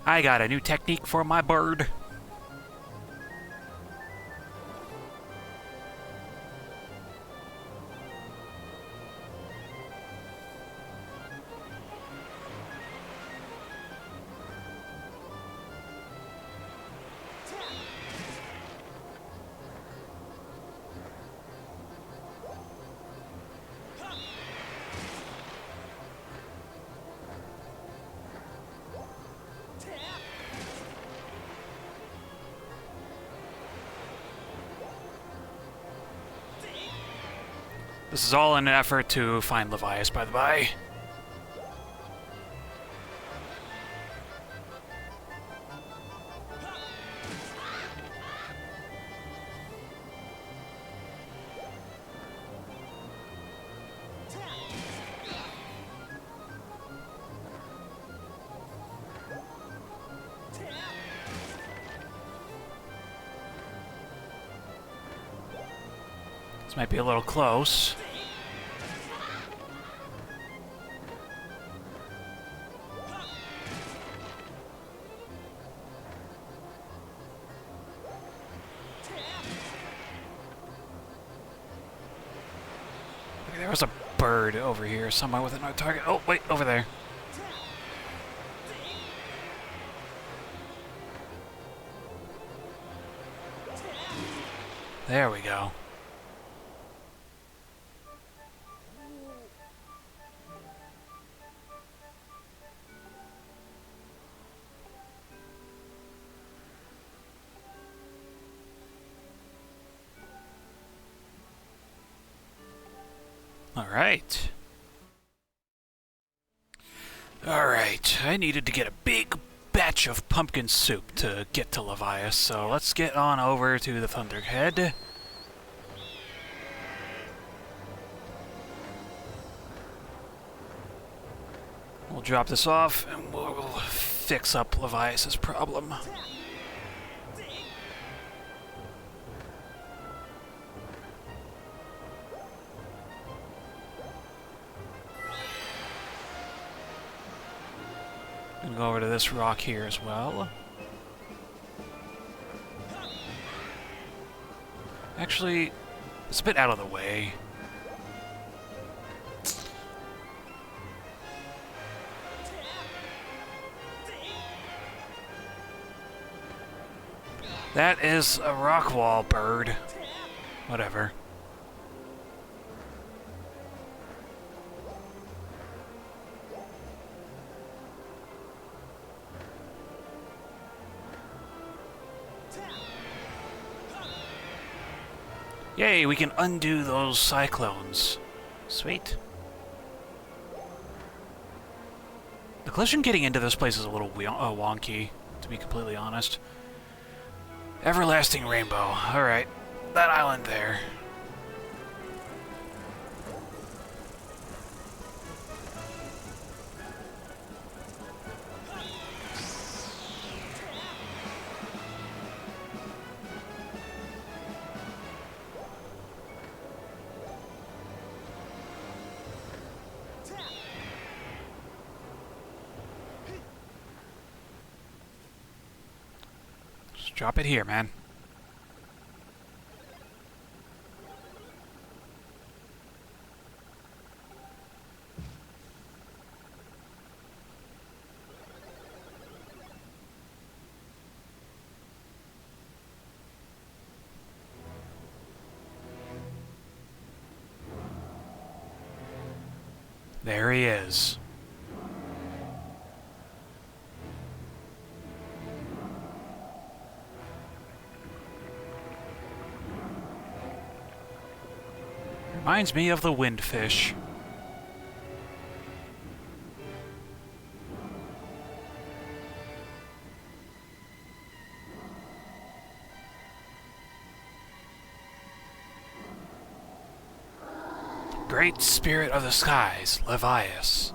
I got a new technique for my bird. This is all in an effort to find Levias, by the by. This might be a little close. There was a bird over here somewhere with another target. Oh, wait, over there. There we go. Alright. Alright, I needed to get a big batch of pumpkin soup to get to Levias, so let's get on over to the Thunderhead. We'll drop this off and we'll fix up Levias' problem. And go over to this rock here as well. Actually, it's a bit out of the way. That is a rock wall bird. Whatever. Yay, we can undo those cyclones. Sweet. The collision getting into this place is a little wonky, to be completely honest. Everlasting Rainbow. Alright. That island there. Drop it here, man. There he is. Reminds me of the windfish. Great Spirit of the Skies, Levias.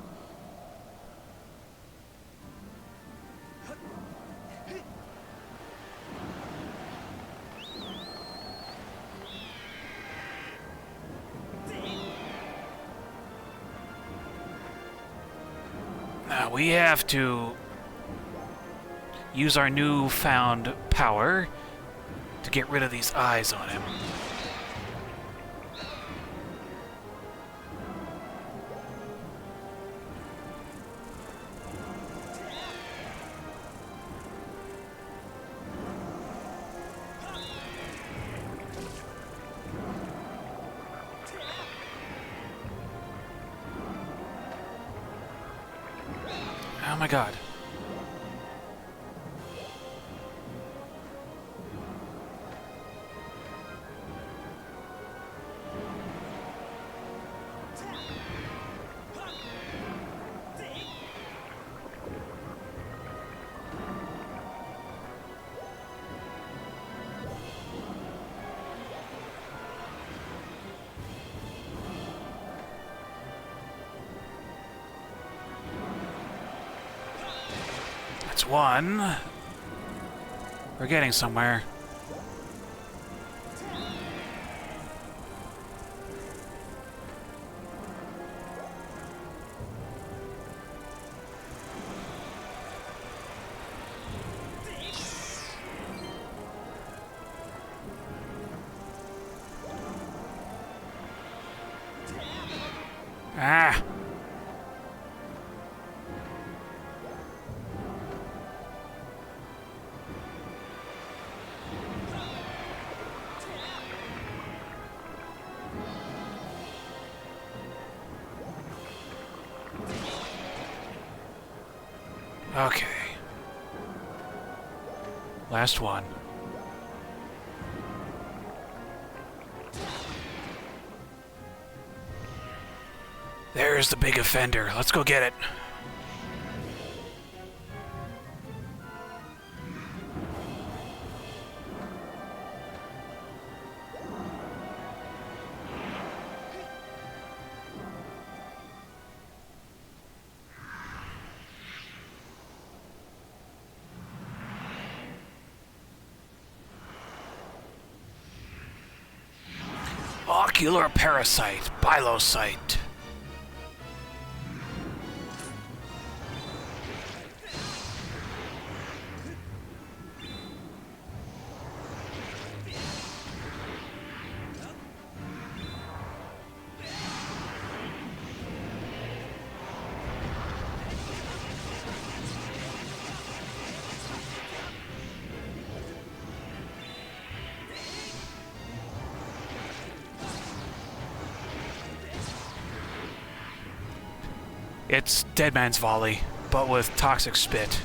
Now we have to use our newfound power to get rid of these eyes on him. Oh my god. That's one. We're getting somewhere. Ah! Okay. Last one. There's the big offender. Let's go get it. Ocular parasite, bilocyte. It's Dead Man's Volley, but with toxic spit.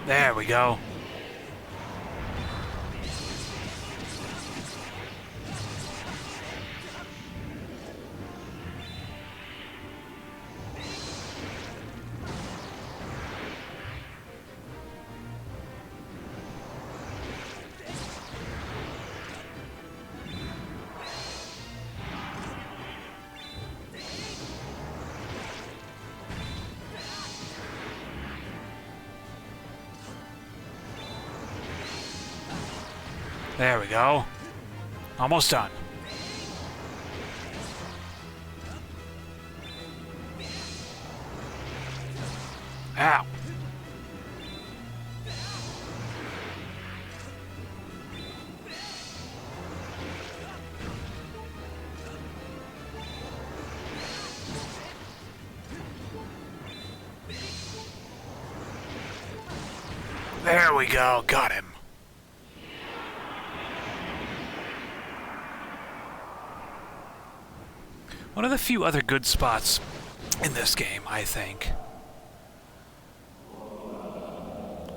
There we go. There we go. Almost done. Ow. There we go. Got him. One of the few other good spots in this game, I think.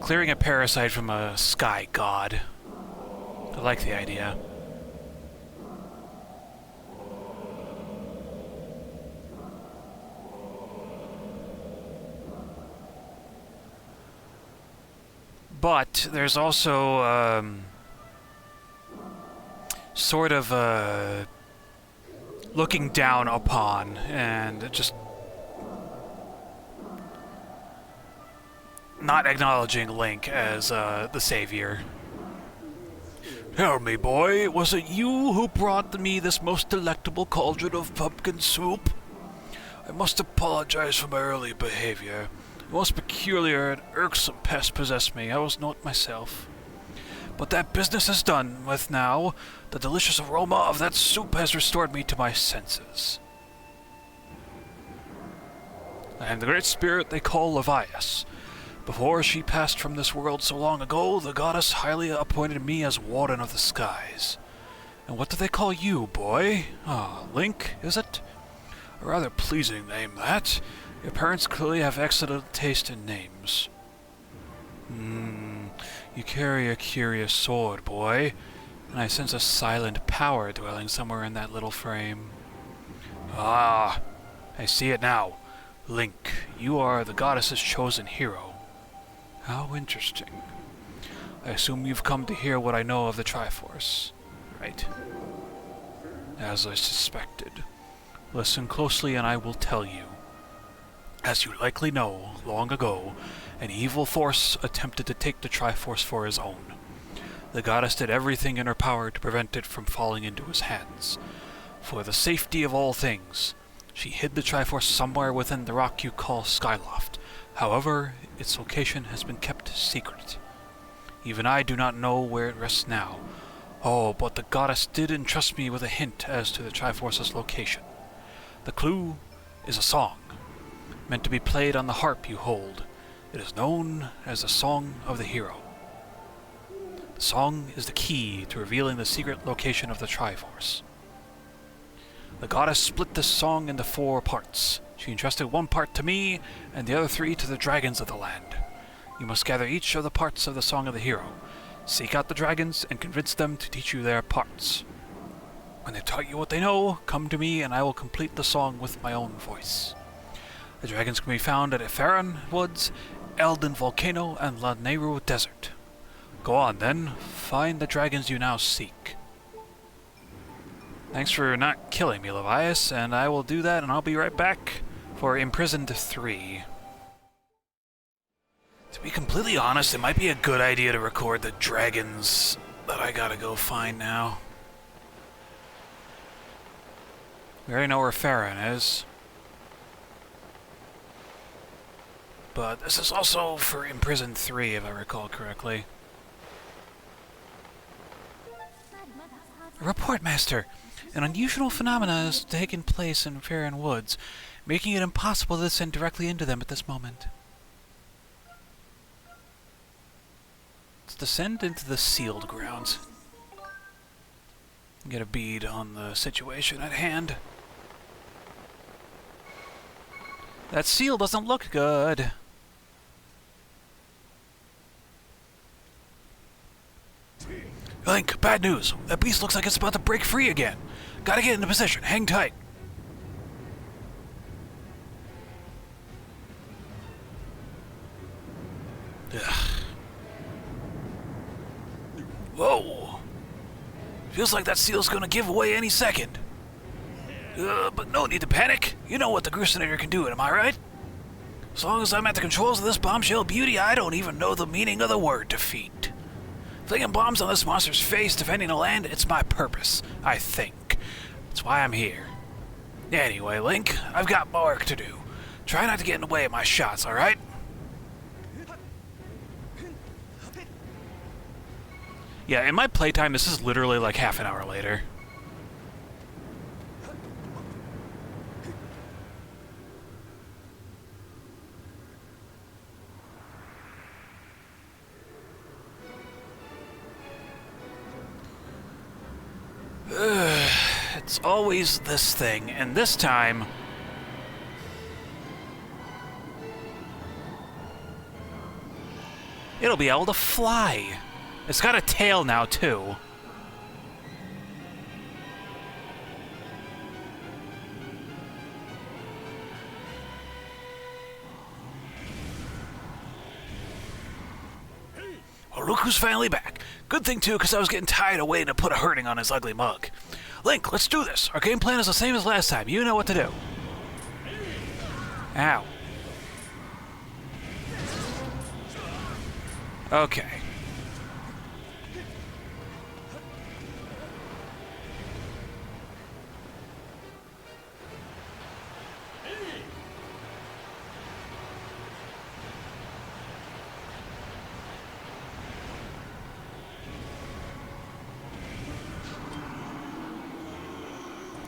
Clearing a parasite from a sky god. I like the idea. But there's also sort of looking down upon and just not acknowledging Link as the savior. Tell me, boy, was it you who brought me this most delectable cauldron of pumpkin soup? I must apologize for my early behavior. The most peculiar and irksome pest possessed me. I was not myself. But that business is done with now. The delicious aroma of that soup has restored me to my senses. I am the great spirit they call Levias. Before she passed from this world so long ago, the goddess highly appointed me as Warden of the Skies. And what do they call you, boy? Ah, Link, is it? A rather pleasing name, that. Your parents clearly have excellent taste in names. You carry a curious sword, boy, and I sense a silent power dwelling somewhere in that little frame. Ah, I see it now. Link, you are the goddess's chosen hero. How interesting. I assume you've come to hear what I know of the Triforce, right? As I suspected. Listen closely and I will tell you. As you likely know, long ago, an evil force attempted to take the Triforce for his own. The goddess did everything in her power to prevent it from falling into his hands. For the safety of all things, she hid the Triforce somewhere within the rock you call Skyloft. However, its location has been kept secret. Even I do not know where it rests now. Oh, but the goddess did entrust me with a hint as to the Triforce's location. The clue is a song, meant to be played on the harp you hold. It is known as the Song of the Hero. The song is the key to revealing the secret location of the Triforce. The goddess split this song into 4 parts. She entrusted 1 part to me, and the other 3 to the dragons of the land. You must gather each of the parts of the Song of the Hero. Seek out the dragons and convince them to teach you their parts. When they've taught you what they know, come to me and I will complete the song with my own voice. The dragons can be found at Eferan Woods, Elden Volcano, and La Nehru Desert. Go on then, find the dragons you now seek. Thanks for not killing me, Levias, and I will do that and I'll be right back for Imprisoned 3. To be completely honest, it might be a good idea to record the dragons that I gotta go find now. We already know where Farron is. But this is also for Imprisoned 3, if I recall correctly. Report, Master! An unusual phenomenon has taken place in Farron Woods, making it impossible to descend directly into them at this moment. Let's descend into the sealed grounds. Get a bead on the situation at hand. That seal doesn't look good. Link, bad news. That beast looks like it's about to break free again. Gotta get into position. Hang tight. Ugh. Whoa. Feels like that seal's gonna give away any second. But no need to panic. You know what the Grusinator can do, am I right? As long as I'm at the controls of this bombshell beauty, I don't even know the meaning of the word defeat. Flinging bombs on this monster's face, defending the land, it's my purpose, I think. That's why I'm here. Anyway, Link, I've got more work to do. Try not to get in the way of my shots, alright? Yeah, in my playtime, this is literally like half an hour later. It's always this thing, and this time... it'll be able to fly. It's got a tail now, too. Oh, look who's finally back. Good thing, too, because I was getting tired of waiting to put a hurting on his ugly mug. Link, let's do this. Our game plan is the same as last time. You know what to do. Ow. Okay.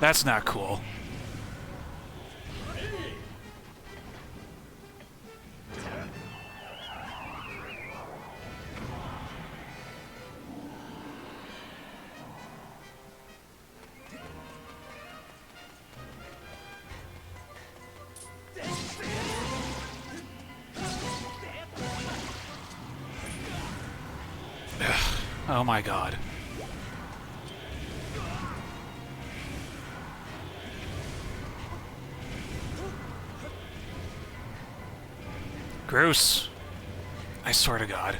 That's not cool. Oh my god. Gross. I swear to God.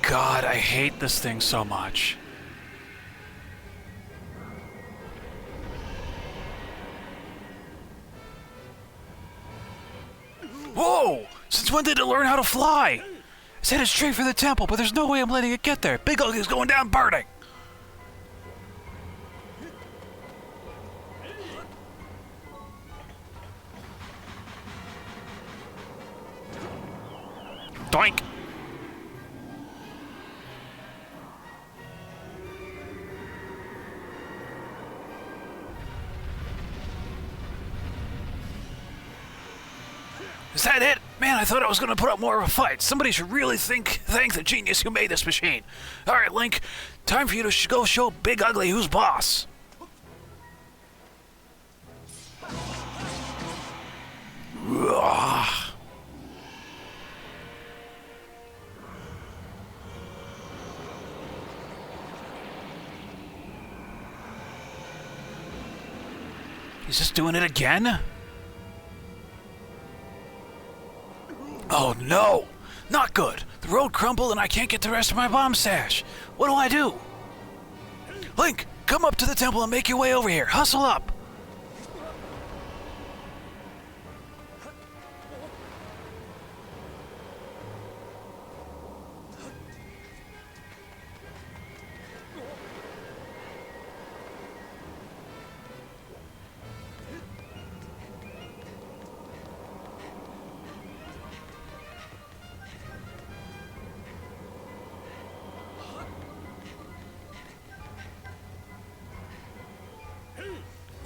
God, I hate this thing so much. Whoa! Since when did it learn how to fly? It's headed straight for the temple, but there's no way I'm letting it get there. Big Ugly's going down burning. Doink! Is that it? Man, I thought I was going to put up more of a fight. Somebody should really thank the genius who made this machine. All right, Link, time for you to go show Big Ugly who's boss. Ugh. He's just doing it again? Oh no! Not good! The road crumbled and I can't get the rest of my bomb stash! What do I do? Link, come up to the temple and make your way over here! Hustle up!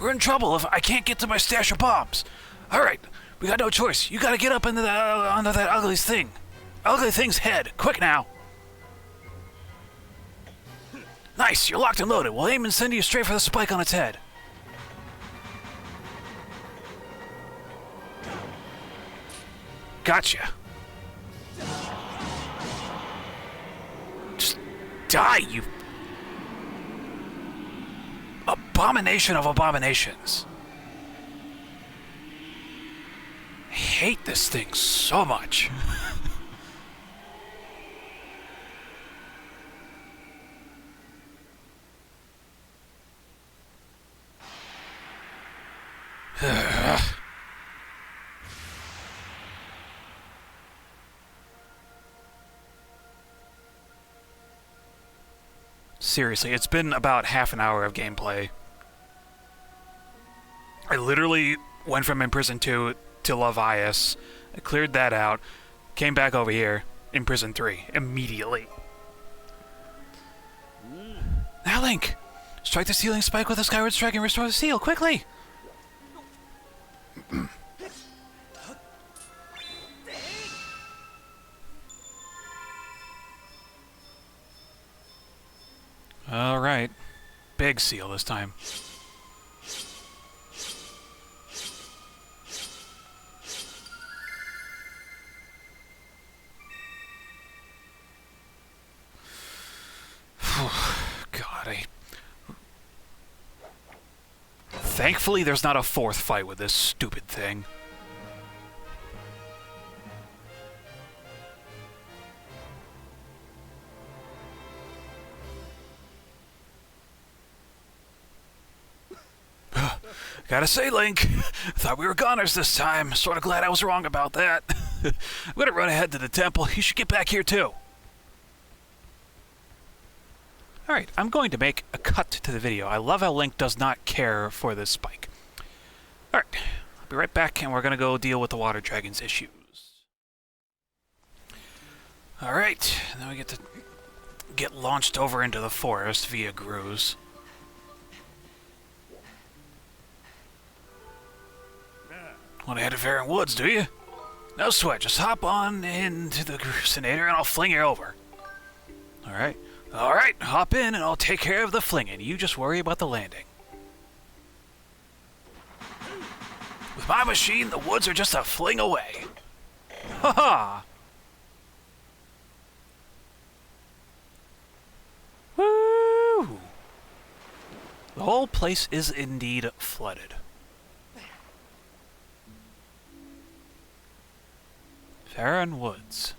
We're in trouble if I can't get to my stash of bombs. All right, we got no choice. You gotta get up into onto that ugly thing. Ugly thing's head. Quick now. Nice, you're locked and loaded. We'll aim and send you straight for the spike on its head. Gotcha. Just die, you abomination of abominations. I hate this thing so much. Seriously, it's been about half an hour of gameplay. I literally went from Imprisoned 2 to Levias. I cleared that out. Came back over here. Imprisoned 3. Immediately. Link! Strike the sealing spike with a Skyward Strike and restore the seal, quickly! Alright. Big seal this time. God, Thankfully, there's not a fourth fight with this stupid thing. Gotta say, Link, thought we were goners this time. Sorta glad I was wrong about that. I'm gonna run ahead to the temple. You should get back here, too. Alright, I'm going to make a cut to the video. I love how Link does not care for this spike. Alright, I'll be right back, and we're gonna go deal with the Water Dragon's issues. Alright, now we get to get launched over into the forest via Grooze. Want to head to Faron Woods, do you? No sweat, just hop on into the Grooveinator and I'll fling you over. Alright. Alright, hop in and I'll take care of the flinging. You just worry about the landing. With my machine, the woods are just a fling away. Ha-ha! Woo! The whole place is indeed flooded. Faron Woods.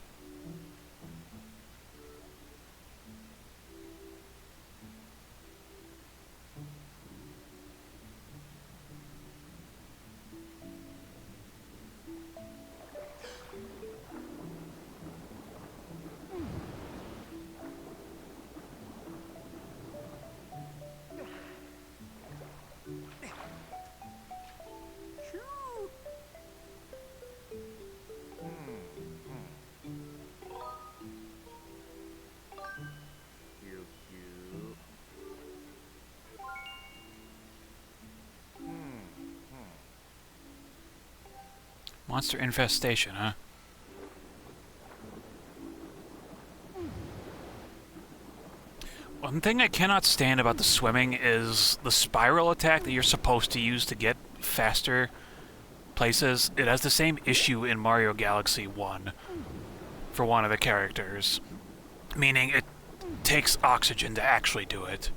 Monster infestation, huh? One thing I cannot stand about the swimming is the spiral attack that you're supposed to use to get faster places. It has the same issue in Mario Galaxy 1 for one of the characters, meaning it takes oxygen to actually do it.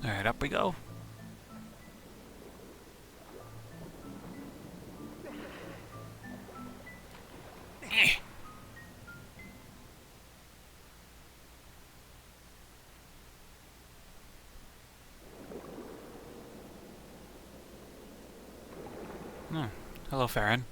Alright, up we go. Oh, hello, Faron.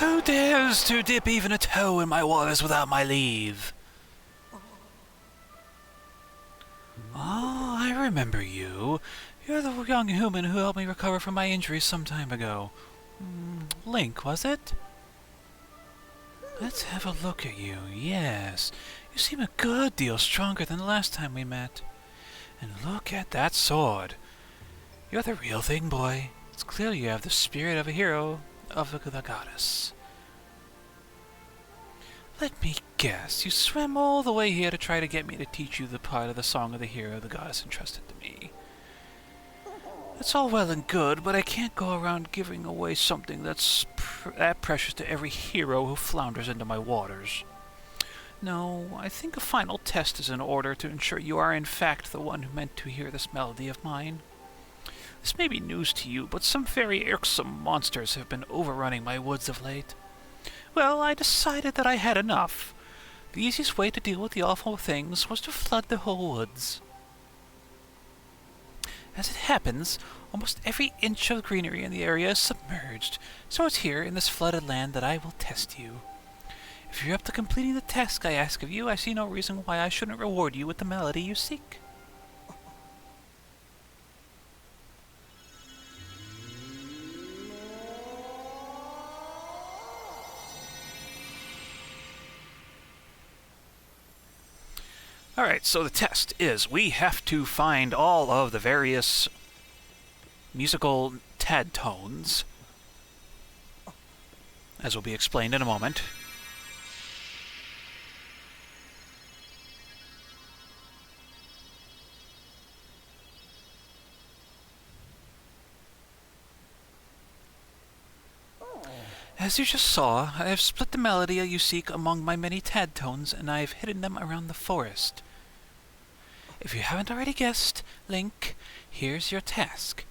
Who dares to dip even a toe in my waters without my leave? Oh, I remember you. You're the young human who helped me recover from my injuries some time ago. Link, was it? Let's have a look at you. Yes, you seem a good deal stronger than the last time we met. And look at that sword. You're the real thing, boy. It's clear you have the spirit of a hero of the goddess. Let me guess, you swam all the way here to try to get me to teach you the part of the song of the hero the goddess entrusted to me. That's all well and good, but I can't go around giving away something that's that precious to every hero who flounders into my waters. No, I think a final test is in order to ensure you are in fact the one who meant to hear this melody of mine. This may be news to you, but some very irksome monsters have been overrunning my woods of late. Well, I decided that I had enough. The easiest way to deal with the awful things was to flood the whole woods. As it happens, almost every inch of greenery in the area is submerged, so it's here in this flooded land that I will test you. If you're up to completing the task I ask of you, I see no reason why I shouldn't reward you with the melody you seek. Alright, so the test is we have to find all of the various musical tad tones, as will be explained in a moment. As you just saw, I have split the melody you seek among my many tad tones, and I have hidden them around the forest. If you haven't already guessed, Link, here's your task.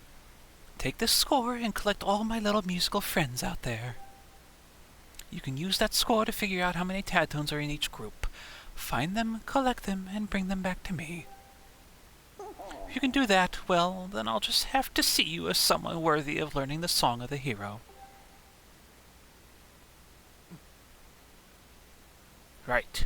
Take this score and collect all my little musical friends out there. You can use that score to figure out how many tad tones are in each group. Find them, collect them, and bring them back to me. If you can do that, well, then I'll just have to see you as someone worthy of learning the song of the hero. Right.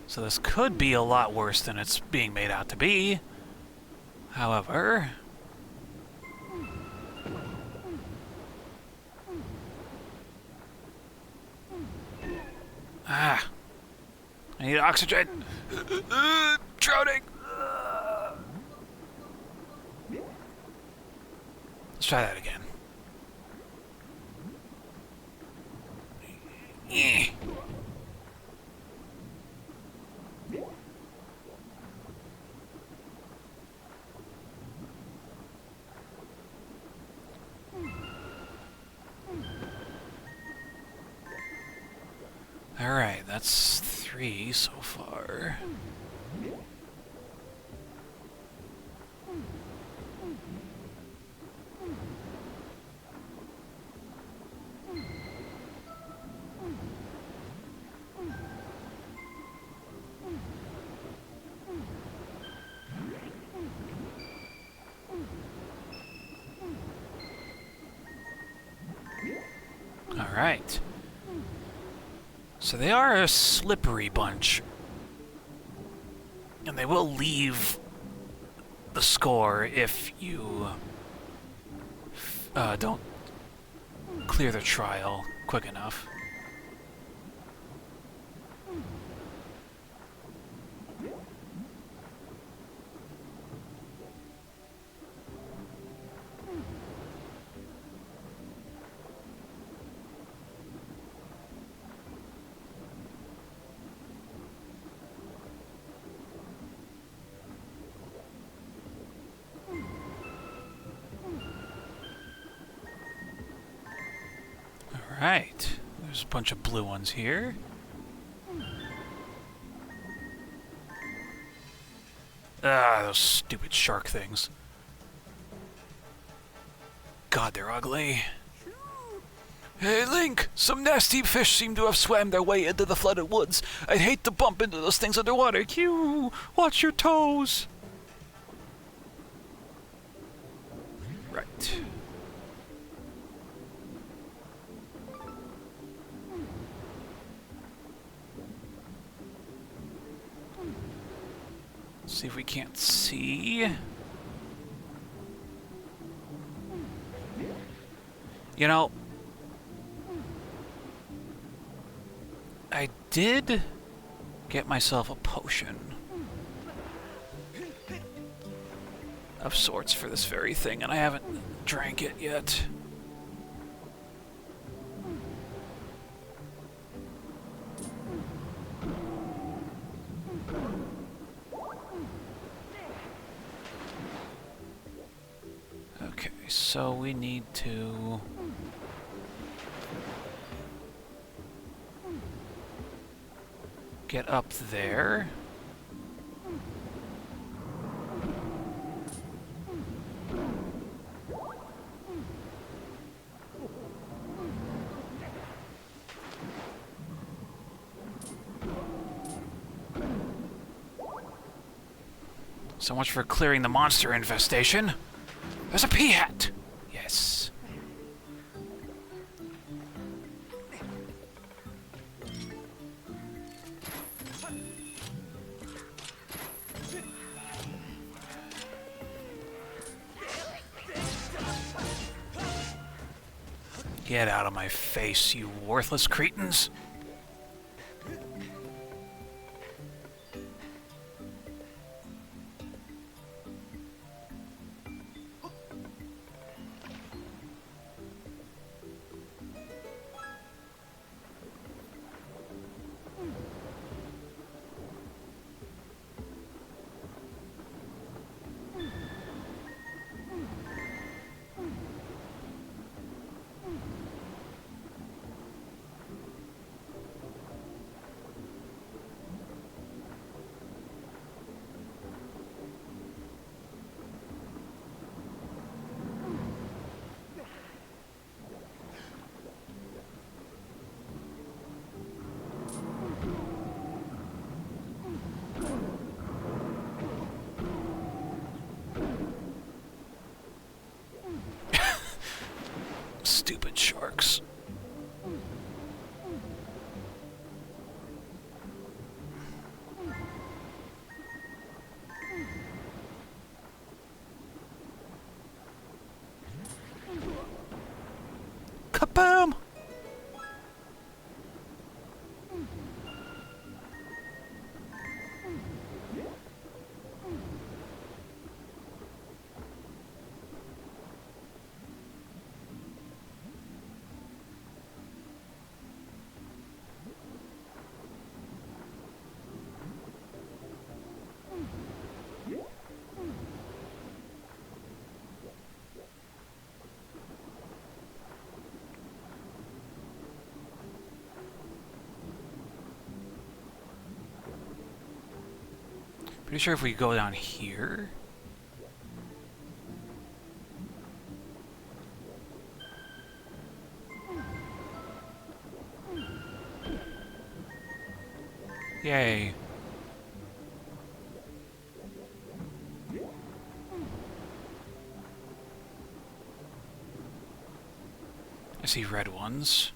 So this could be a lot worse than it's being made out to be. However... I need oxygen. Drowning. Let's try that again. Alright, that's 3 so far. Alright. So they are a slippery bunch. And they will leave the score if you don't clear the trial quick enough. Alright, there's a bunch of blue ones here. Ah, those stupid shark things. God, they're ugly. Hey, Link! Some nasty fish seem to have swam their way into the flooded woods. I'd hate to bump into those things underwater. Q! Watch your toes! Right. See if we can't see. You know, I did get myself a potion of sorts for this very thing, and I haven't drank it yet. So we need to... get up there. So much for clearing the monster infestation. There's a pea-hat! Yes. Get out of my face, you worthless cretins! Stupid sharks. Kaboom! Pretty sure if we go down here... Yay. I see red ones.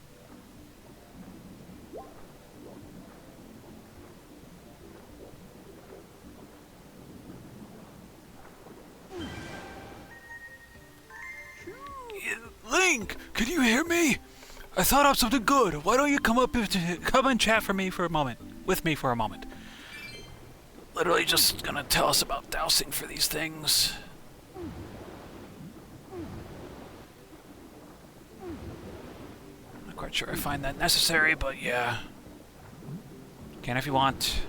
Link, can you hear me? I thought of something good. Why don't you come and chat for me for a moment? With me for a moment. Literally just gonna tell us about dowsing for these things. Not quite sure I find that necessary, but yeah. Can if you want.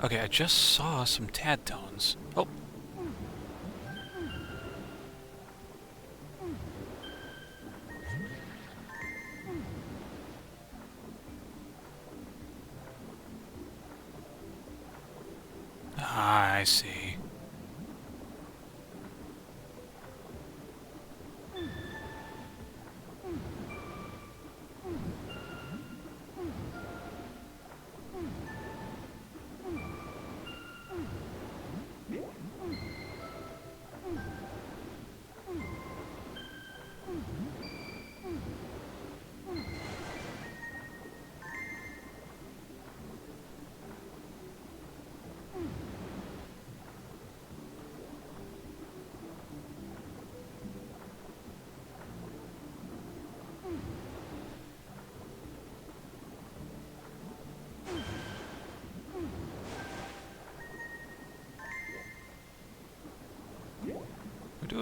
Okay, I just saw some tad tones. Oh. Ah, I see.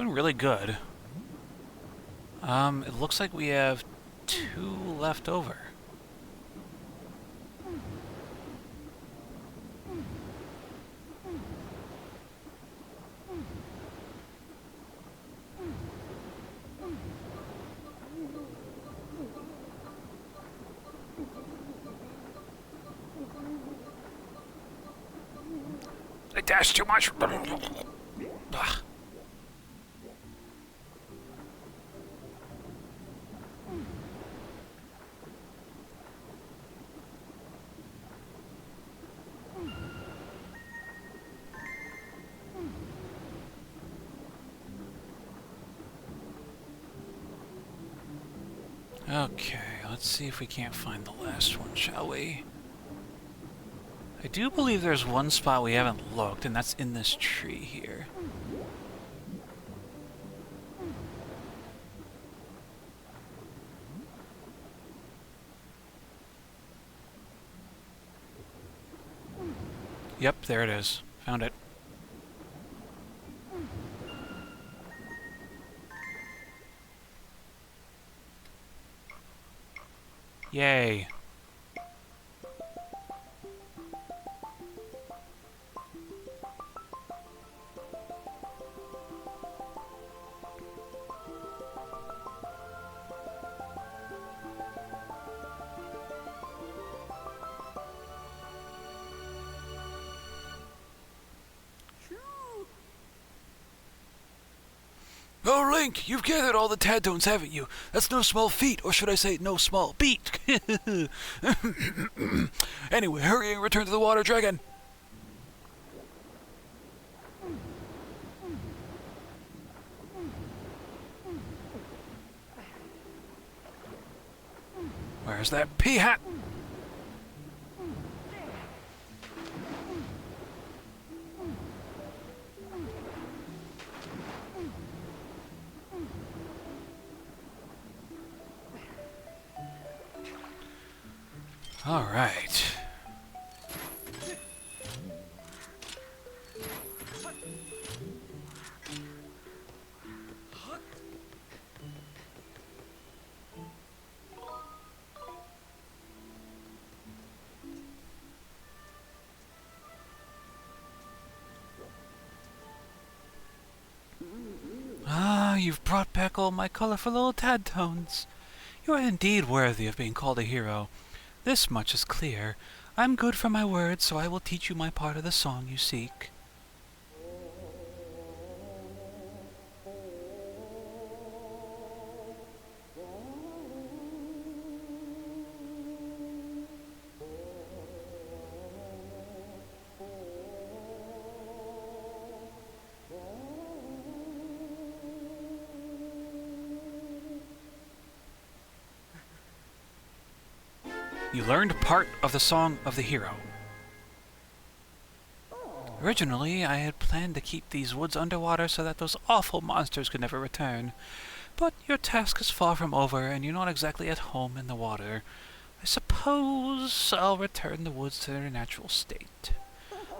doing really good. It looks like we have 2 left over. I dashed too much. Ugh. Okay, let's see if we can't find the last one, shall we? I do believe there's one spot we haven't looked, and that's in this tree here. Yep, there it is. Found it. Yay. Oh, Link, you've gathered all the Tadtones, haven't you? That's no small feat, or should I say, no small beat. Anyway, hurry and return to the water dragon. Where's that pea-hat? All right. Ah, you've brought back all my colorful little Tadtones. You are indeed worthy of being called a hero. This much is clear. I'm good for my words, so I will teach you my part of the song you seek. You learned part of the Song of the Hero. Originally, I had planned to keep these woods underwater so that those awful monsters could never return. But your task is far from over, and you're not exactly at home in the water. I suppose I'll return the woods to their natural state.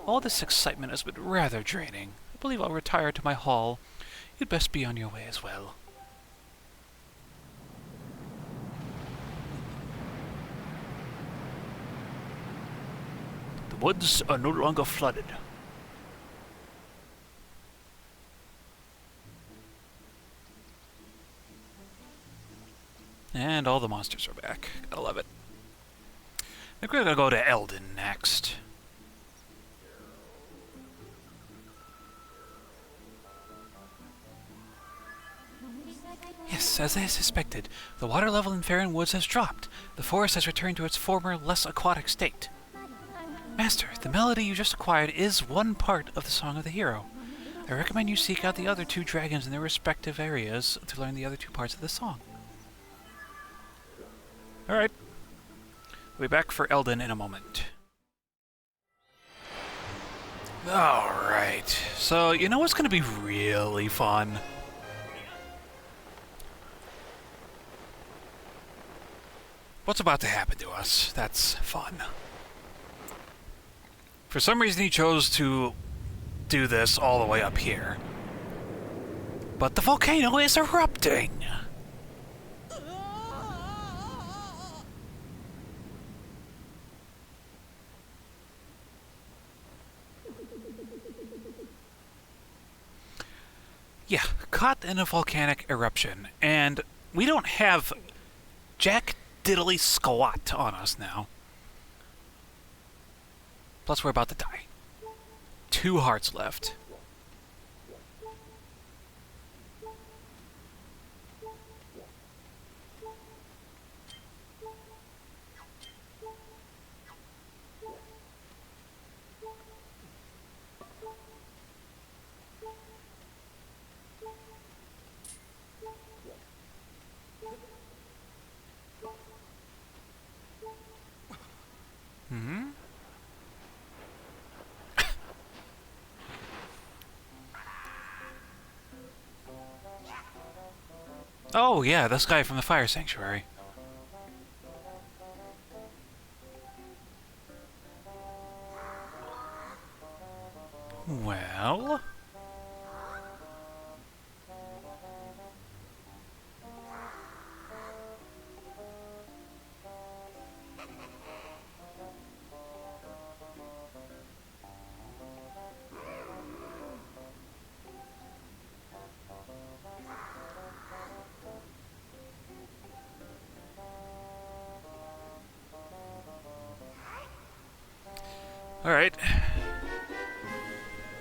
All this excitement has been rather draining. I believe I'll retire to my hall. You'd best be on your way as well. The woods are no longer flooded. And all the monsters are back. Gotta love it. I think we're gonna go to Eldin next. Yes, as I suspected, the water level in Faron Woods has dropped. The forest has returned to its former, less aquatic state. Master, the melody you just acquired is one part of the Song of the Hero. I recommend you seek out the other 2 dragons in their respective areas to learn the other 2 parts of the song. Alright. We'll be back for Eldin in a moment. Alright. So, you know what's going to be really fun? What's about to happen to us? That's fun. For some reason he chose to do this all the way up here. But the volcano is erupting! Yeah, caught in a volcanic eruption, and we don't have jack diddly squat on us now. Plus we're about to die. 2 hearts left. Oh, yeah, this guy from the Fire Sanctuary. Well... Alright.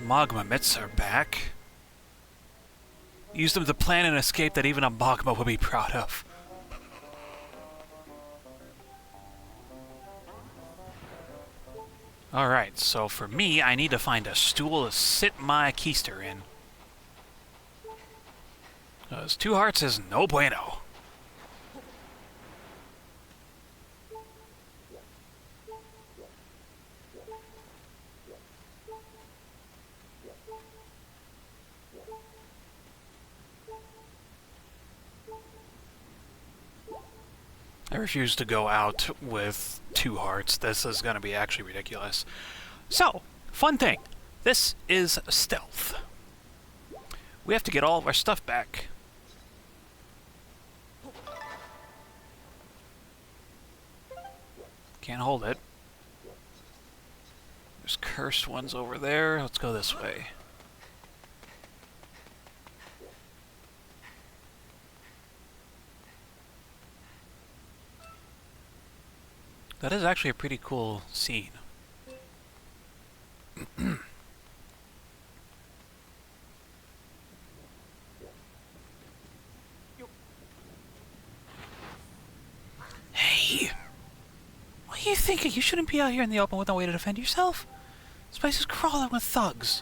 Magma mitts are back. Use them to plan an escape that even a magma would be proud of. Alright, so for me, I need to find a stool to sit my keister in. Because 2 hearts is no bueno. I refuse to go out with 2 hearts. This is going to be actually ridiculous. So, fun thing. This is stealth. We have to get all of our stuff back. Can't hold it. There's cursed ones over there. Let's go this way. That is actually a pretty cool scene. Hey! What are you thinking? You shouldn't be out here in the open with no way to defend yourself. This place is crawling with thugs.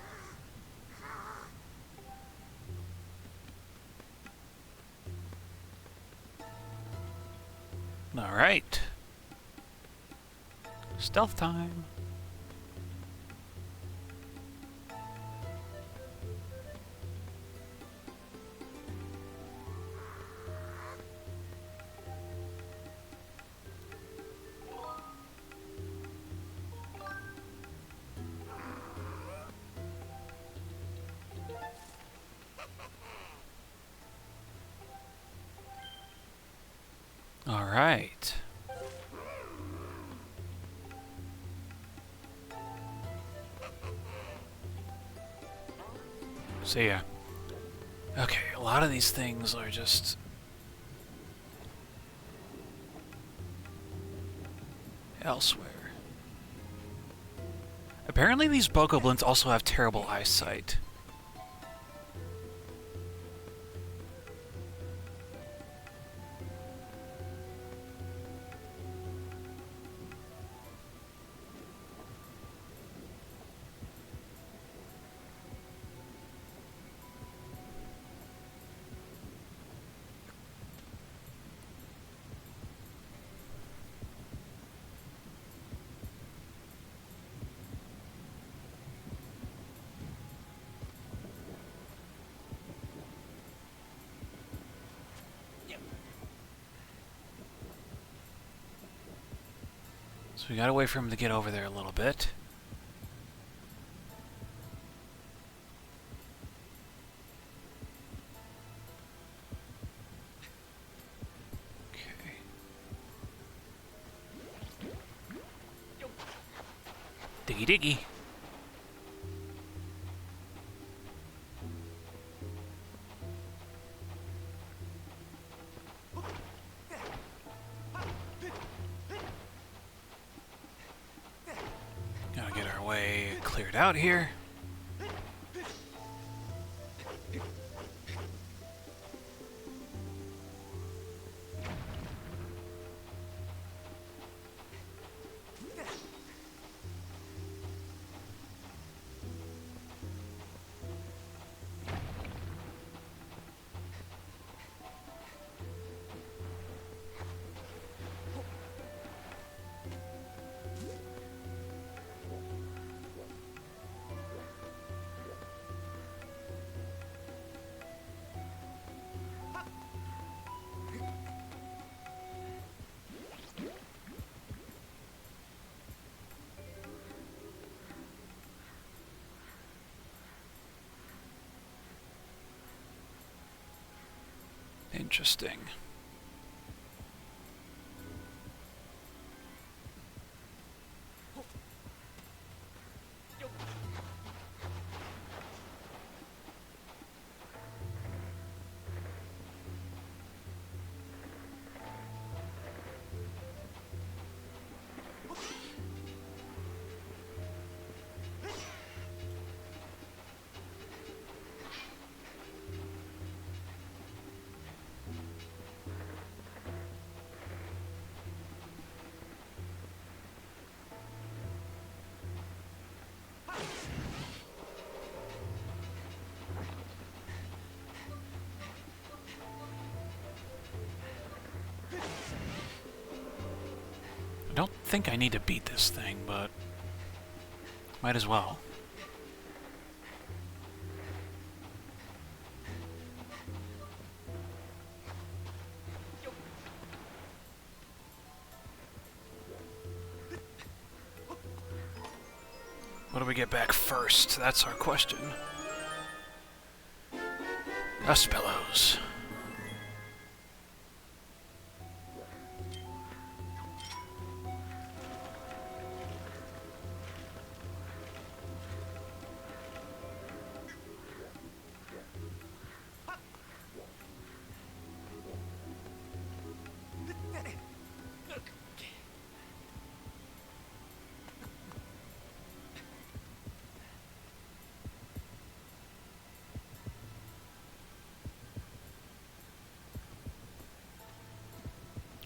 Alright. Stealth time. All right. So yeah. Okay, a lot of these things are just elsewhere. Apparently these bokoblins also have terrible eyesight. So we gotta wait for him to get over there a little bit. Diggy diggy. Gotta get our way cleared out here. Interesting. I don't think I need to beat this thing, but might as well. What do we get back first? That's our question. Dust billows.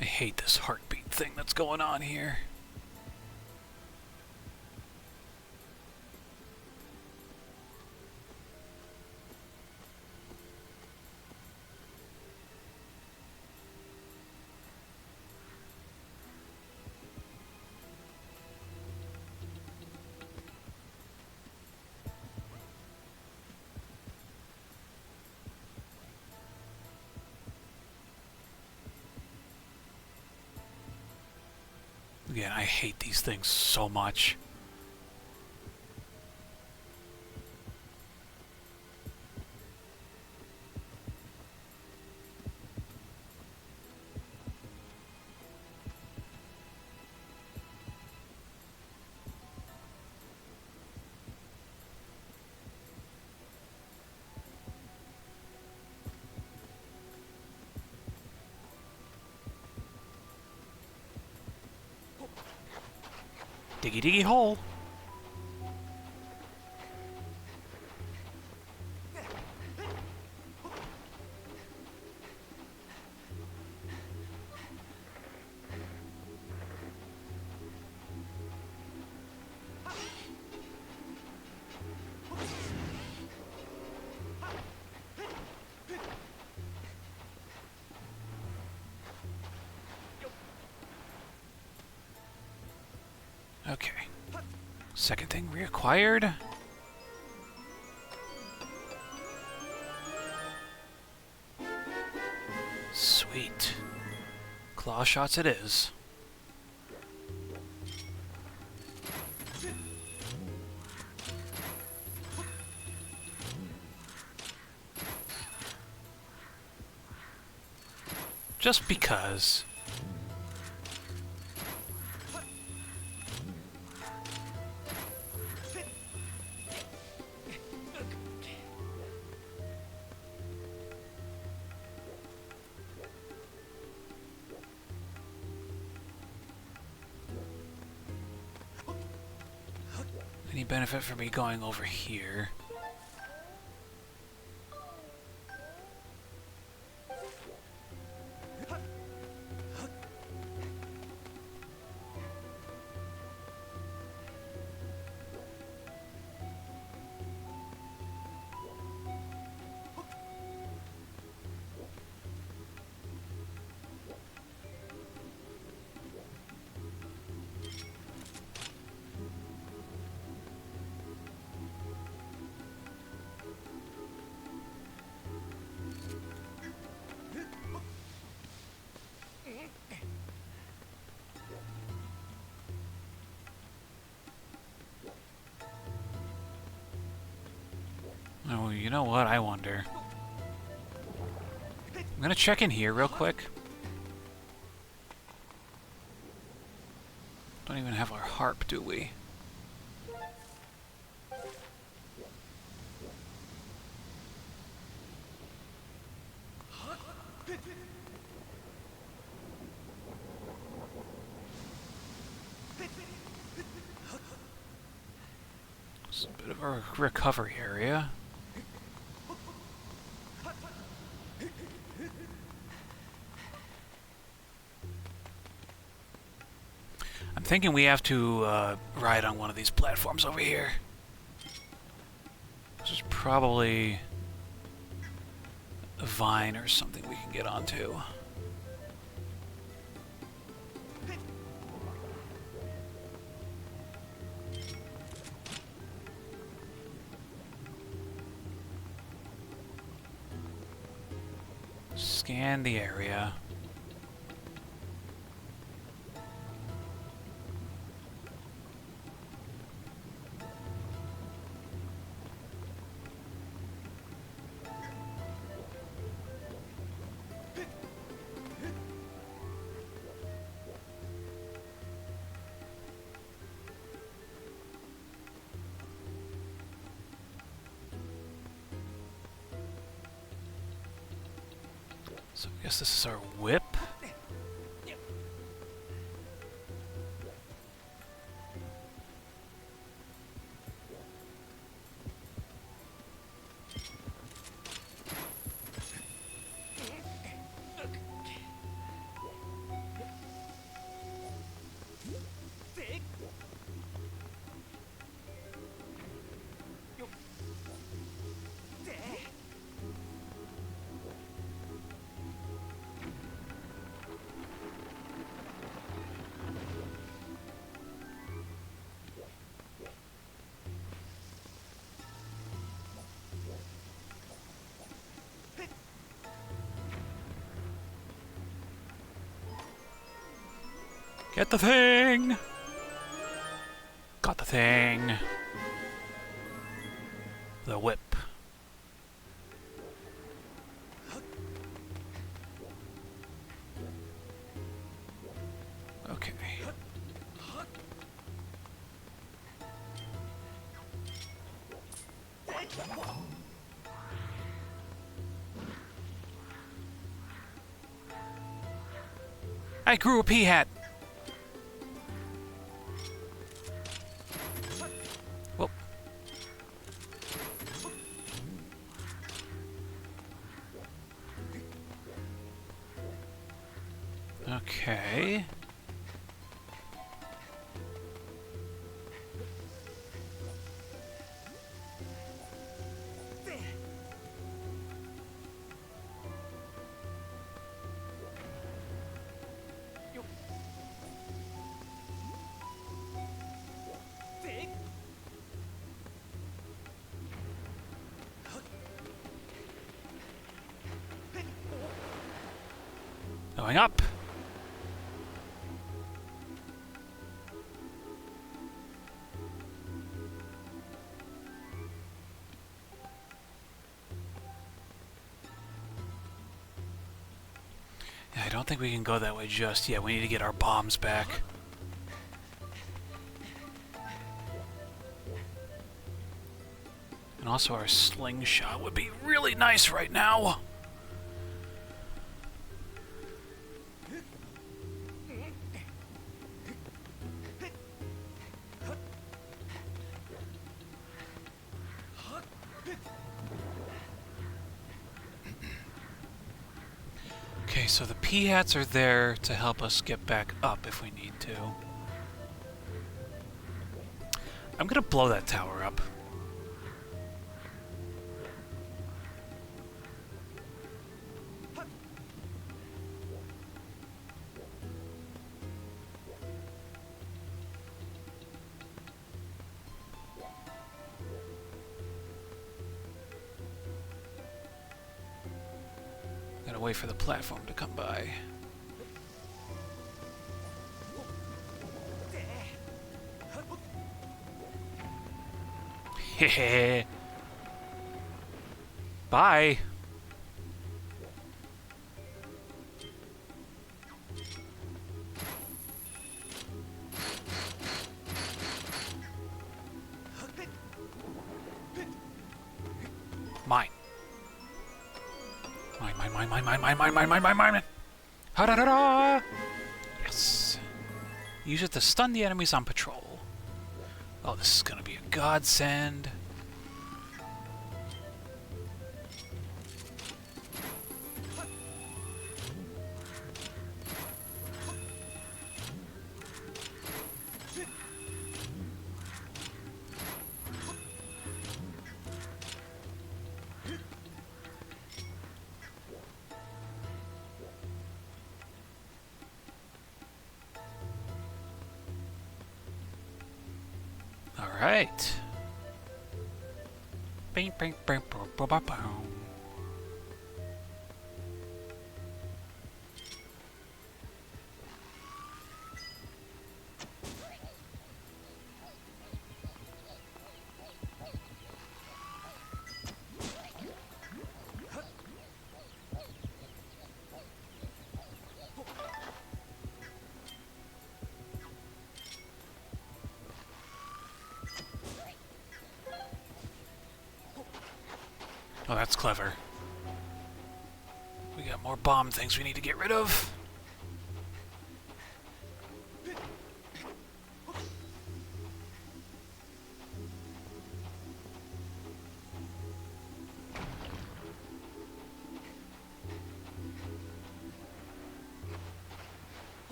I hate this heartbeat thing that's going on here. Again, I hate these things so much. Diggy diggy hole. Okay. Second thing reacquired. Sweet. Claw shots it is. Just because. any benefit for me going over here. Oh, you know what? I wonder. I'm gonna check in here real quick. Don't even have our harp, do we? It's a bit of a recovery area. I'm thinking we have to ride on one of these platforms over here. This is probably a vine or something we can get onto. Scan the area. So I guess this is our whip. Get the thing! Got the thing. The whip. Okay. I grew a pea hat. Whoop. Okay. Going up. Yeah, I don't think we can go that way just yet. We need to get our bombs back. And also our slingshot would be really nice right now. so the P-hats are there to help us get back up if we need to. I'm gonna blow that tower up. Gotta wait for the platform to come by. Hehe. Bye. Mine. Mine. Ha-da-da-da! Yes. Use it to stun the enemies on patrol. Oh, this is gonna be a godsend. Alright. Bing, bing, bing, boom, boom, boom, boom. Oh, that's clever. We got more bomb things we need to get rid of.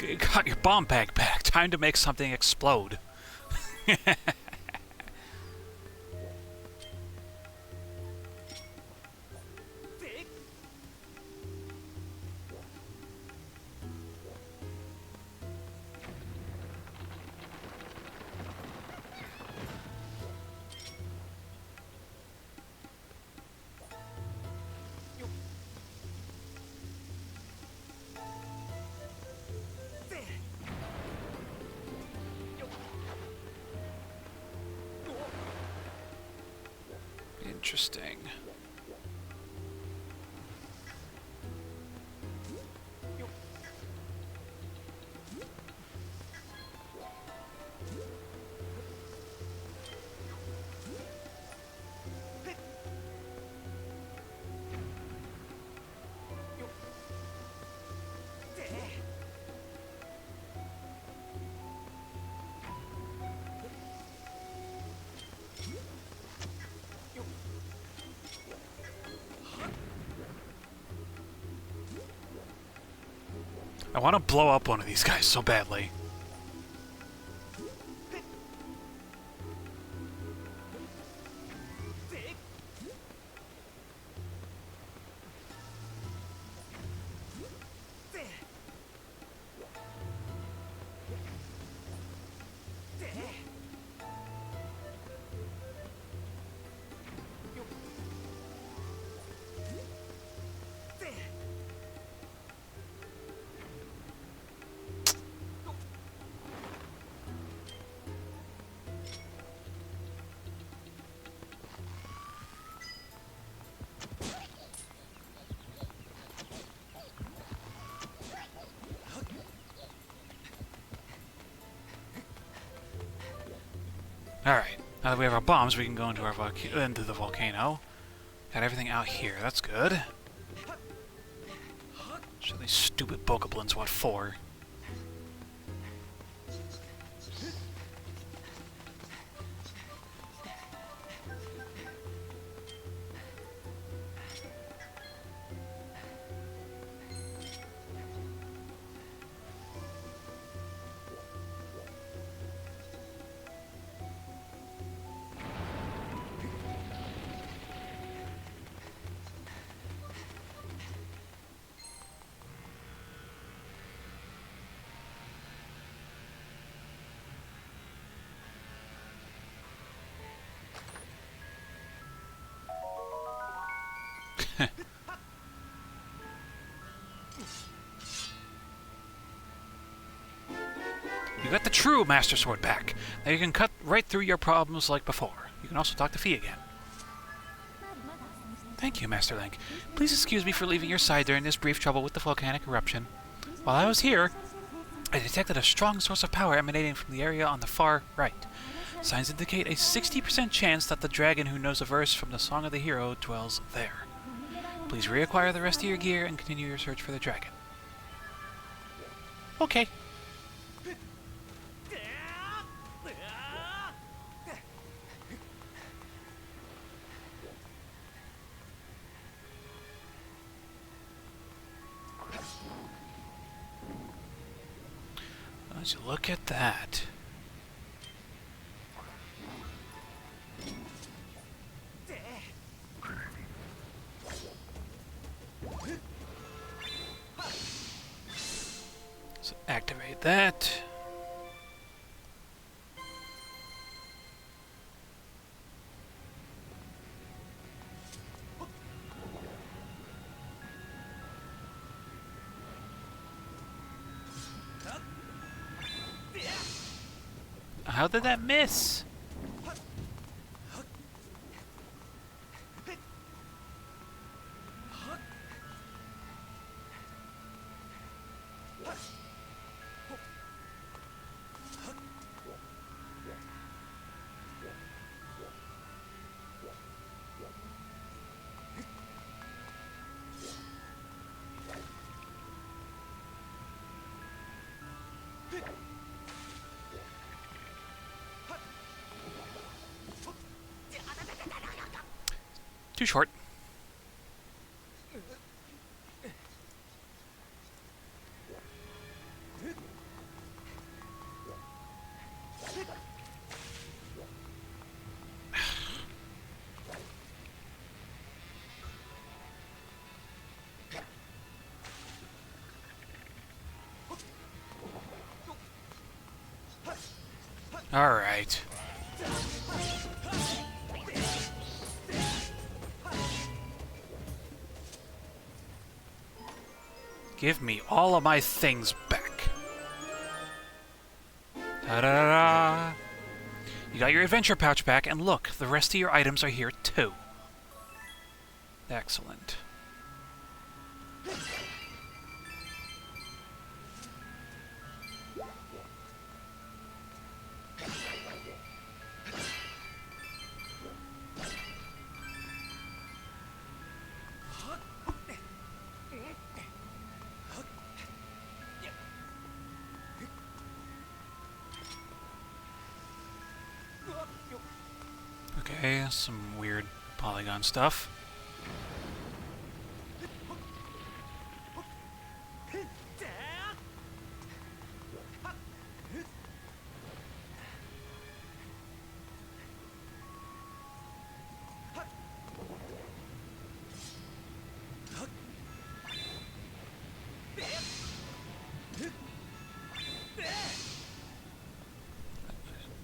You got your bomb bag back. Time to make something explode. Interesting. I want to blow up one of these guys so badly. Alright, now that we have our bombs, we can go into the volcano. Got everything out here, that's good. So these stupid bokoblins want 4. You got the true Master Sword back. Now you can cut right through your problems like before. You can also talk to Fee again. Thank you, Master Link. Please excuse me for leaving your side during this brief trouble with the volcanic eruption. While I was here, I detected a strong source of power emanating from the area on the far right. Signs indicate a 60% chance that the dragon who knows a verse from the Song of the Hero dwells there. Please reacquire the rest of your gear and continue your search for the dragon. Okay. Let's look at that. So activate that. How did that miss? Too short. All right. Give me all of my things back. Ta-da-da-da! You got your adventure pouch back, and look, the rest of your items are here too. Excellent. Okay, some weird polygon stuff.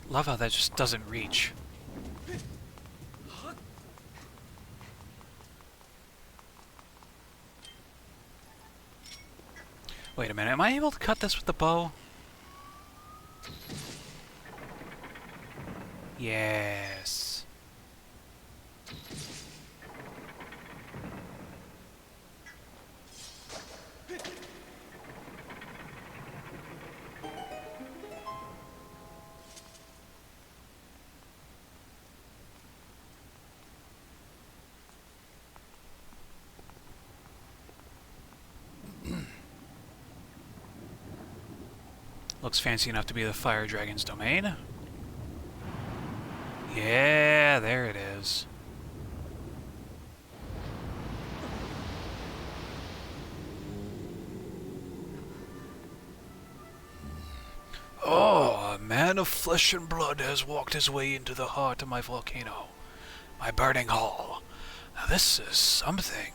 Love how that just doesn't reach. Wait a minute, am I able to cut this with the bow? Yes. Looks fancy enough to be the Fire Dragon's domain. Yeah, there it is. Oh, a man of flesh and blood has walked his way into the heart of my volcano, my burning hall. Now this is something.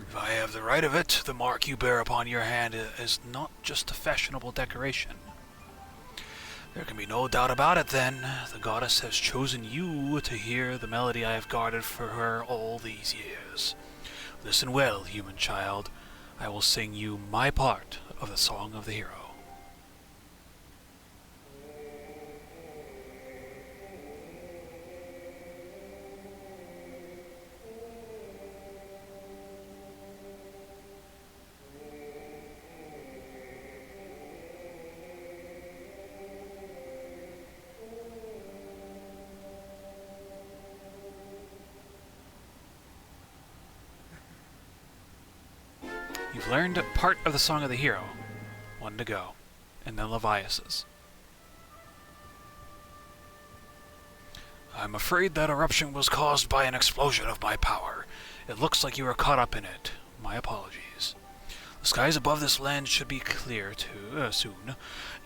If I have the right of it, the mark you bear upon your hand is not just a fashionable decoration. There can be no doubt about it then. The goddess has chosen you to hear the melody I have guarded for her all these years. Listen well, human child. I will sing you my part of the Song of the Hero. You've learned part of the Song of the Hero. One to go. And then Levias's. I'm afraid that eruption was caused by an explosion of my power. It looks like you were caught up in it. My apologies. The skies above this land should be clear soon.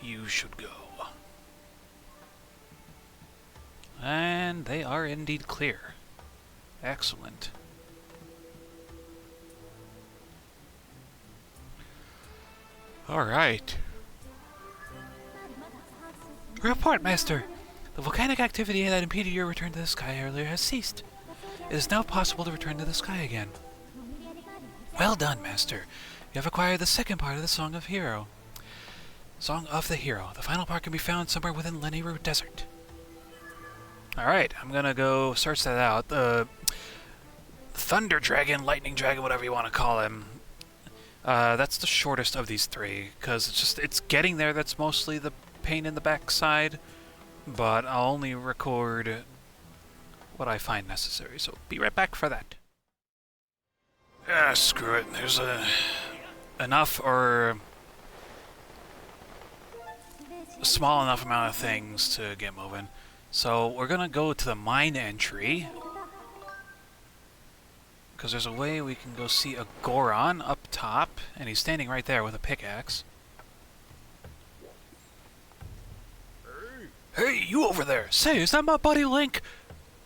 You should go. And they are indeed clear. Excellent. Alright. Report, Master! The volcanic activity that impeded your return to the sky earlier has ceased. It is now possible to return to the sky again. Well done, Master. You have acquired the second part of the Song of Hero. Song of the Hero. The final part can be found somewhere within Levias Desert. Alright, I'm gonna go search that out. The Thunder Dragon, Lightning Dragon, whatever you want to call him. That's the shortest of these three, because it's getting there that's mostly the pain in the backside, but I'll only record what I find necessary, so be right back for that. Ah, screw it. There's enough or a small enough amount of things to get moving. So we're gonna go to the mine entry, because there's a way we can go see a Goron up top, and he's standing right there with a pickaxe. Hey, you over there! Say, is that my buddy Link?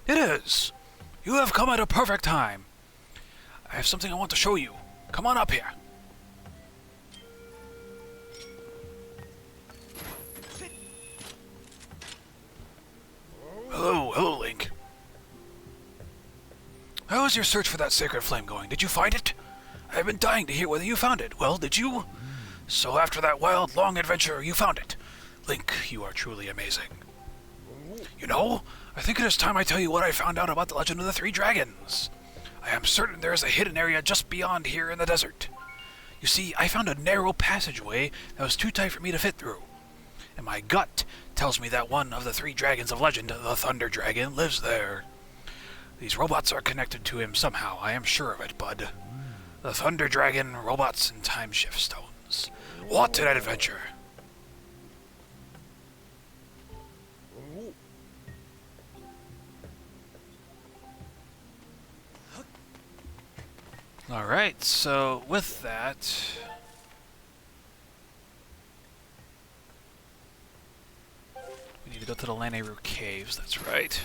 It is! You have come at a perfect time. I have something I want to show you. Come on up here. Hello, Link. How is your search for that sacred flame going? Did you find it? I have been dying to hear whether you found it. Well, did you? So after that wild, long adventure, you found it. Link, you are truly amazing. You know, I think it is time I tell you what I found out about the legend of the Three Dragons. I am certain there is a hidden area just beyond here in the desert. You see, I found a narrow passageway that was too tight for me to fit through. And my gut tells me that one of the three dragons of legend, the Thunder Dragon, lives there. These robots are connected to him somehow, I am sure of it, bud. The Thunder Dragon, robots, and time shift stones. What an adventure! Alright, so with that... we need to go to the Levias Caves, that's right.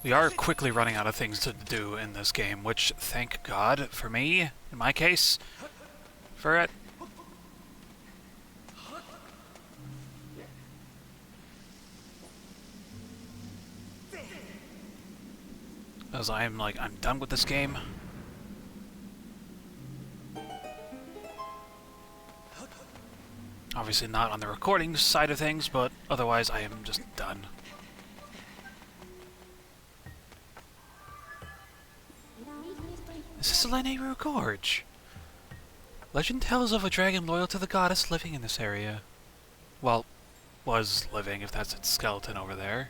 We are quickly running out of things to do in this game, which, thank God, for me, in my case, for it. As I'm done with this game. Obviously not on the recording side of things, but otherwise I am just done. This is the Levias Gorge. Legend tells of a dragon loyal to the goddess living in this area. Well, was living, if that's its skeleton over there.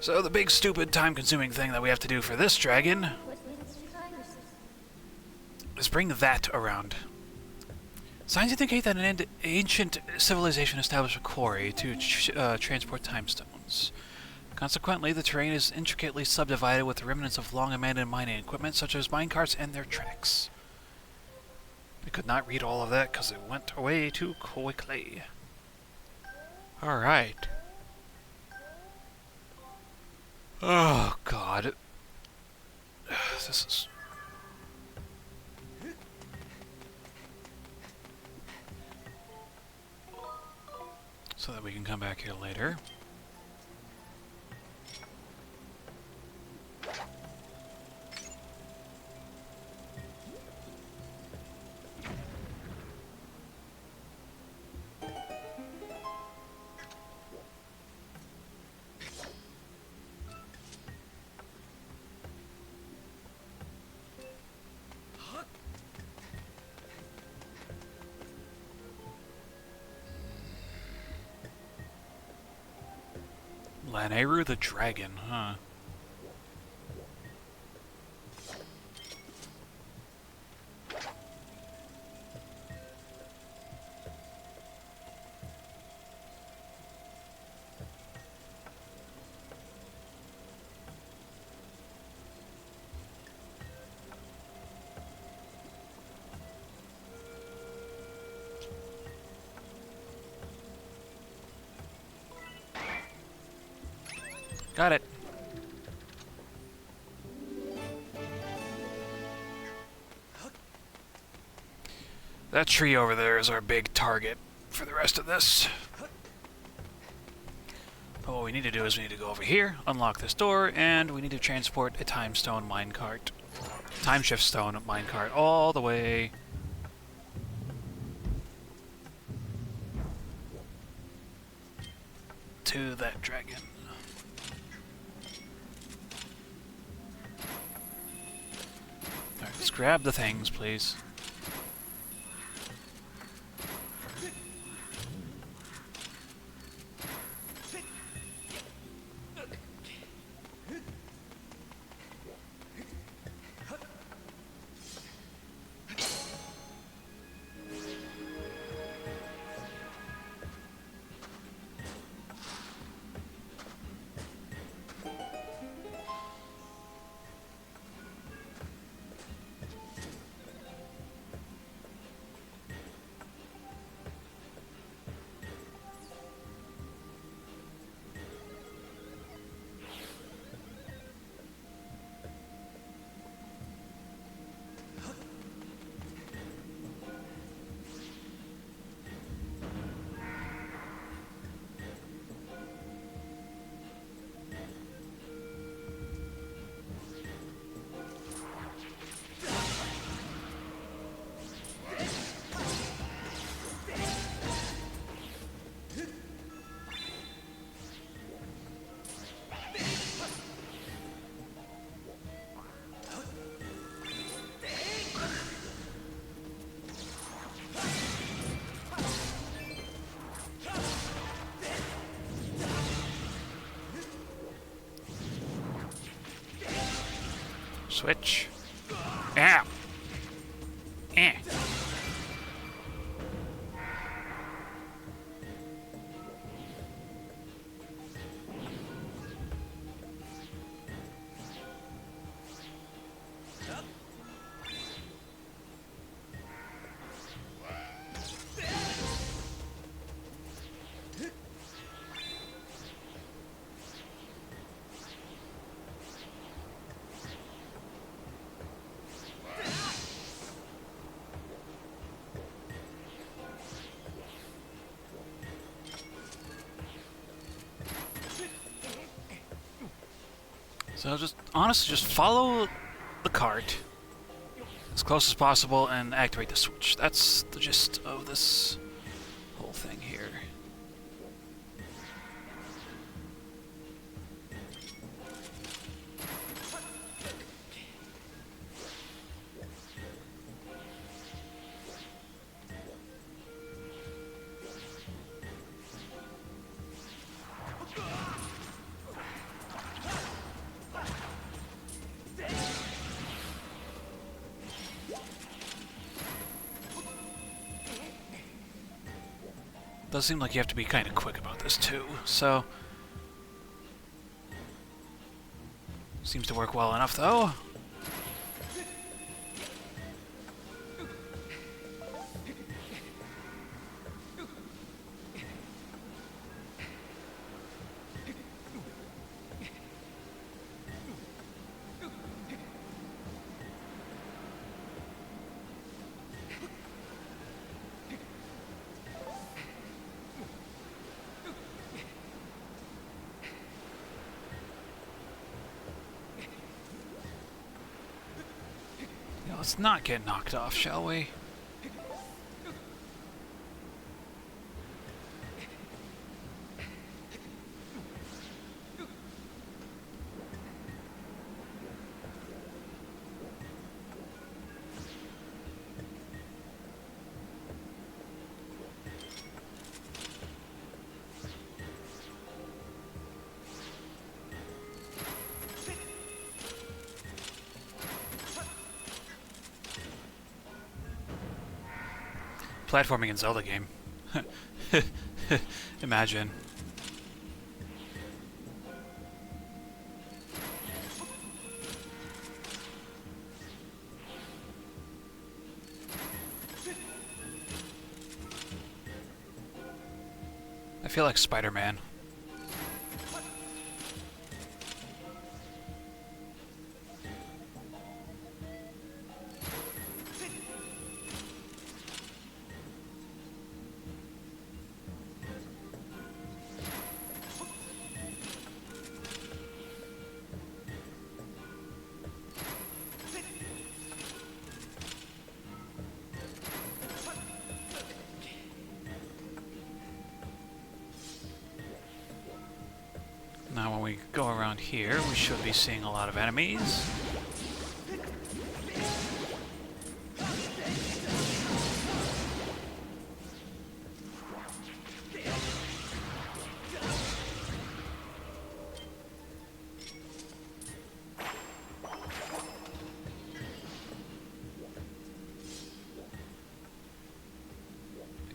So the big, stupid, time-consuming thing that we have to do for this dragon is bring that around. Signs indicate that an ancient civilization established a quarry to transport time stones. Consequently, the terrain is intricately subdivided with remnants of long-abandoned mining equipment, such as minecarts and their tracks. I could not read all of that because it went away too quickly. Alright. Oh, God. This is... So that we can come back here later. Laneru the Dragon, huh? Got it. That tree over there is our big target for the rest of this. But what we need to do is we need to go over here, unlock this door, and we need to transport a time stone minecart. Time shift stone minecart all the way to that dragon. Alright, let's grab the things, please. Switch. Ow! Eh. So just, honestly, just follow the cart as close as possible and activate the switch. That's the gist of this whole thing here. Does seem like you have to be kind of quick about this too, so seems to work well enough though. Let's not get knocked off, shall we? Platforming in Zelda game. Imagine. I feel like Spider-Man. Now when we go around here, we should be seeing a lot of enemies.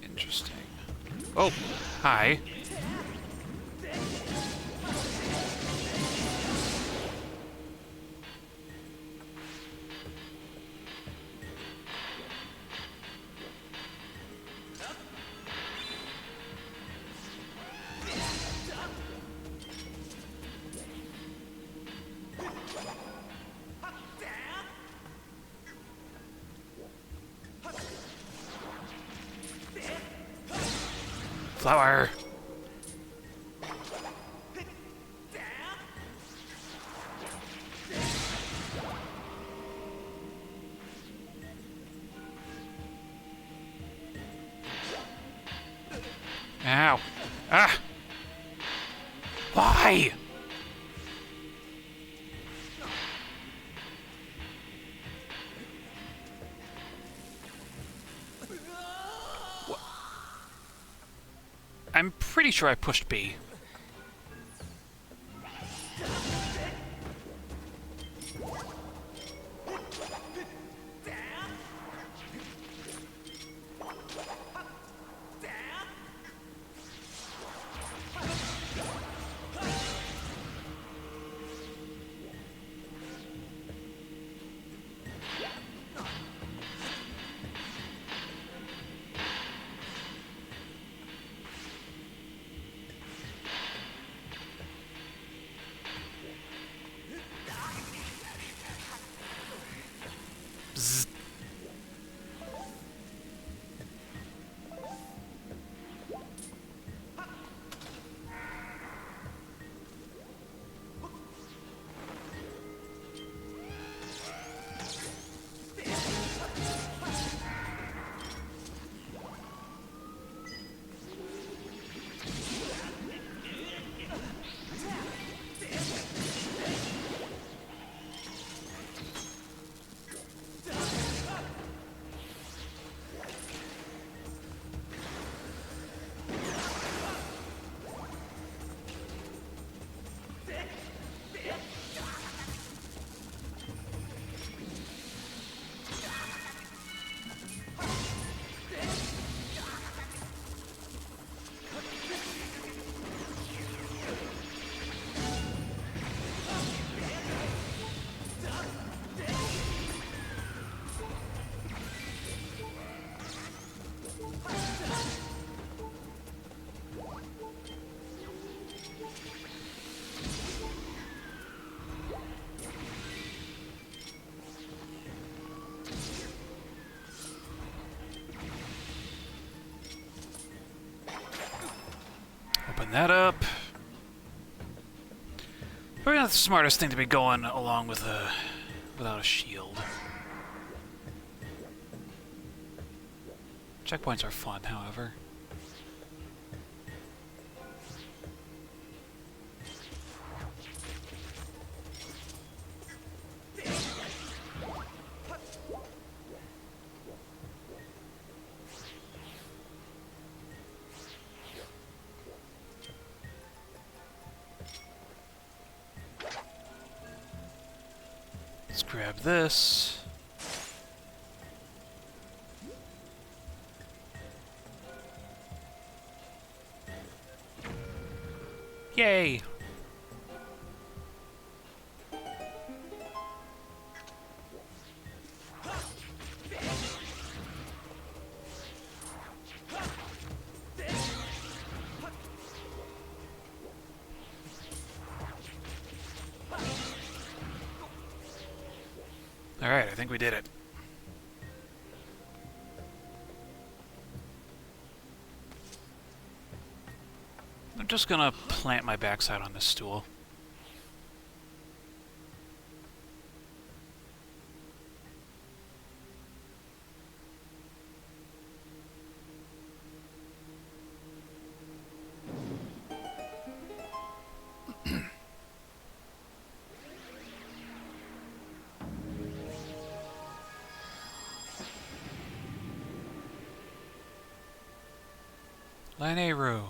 Interesting. Oh, hi. Flower! Ow! Ah! Why? I'm pretty sure I pushed B. Bzz. Open that up. Probably not the smartest thing to be going along with without a shield. Checkpoints are fun, however. Let's grab this. Yay! Alright, I think we did it. I'm just gonna plant my backside on this stool. Laneru.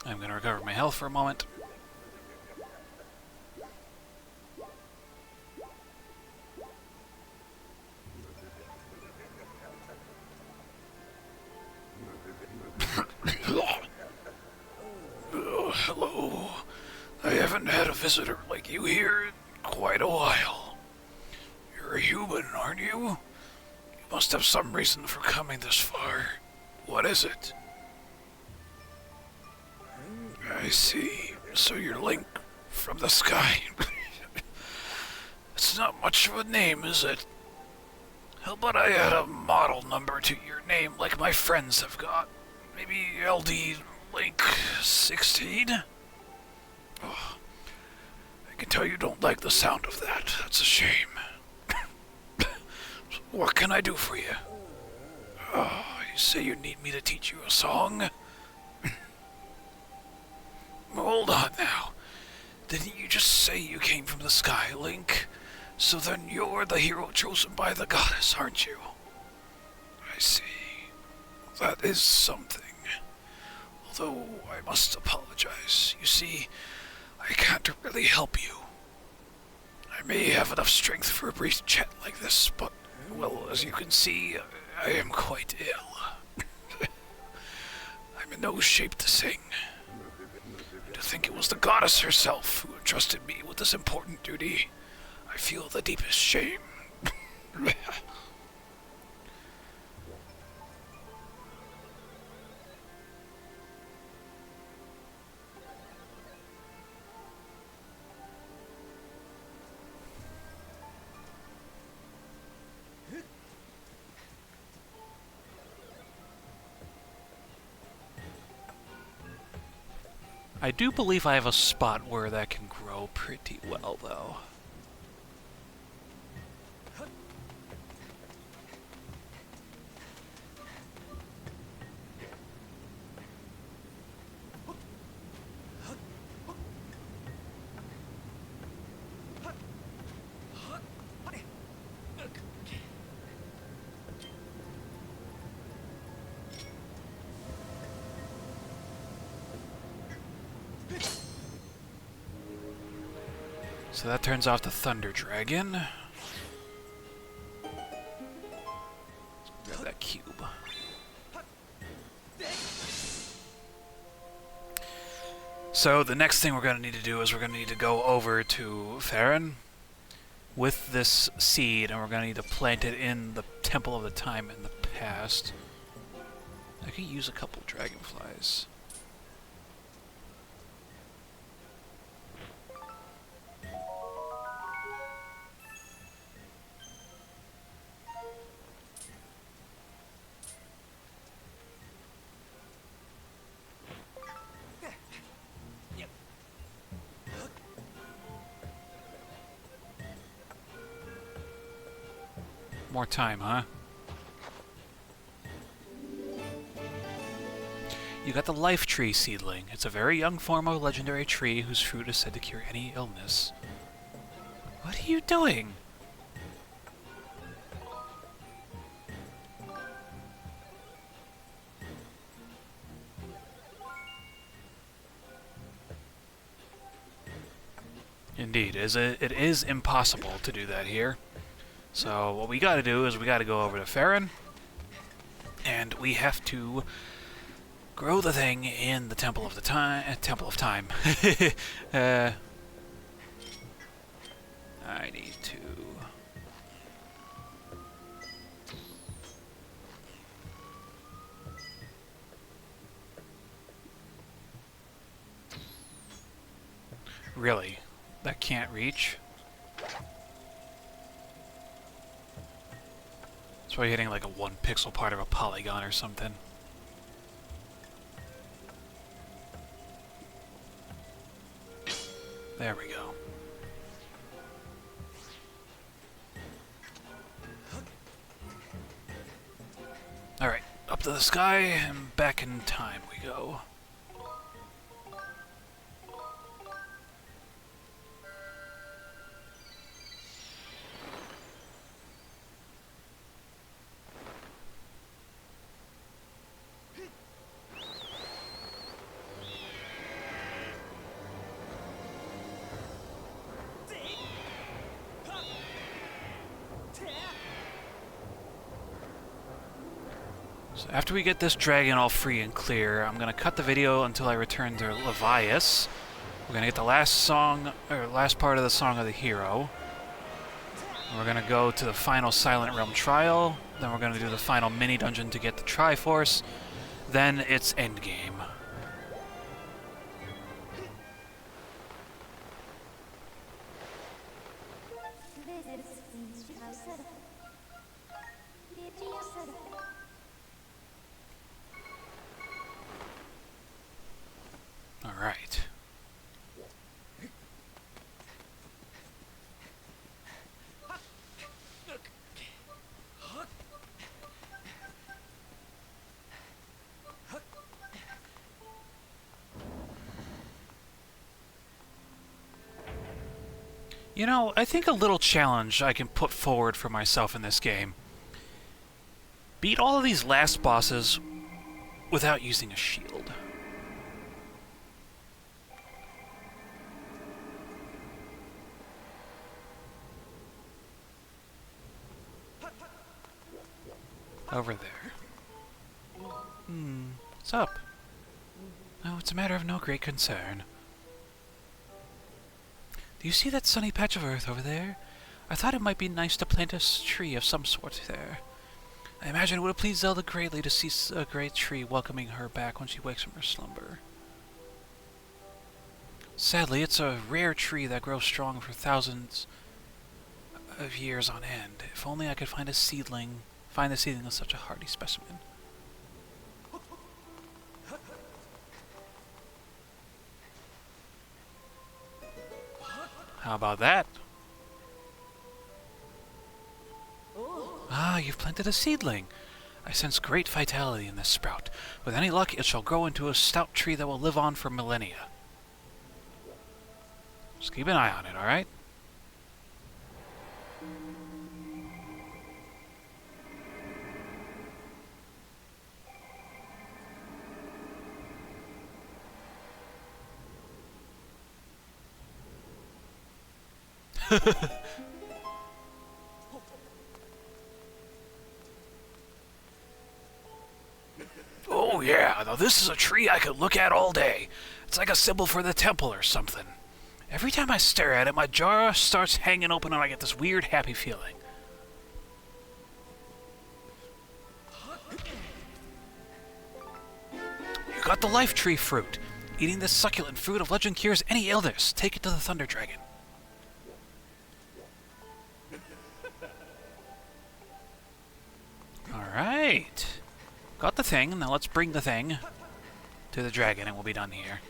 I'm gonna recover my health for a moment. Hello. I haven't had a visitor like you here in quite a while. You're a human, aren't you? You must have some reason for coming this far. What is it? I see. So you're Link from the sky. It's not much of a name, is it? How about I add a model number to your name like my friends have got? Maybe LD Link 16? Oh, I can tell you don't like the sound of that. That's a shame. What can I do for you? Oh, you say you need me to teach you a song? Hold on now. Didn't you just say you came from the sky, Link? So then you're the hero chosen by the goddess, aren't you? I see. That is something. Although I must apologize. You see, I can't really help you. I may have enough strength for a brief chat like this, but, well, as you can see, I am quite ill. I'm in no shape to sing. To think it was the goddess herself who entrusted me with this important duty, I feel the deepest shame. I do believe I have a spot where that can grow pretty well, though. So that turns off the Thunder Dragon. Grab that cube. So the next thing we're going to need to do is we're going to need to go over to Farron with this seed, and we're going to need to plant it in the Temple of the Time in the past. I could use a couple dragonflies. More time, huh? You got the Life Tree seedling. It's a very young form of a legendary tree whose fruit is said to cure any illness. What are you doing? Indeed, it is impossible to do that here. So what we gotta do is we gotta go over to Farron, and we have to grow the thing in the Temple of Time. I need to... Really? That can't reach? It's probably hitting like a 1 pixel part of a polygon or something. There we go. Alright, up to the sky and back in time we go. So after we get this dragon all free and clear, I'm gonna cut the video until I return to Levias. We're gonna get the last song, or last part of the Song of the Hero. We're gonna go to the final Silent Realm trial. Then we're gonna do the final mini dungeon to get the Triforce. Then it's endgame. Alright. You know, I think a little challenge I can put forward for myself in this game. Beat all of these last bosses without using a shield. Over there. What's up? Oh, it's a matter of no great concern. Do you see that sunny patch of earth over there? I thought it might be nice to plant a tree of some sort there. I imagine it would have pleased Zelda greatly to see a great tree welcoming her back when she wakes from her slumber. Sadly, it's a rare tree that grows strong for thousands of years on end. If only I could find the seedling of such a hardy specimen. How about that? Ah, you've planted a seedling. I sense great vitality in this sprout. With any luck, it shall grow into a stout tree that will live on for millennia. Just keep an eye on it, alright? Oh yeah, now this is a tree I could look at all day. It's like a symbol for the temple or something. Every time I stare at it, my jaw starts hanging open and I get this weird happy feeling. You got the Life Tree fruit. Eating this succulent fruit of legend cures any illness. Take it to the Thunder Dragon. Alright. Got the thing. Now let's bring the thing to the dragon and we'll be done here.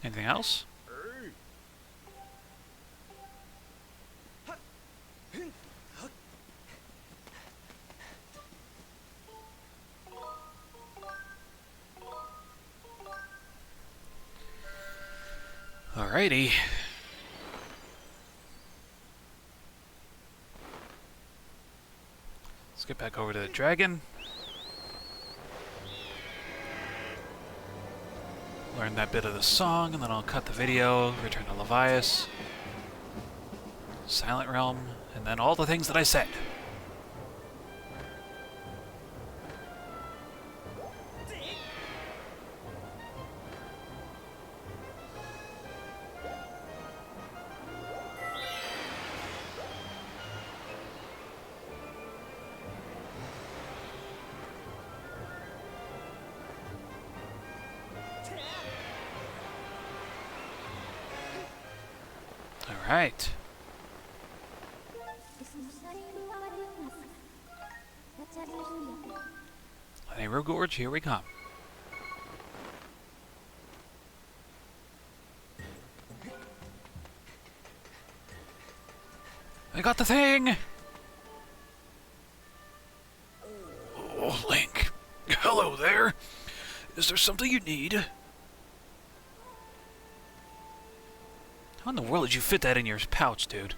Anything else? Alrighty. Let's get back over to the dragon. Learn that bit of the song, and then I'll cut the video, return to Levias, Silent Realm, and then all the things that I said. Alright. Honeyrow Gorge, here we come. I got the thing! Oh, Link. Hello there. Is there something you need? How in the world did you fit that in your pouch, dude?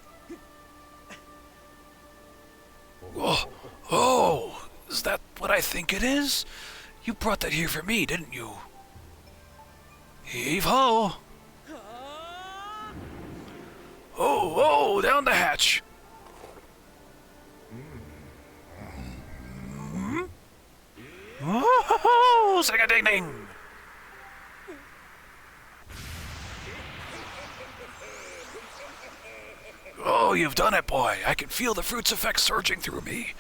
Oh, is that what I think it is? You brought that here for me, didn't you? Heave-ho! Oh, down the hatch! Oh, sing-a-ding-ding! Oh, you've done it, boy. I can feel the fruit's effect surging through me.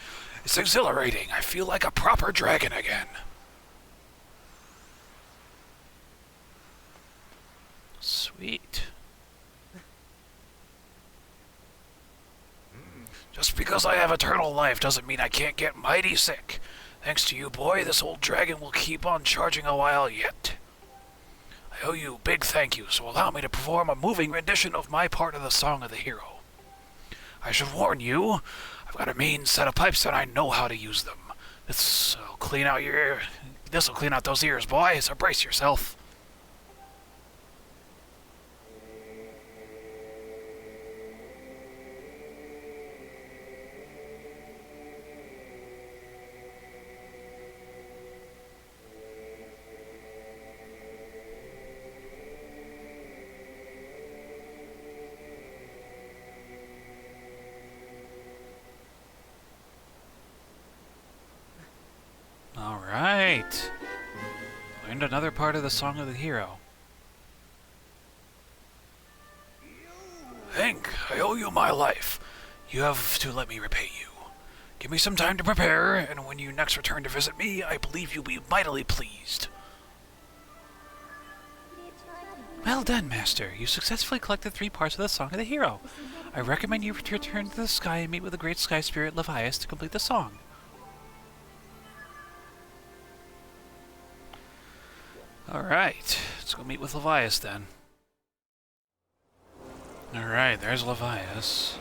It's exhilarating. I feel like a proper dragon again. Sweet. Just because I have eternal life doesn't mean I can't get mighty sick. Thanks to you, boy, this old dragon will keep on charging a while yet. I owe you a big thank you, so allow me to perform a moving rendition of my part of the Song of the Hero. I should warn you, I've got a mean set of pipes and I know how to use them. This'll clean out those ears, boy, so brace yourself. Alright. Learned another part of the Song of the Hero. Hank, I owe you my life. You have to let me repay you. Give me some time to prepare, and when you next return to visit me, I believe you'll be mightily pleased. Well done, Master. You successfully collected 3 parts of the Song of the Hero. I recommend you return to the sky and meet with the great sky spirit Levias to complete the song. Alright, let's go meet with Levias then. Alright, there's Levias.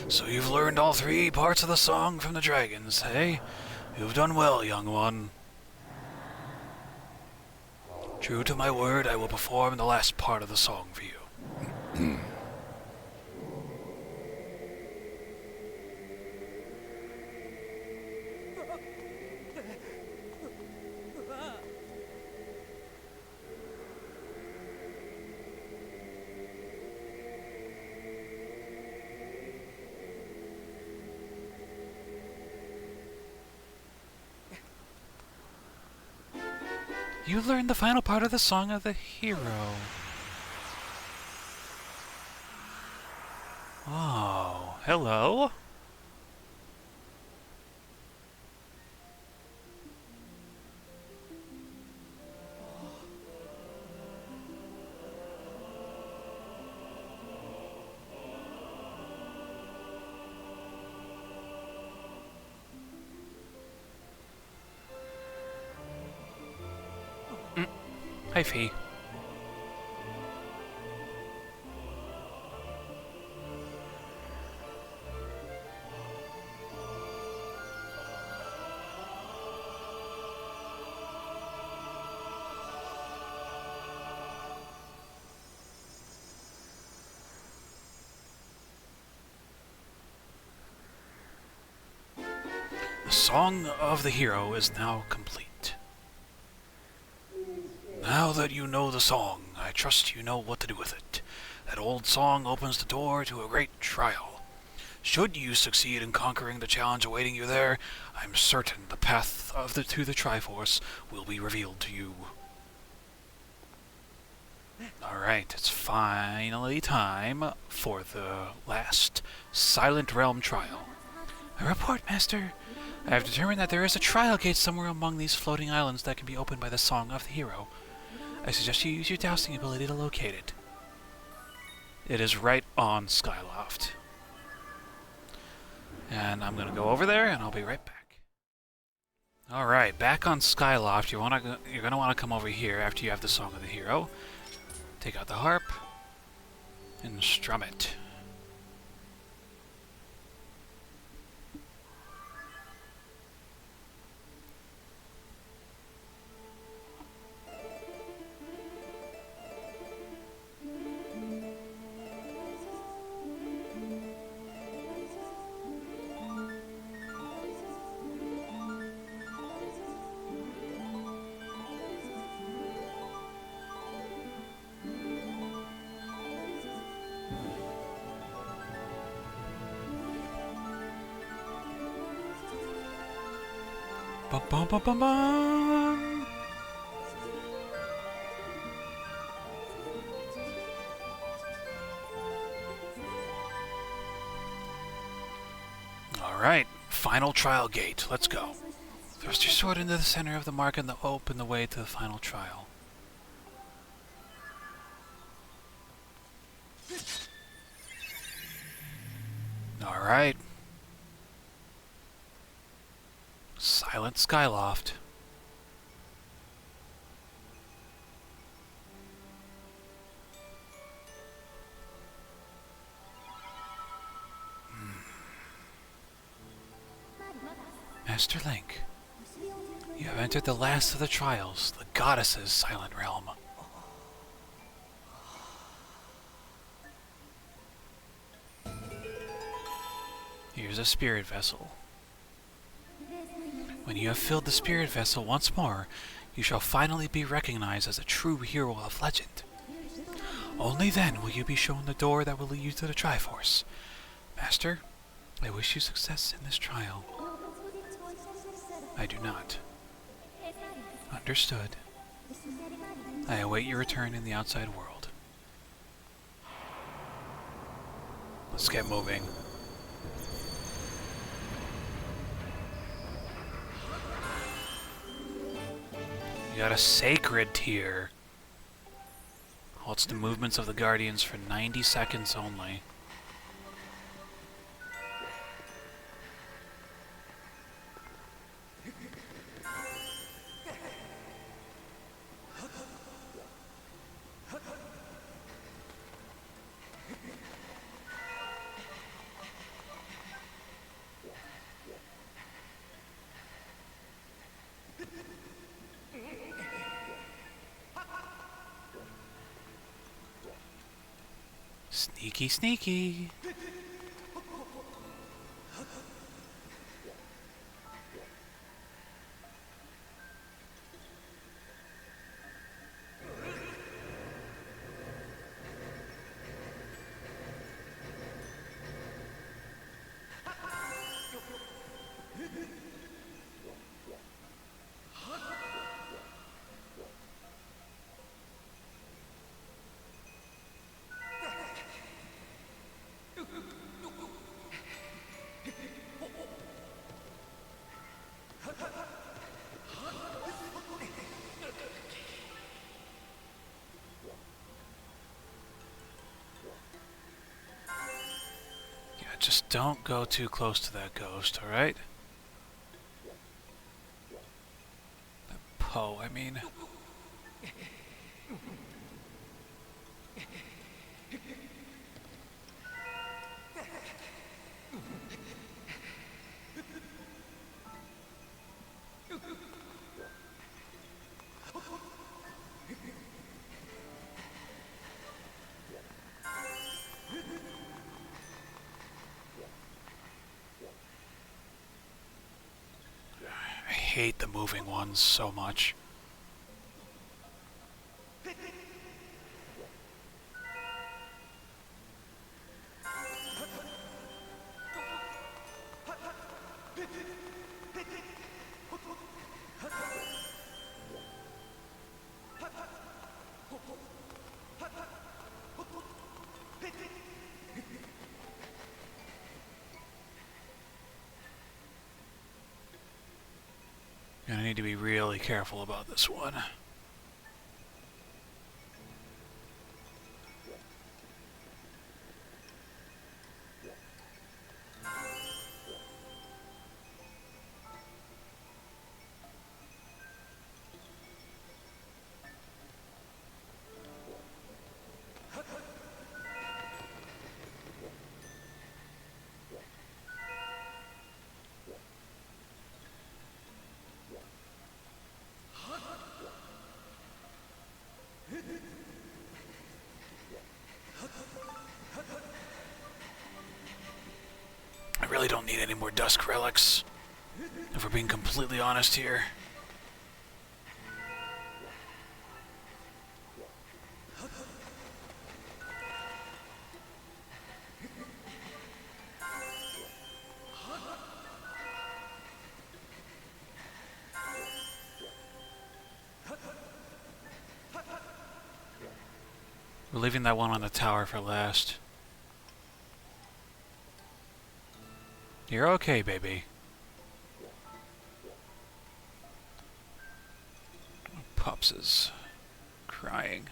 So you've learned all 3 parts of the song from the dragons, hey? You've done well, young one. True to my word, I will perform the last part of the song for you. You learned the final part of the Song of the Hero. Oh, hello. Mm. Hi, Fee. The song of the hero is now complete. Now that you know the song, I trust you know what to do with it. That old song opens the door to a great trial. Should you succeed in conquering the challenge awaiting you there, I'm certain the path to the Triforce will be revealed to you. Alright, it's finally time for the last Silent Realm trial. A report, Master. I have determined that there is a trial gate somewhere among these floating islands that can be opened by the song of the hero. I suggest you use your dousing ability to locate it. It is right on Skyloft. And I'm going to go over there, and I'll be right back. Alright, back on Skyloft, you're going to want to come over here after you have the Song of the Hero. Take out the harp, and strum it. Bum bum bum bum bum! Alright, final trial gate. Let's go. Thrust your sword into the center of the mark and open the way to the final trial. Alright. Silent Skyloft. Master Link, you have entered the last of the trials, the goddess's silent realm. Here's a spirit vessel. When you have filled the spirit vessel once more, you shall finally be recognized as a true hero of legend. Only then will you be shown the door that will lead you to the Triforce. Master, I wish you success in this trial. I do not. Understood. I await your return in the outside world. Let's get moving. You got a sacred tier. Halts the movements of the Guardians for 90 seconds only. Sneaky, sneaky. Just don't go too close to that ghost, alright? Poe, I mean. I hate the moving ones so much. Gonna need to be really careful about this one. I really don't need any more dusk relics, if we're being completely honest here. We're leaving that one on the tower for last. You're okay, baby. Pops is crying.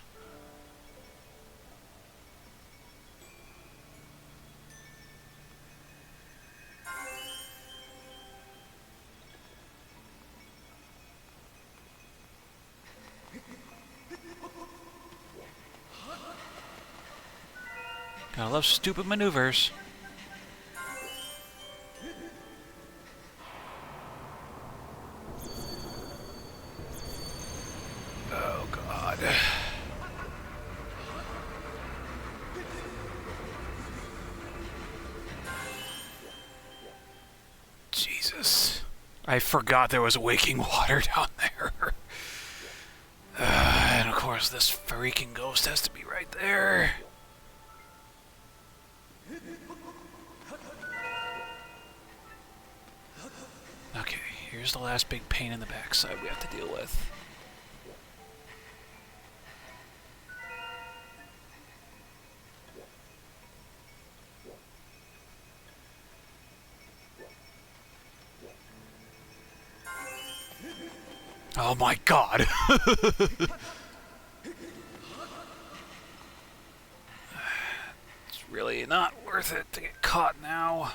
Gotta love stupid maneuvers. Oh, God. Jesus. I forgot there was waking water down there. And of course, this freaking ghost has to be right there. Okay, here's the last big pain in the backside we have to deal with. Oh my God! It's really not worth it to get caught now.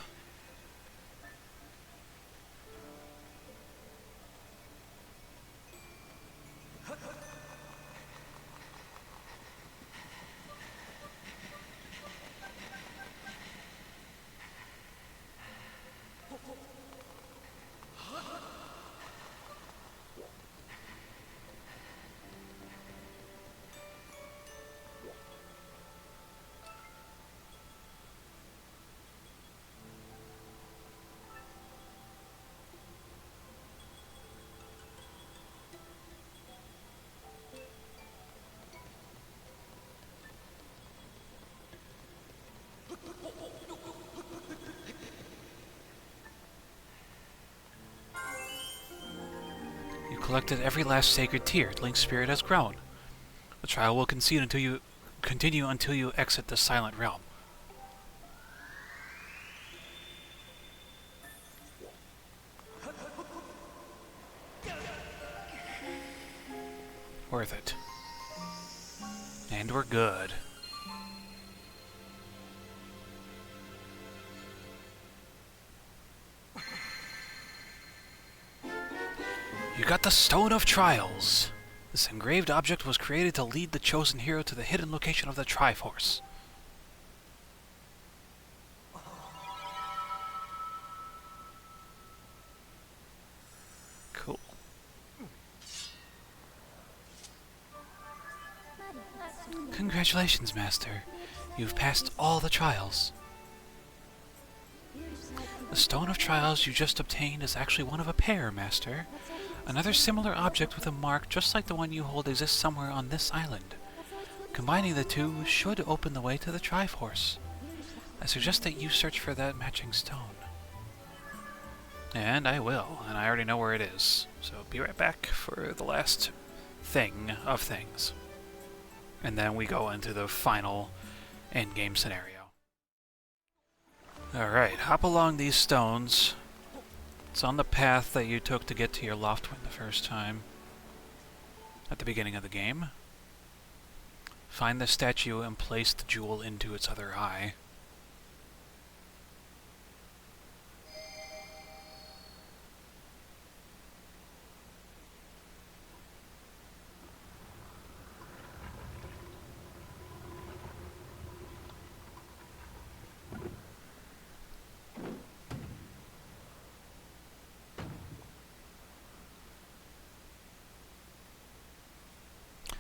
You collected every last sacred tear. Link's spirit has grown. The trial will continue until you exit the Silent Realm. Worth it. And we're good. You got the Stone of Trials. This engraved object was created to lead the chosen hero to the hidden location of the Triforce. Cool. Congratulations, Master. You've passed all the trials. The Stone of Trials you just obtained is actually one of a pair, Master. Another similar object with a mark just like the one you hold exists somewhere on this island. Combining the two should open the way to the Triforce. I suggest that you search for that matching stone. And I will, and I already know where it is. So be right back for the last thing of things. And then we go into the final endgame scenario. Alright, hop along these stones. It's on the path that you took to get to your Loftwind the first time. At the beginning of the game. Find the statue and place the jewel into its other eye.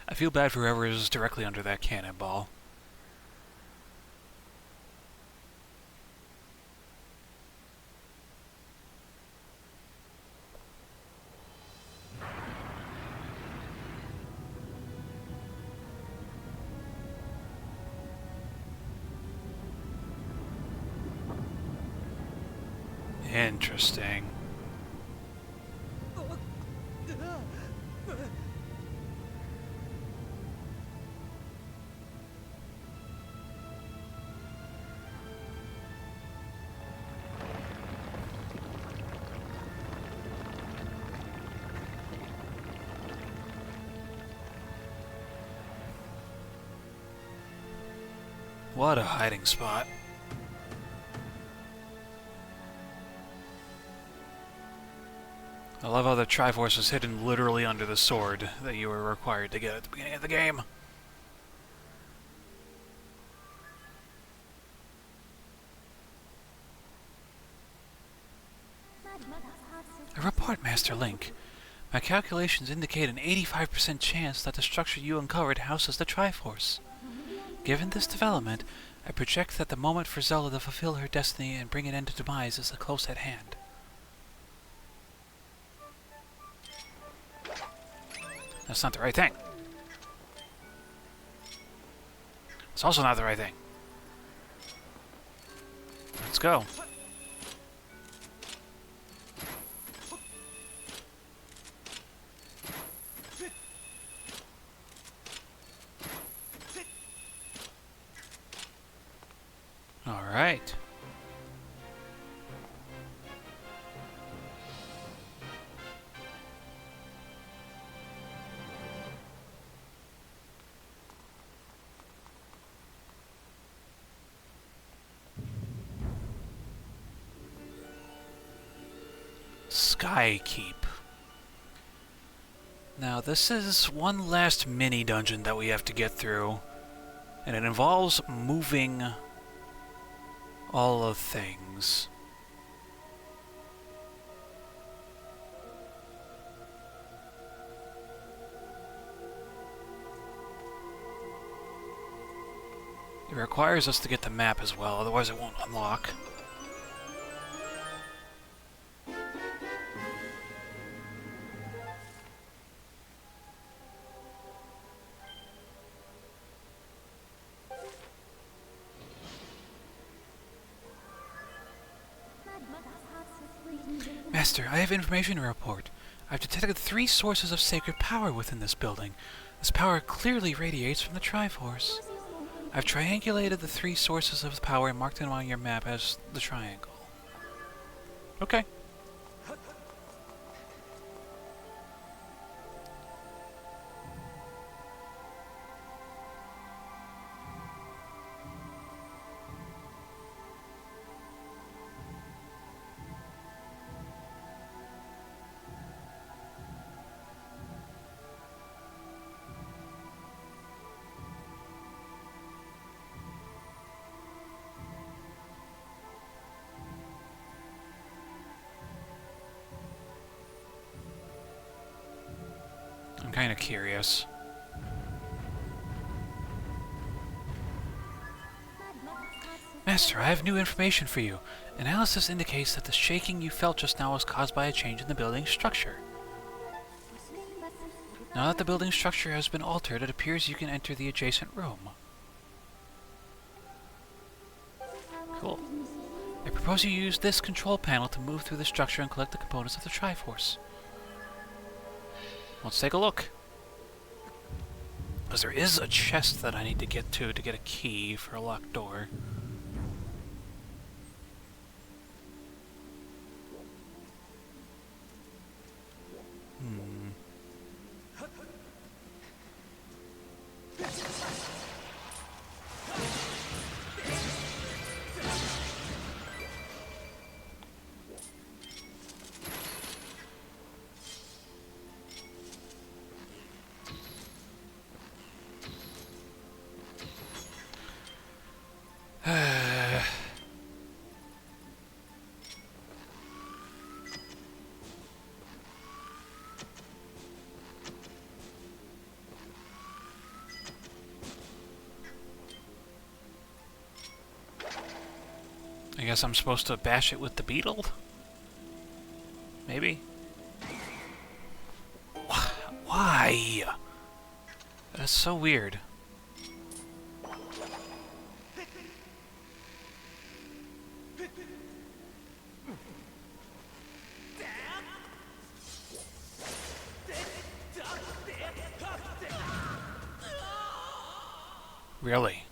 I feel bad for whoever is directly under that cannonball. Interesting. What a hiding spot. I love how the Triforce is hidden literally under the sword that you were required to get at the beginning of the game. A report, Master Link. My calculations indicate an 85% chance that the structure you uncovered houses the Triforce. Given this development, I project that the moment for Zelda to fulfill her destiny and bring an end to Demise is close at hand. That's not the right thing. It's also not the right thing. Let's go. All right. Sky Keep. Now this is one last mini dungeon that we have to get through, and it involves moving all of things. It requires us to get the map as well, otherwise it won't unlock. Master, I have information to report. I've detected 3 sources of sacred power within this building. This power clearly radiates from the Triforce. I've triangulated the 3 sources of power and marked them on your map as the triangle. Okay. kind of curious. Master, I have new information for you. Analysis indicates that the shaking you felt just now was caused by a change in the building's structure. Now that the building structure has been altered, it appears you can enter the adjacent room. Cool. I propose you use this control panel to move through the structure and collect the components of the Triforce. Let's take a look. Because there is a chest that I need to get a key for a locked door. I guess I'm supposed to bash it with the beetle? Maybe? Why? That's so weird. Really?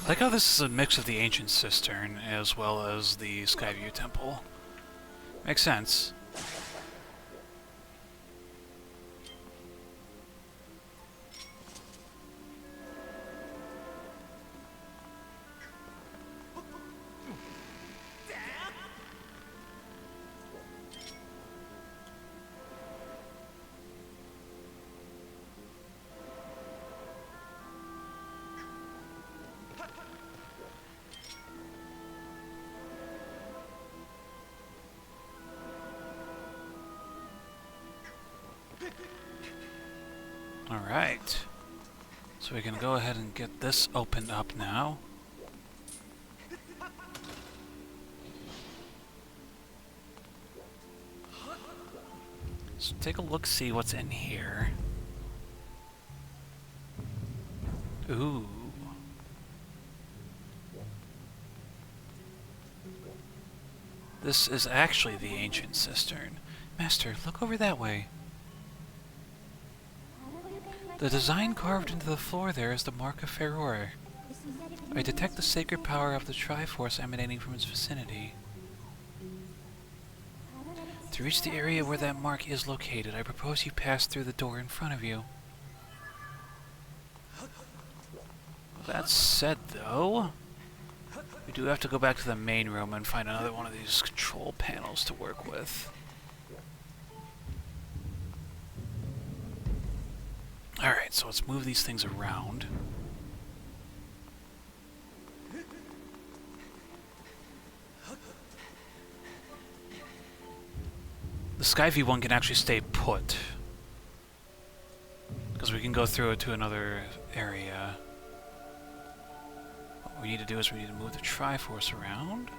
I like how this is a mix of the Ancient Cistern as well as the Skyview Temple. Makes sense. Alright. So we can go ahead and get this opened up now. So take a look, see what's in here. Ooh. This is actually the Ancient Cistern. Master, look over that way. The design carved into the floor there is the Mark of Ferror. I detect the sacred power of the Triforce emanating from its vicinity. To reach the area where that mark is located, I propose you pass through the door in front of you. That said, though, we do have to go back to the main room and find another one of these control panels to work with. Alright, so let's move these things around. The Skyview one can actually stay put, because we can go through it to another area. What we need to do is we need to move the Triforce around.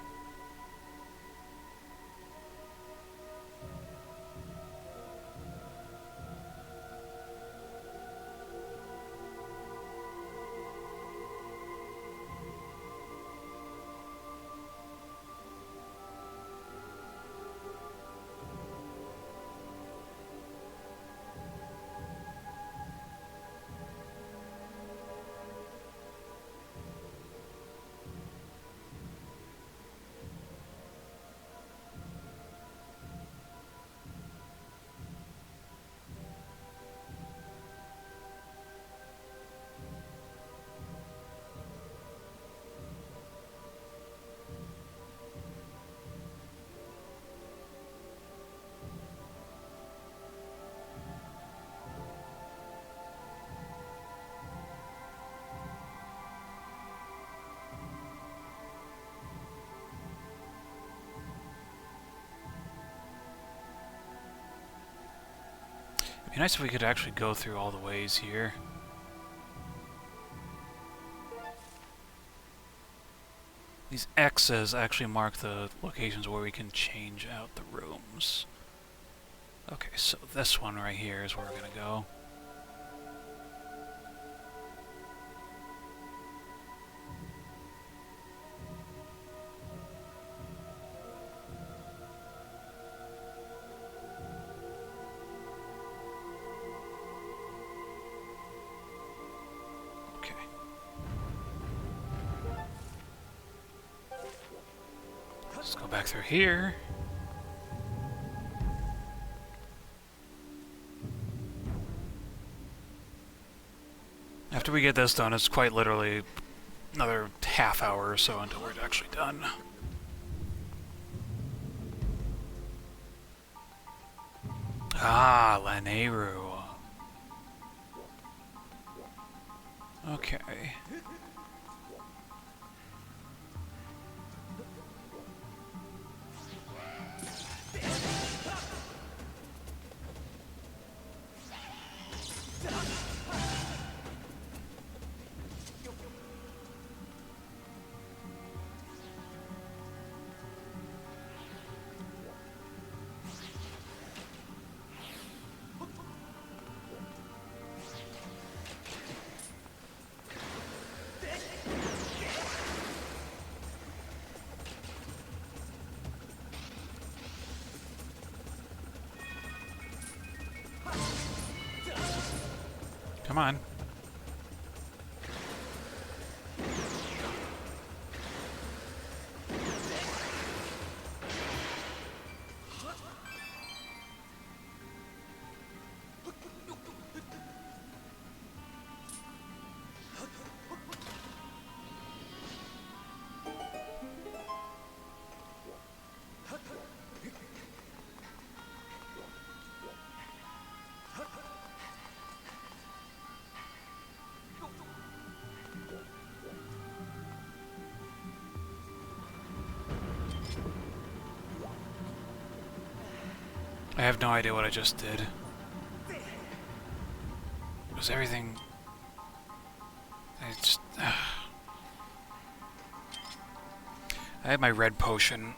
It'd be nice if we could actually go through all the ways here. These X's actually mark the locations where we can change out the rooms. Okay, so this one right here is where we're gonna go. Let's go back through here. After we get this done, it's quite literally another half hour or so until we're actually done. Ah, Laneru. Okay. Come on. I have no idea what I just did. Was everything... I just... I had my red potion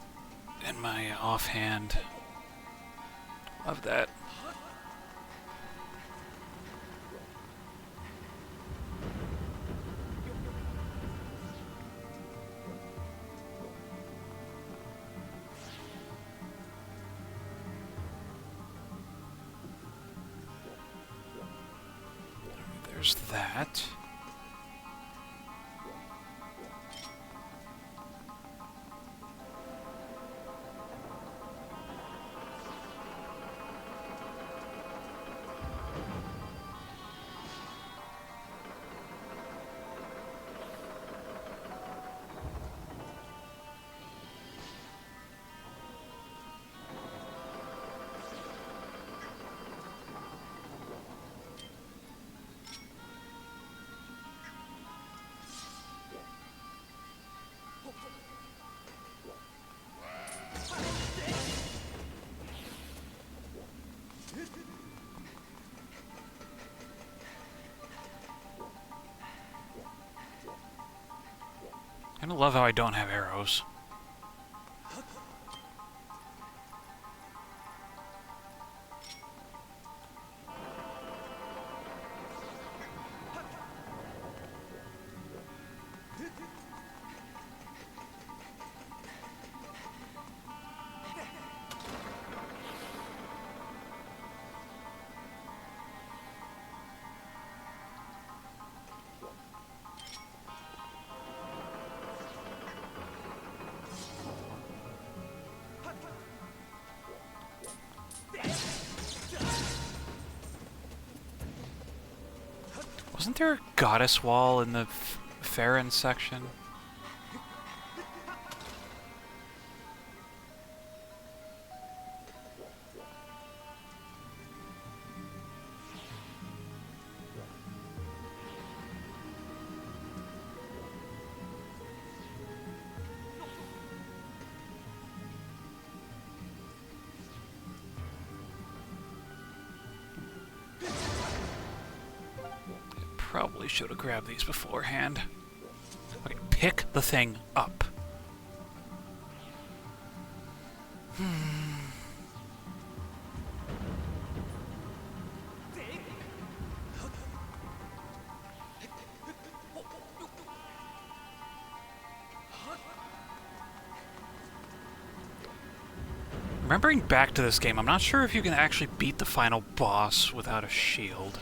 in my offhand. Love that. There's that. Kinda love how I don't have arrows. Wasn't there a goddess wall in the Farron section? Probably should have grabbed these beforehand. Okay, pick the thing up. Remembering back to this game, I'm not sure if you can actually beat the final boss without a shield.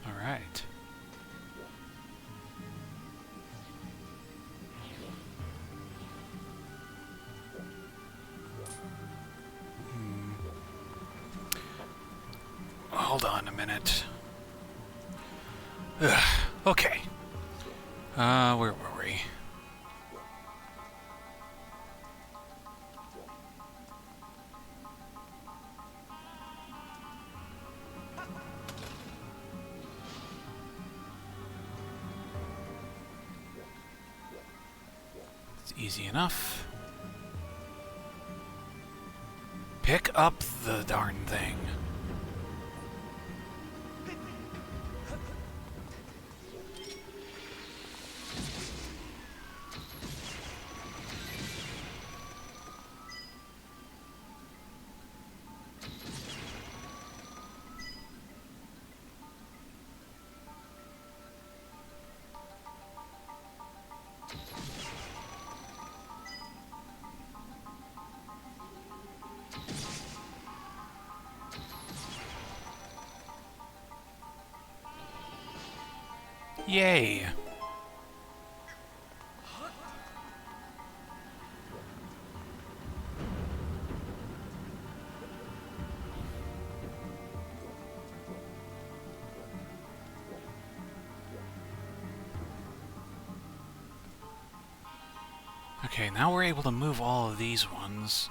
Alright. Hold on a minute. Ugh. Okay. Where were we? It's easy enough. Pick up the darn thing. Yay! Okay, now we're able to move all of these ones.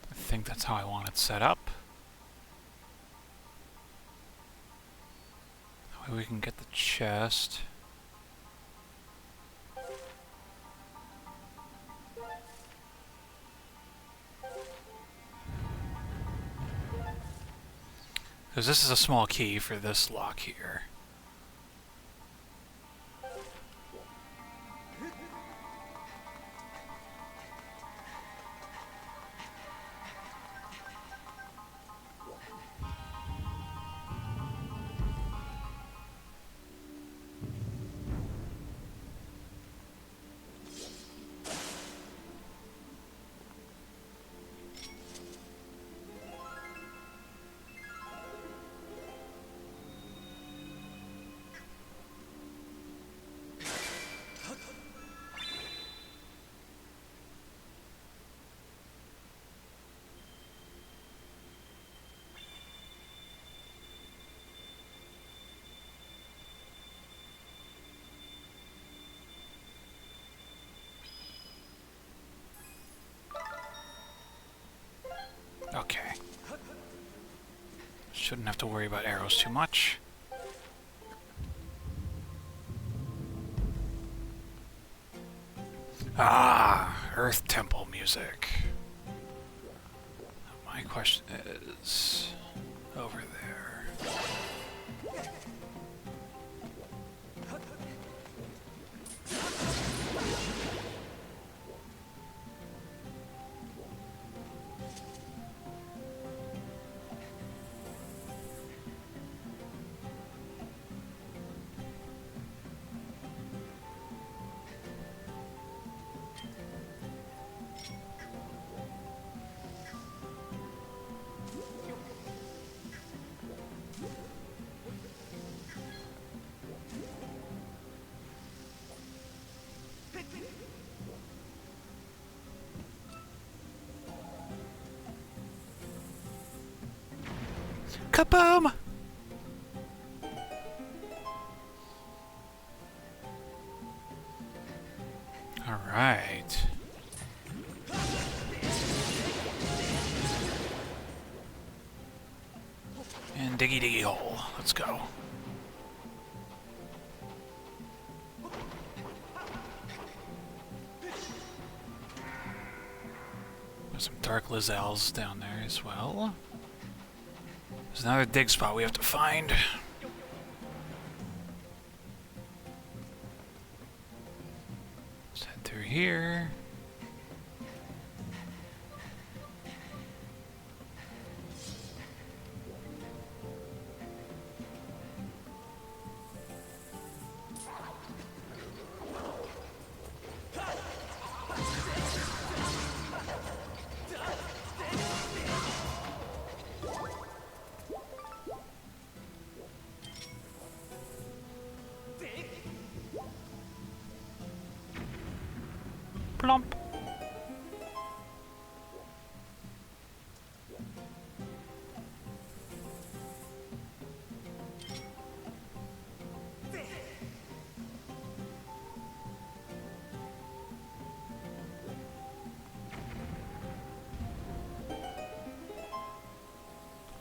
I think that's how I want it set up. That way we can get the chest. Because this is a small key for this lock here. Okay. Shouldn't have to worry about arrows too much. Ah, Earth Temple music. My question is over there. Kaboom! All right. And diggy diggy hole. Let's go. There's some dark Lizelles down there as well. There's another dig spot we have to find. Let's head through here. Plump.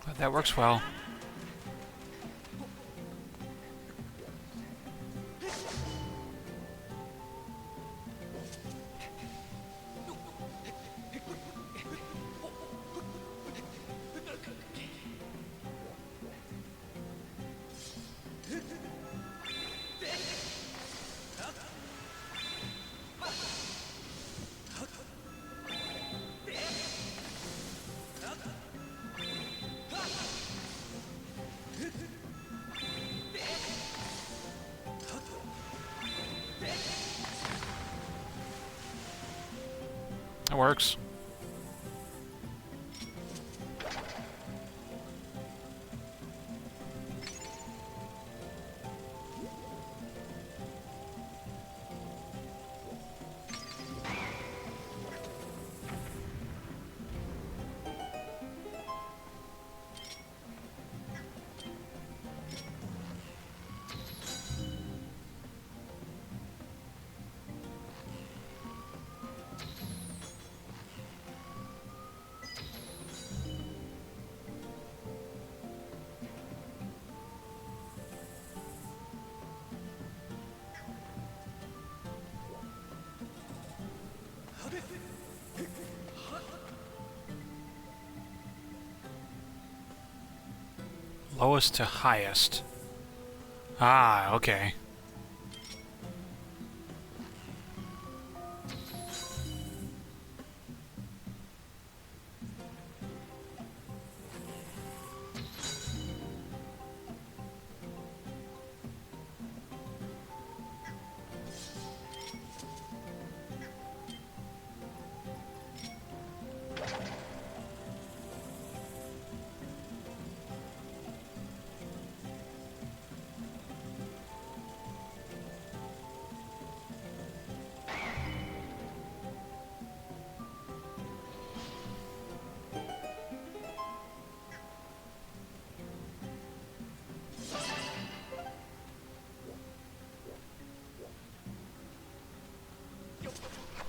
Glad that works well. That works. Lowest to highest. Ah, okay.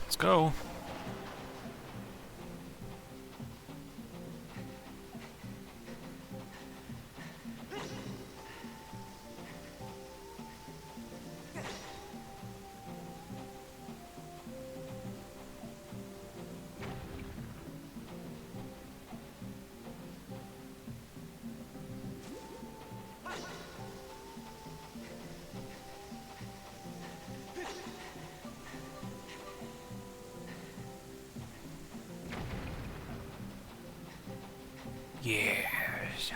Let's go. Yes.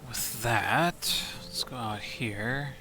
With that, let's go out here.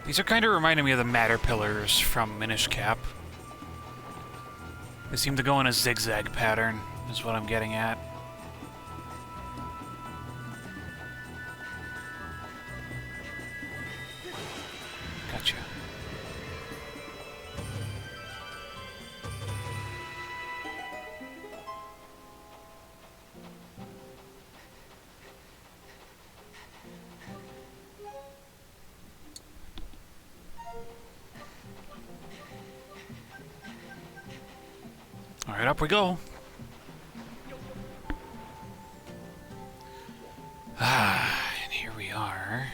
These are kind of reminding me of the matter pillars from Minish Cap. They seem to go in a zigzag pattern, is what I'm getting at. Gotcha. Alright, up we go. Ah, and here we are.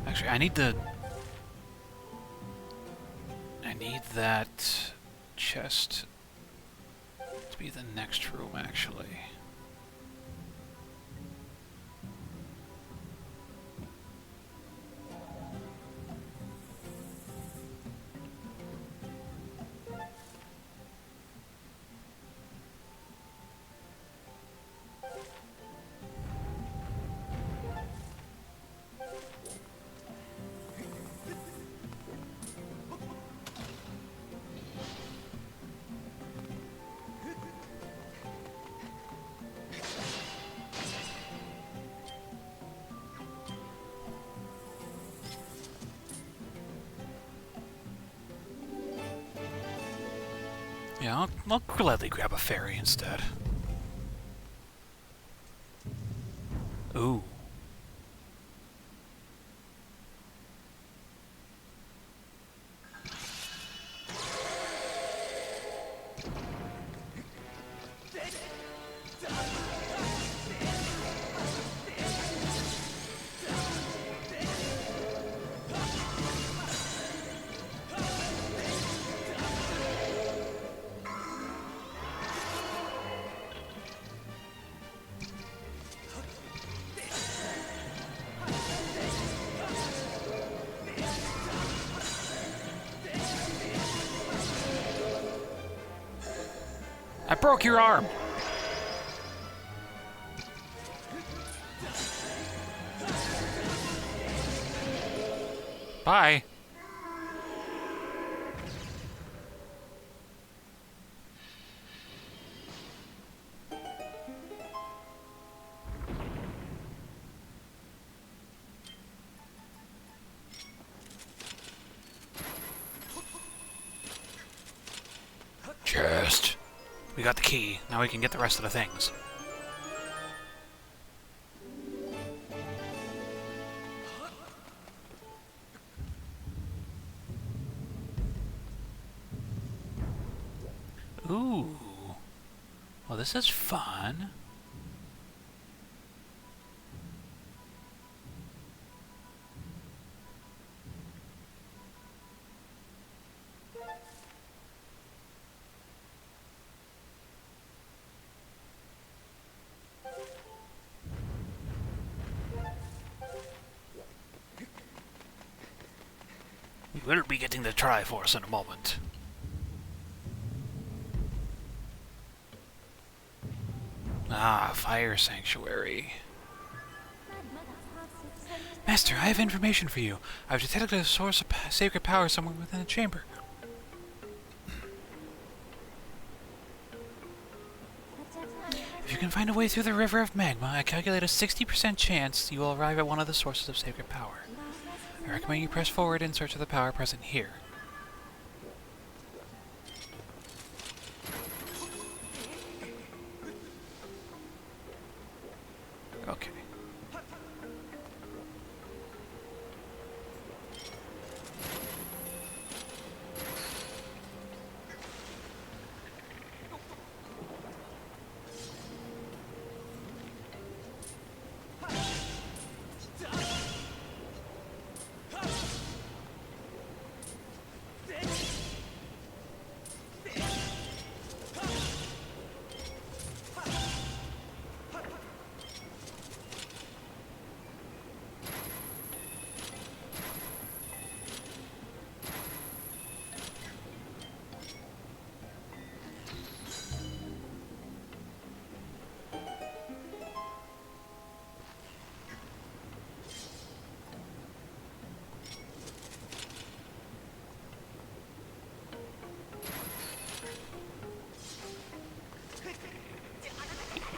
Actually, I need that chest to be the next room, actually. Yeah, I'll gladly grab a ferry instead. Ooh. That broke your arm! Bye! Chest. We got the key. Now we can get the rest of the things. Ooh. Well, this is fun. We'll be getting the Triforce in a moment. Ah, Fire Sanctuary. Master, I have information for you. I've detected a source of sacred power somewhere within the chamber. If you can find a way through the river of magma, I calculate a 60% chance you will arrive at one of the sources of sacred power. I recommend you press forward in search of the power present here. Okay.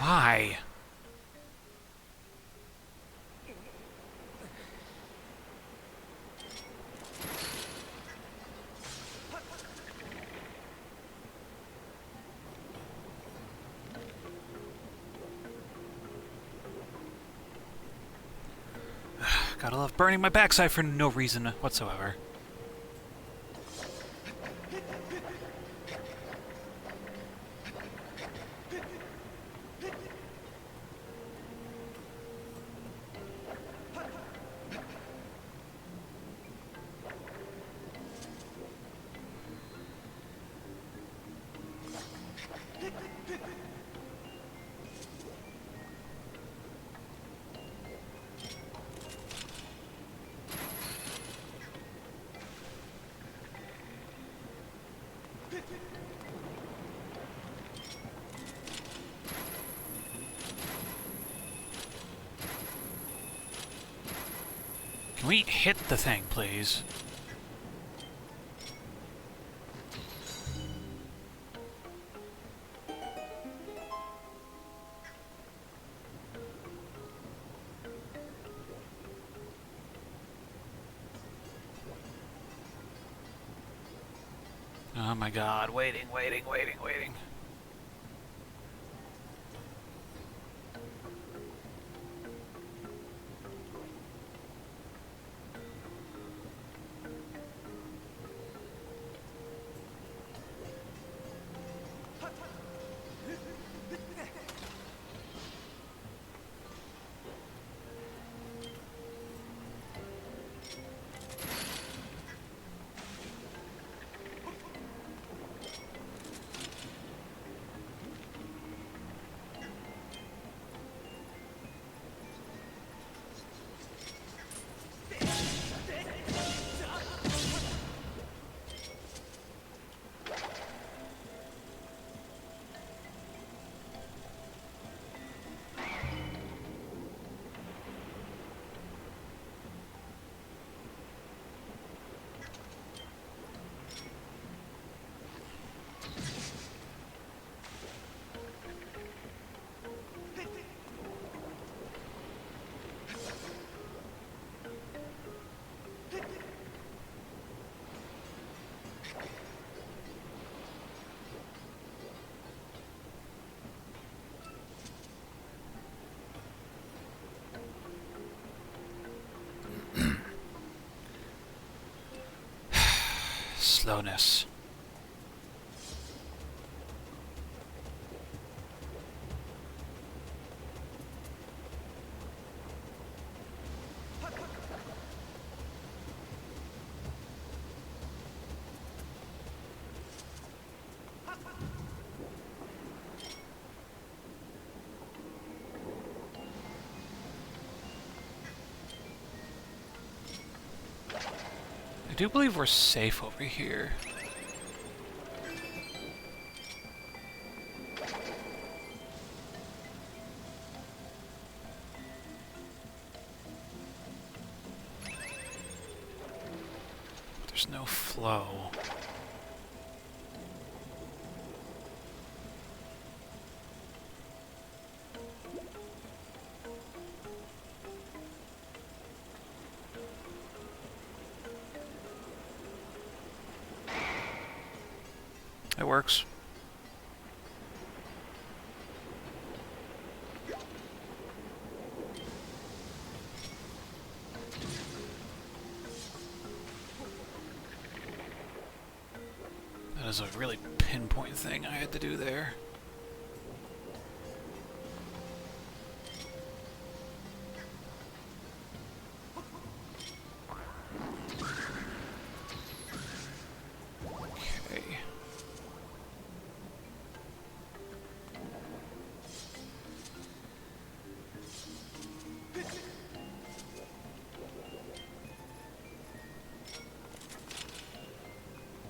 Why? Gotta love burning my backside for no reason whatsoever. Can we hit the thing, please? Oh my god, waiting. slowness. I do believe we're safe over here. There's no flow. It works. That is a really pinpoint thing I had to do there. Okay.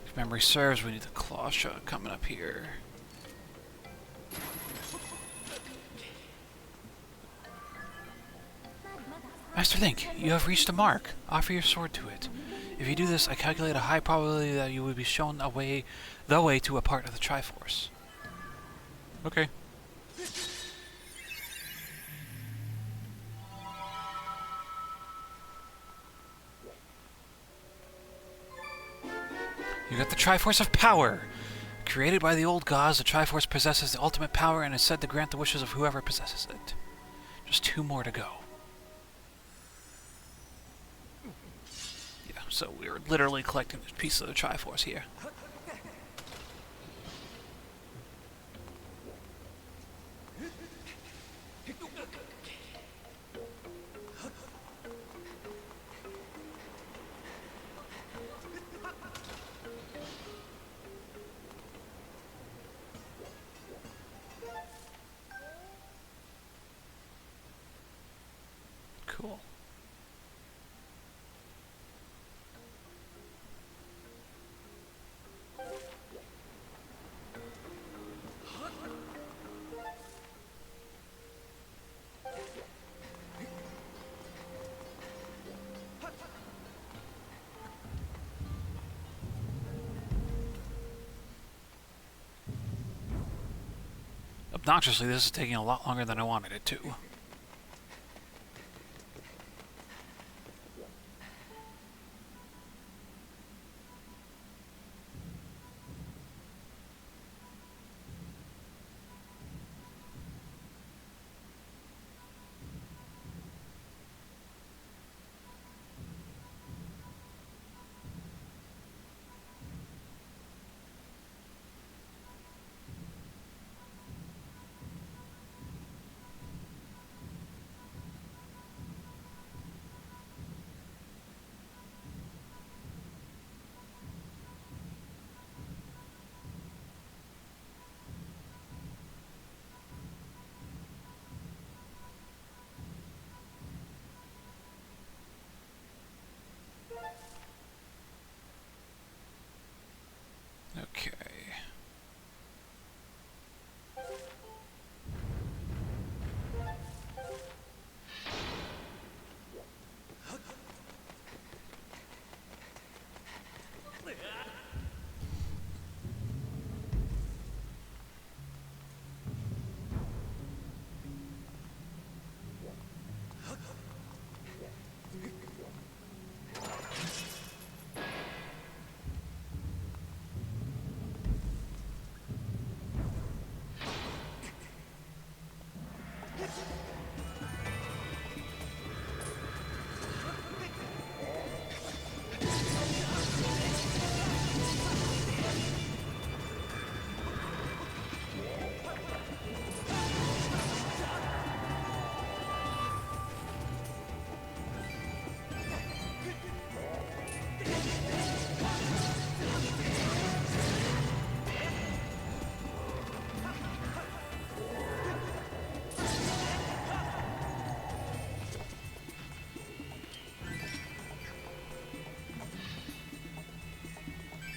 If memory serves, we need the claw shot coming up here. Master Link, you have reached a mark. Offer your sword to it. If you do this, I calculate a high probability that you will be shown the way to a part of the Triforce. Okay. You got the Triforce of Power! Created by the old gods, the Triforce possesses the ultimate power and is said to grant the wishes of whoever possesses it. Just 2 more to go. Yeah, so we're literally collecting a piece of the Triforce here. Cool. Obnoxiously, this is taking a lot longer than I wanted it to.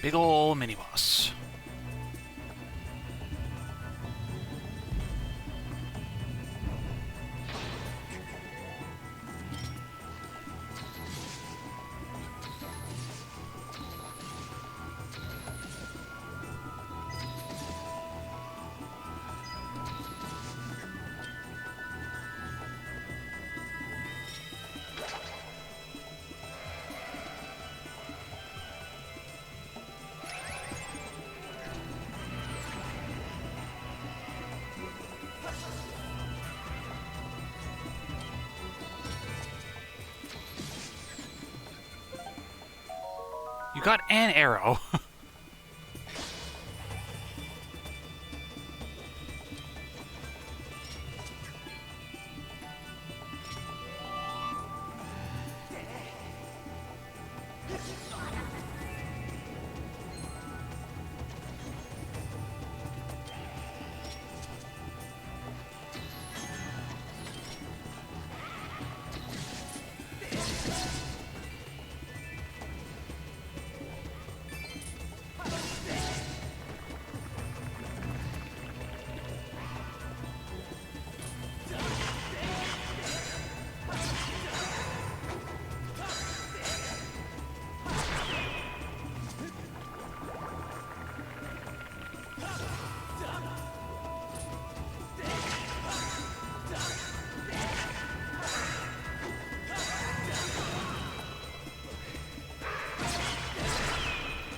Big ol' mini-boss. You got an arrow.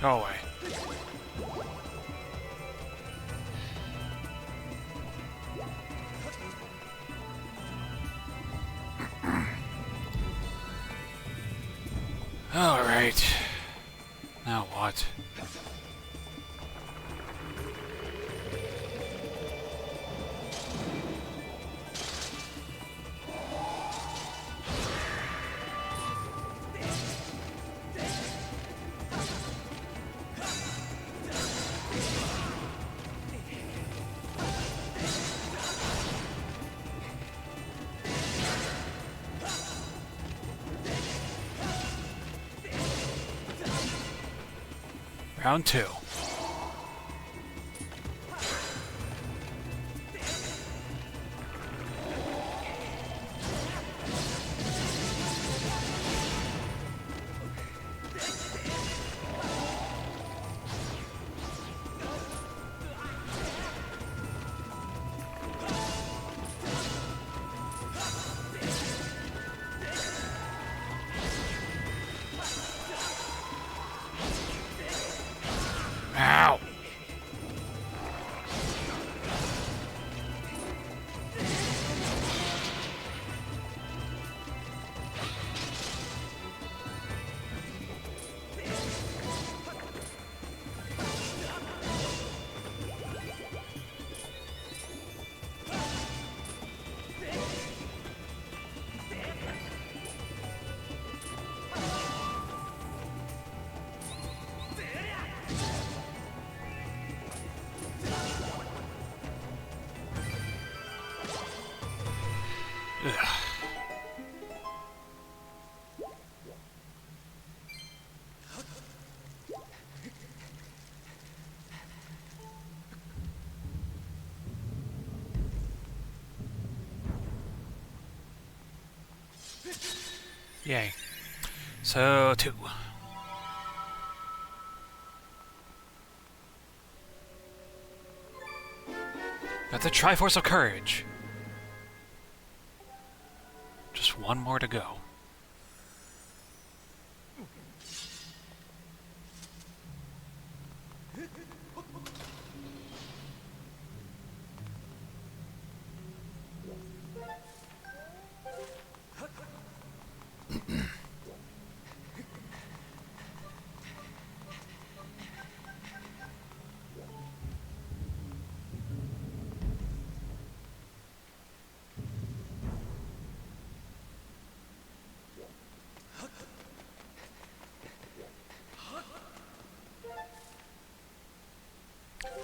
Go away. All right. Now what? Round 2. Ow! Ugh. Yay. So, 2. Got the Triforce of Courage. Just one more to go.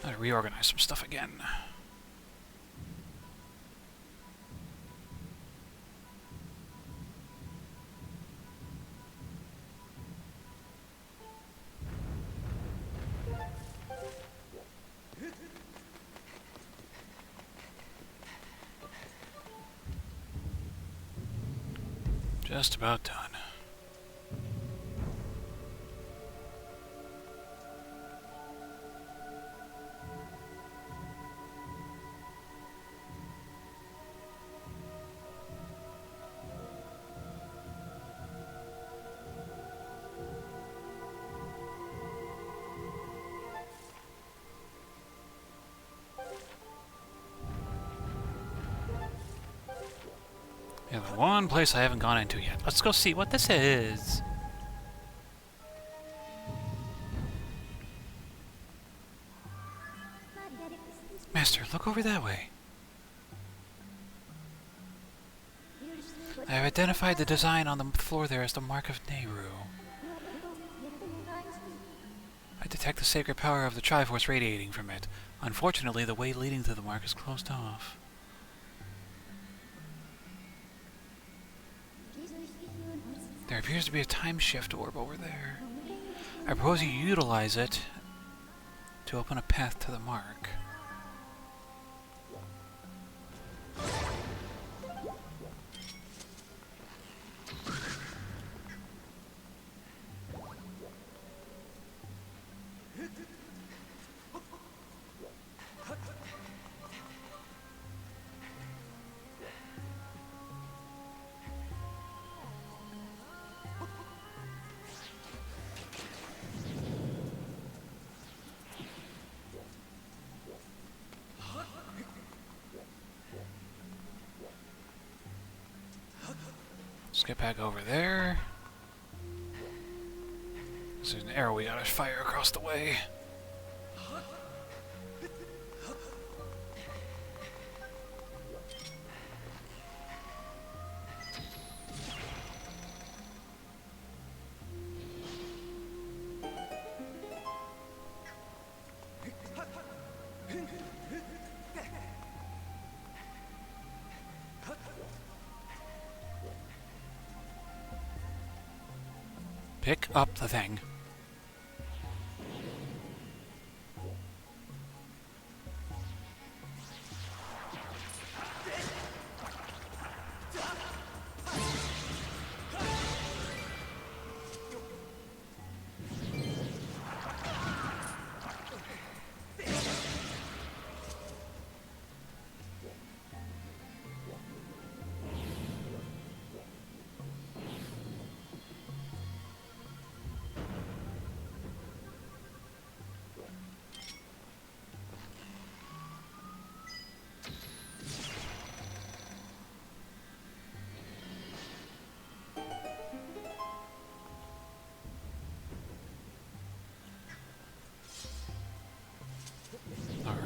Gotta reorganize some stuff again. Just about done. Yeah, the one place I haven't gone into yet. Let's go see what this is. Master, look over that way. I have identified the design on the floor there as the Mark of Nehru. I detect the sacred power of the Triforce radiating from it. Unfortunately, the way leading to the mark is closed off. There appears to be a time shift orb over there. I propose you utilize it to open a path to the mark. Let's get back over there. There's an arrow we gotta fire across the way. Pick up the thing.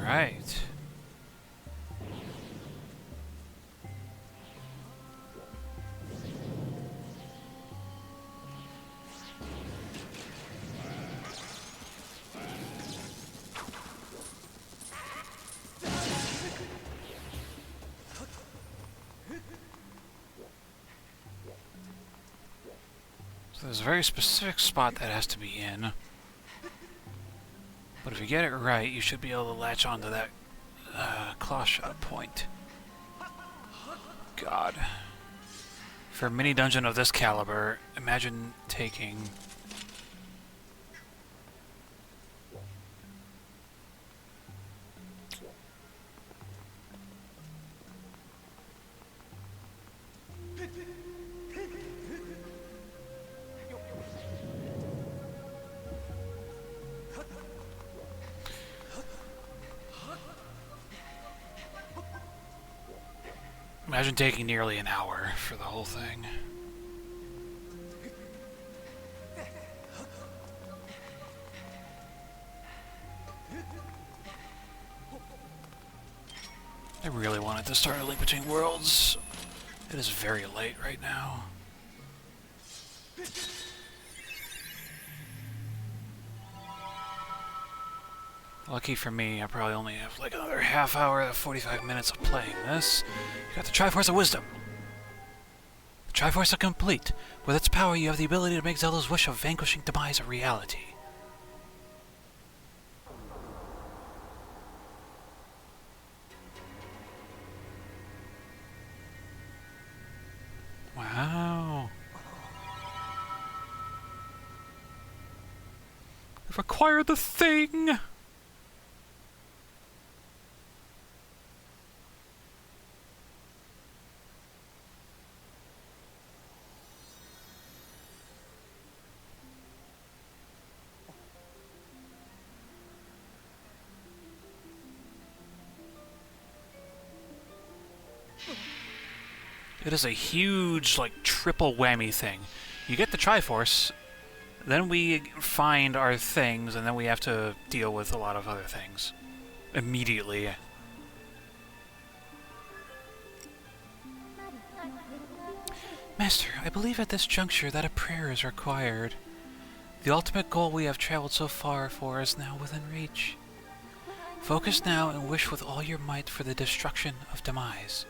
Right. So there's a very specific spot that has to be in. But if you get it right, you should be able to latch onto that claw shot point. God. For a mini dungeon of this caliber, imagine taking... Imagine taking nearly an hour for the whole thing. I really wanted to start A Link Between Worlds. It is very late right now. Lucky for me, I probably only have like another half hour to 45 minutes of playing this. You got the Triforce of Wisdom. The Triforce is complete. With its power, you have the ability to make Zelda's wish of vanquishing Demise a reality. Wow. I've acquired the thing! It is a huge, like, triple whammy thing. You get the Triforce, then we find our things, and then we have to deal with a lot of other things. Immediately. Master, I believe at this juncture that a prayer is required. The ultimate goal we have traveled so far for is now within reach. Focus now and wish with all your might for the destruction of Demise.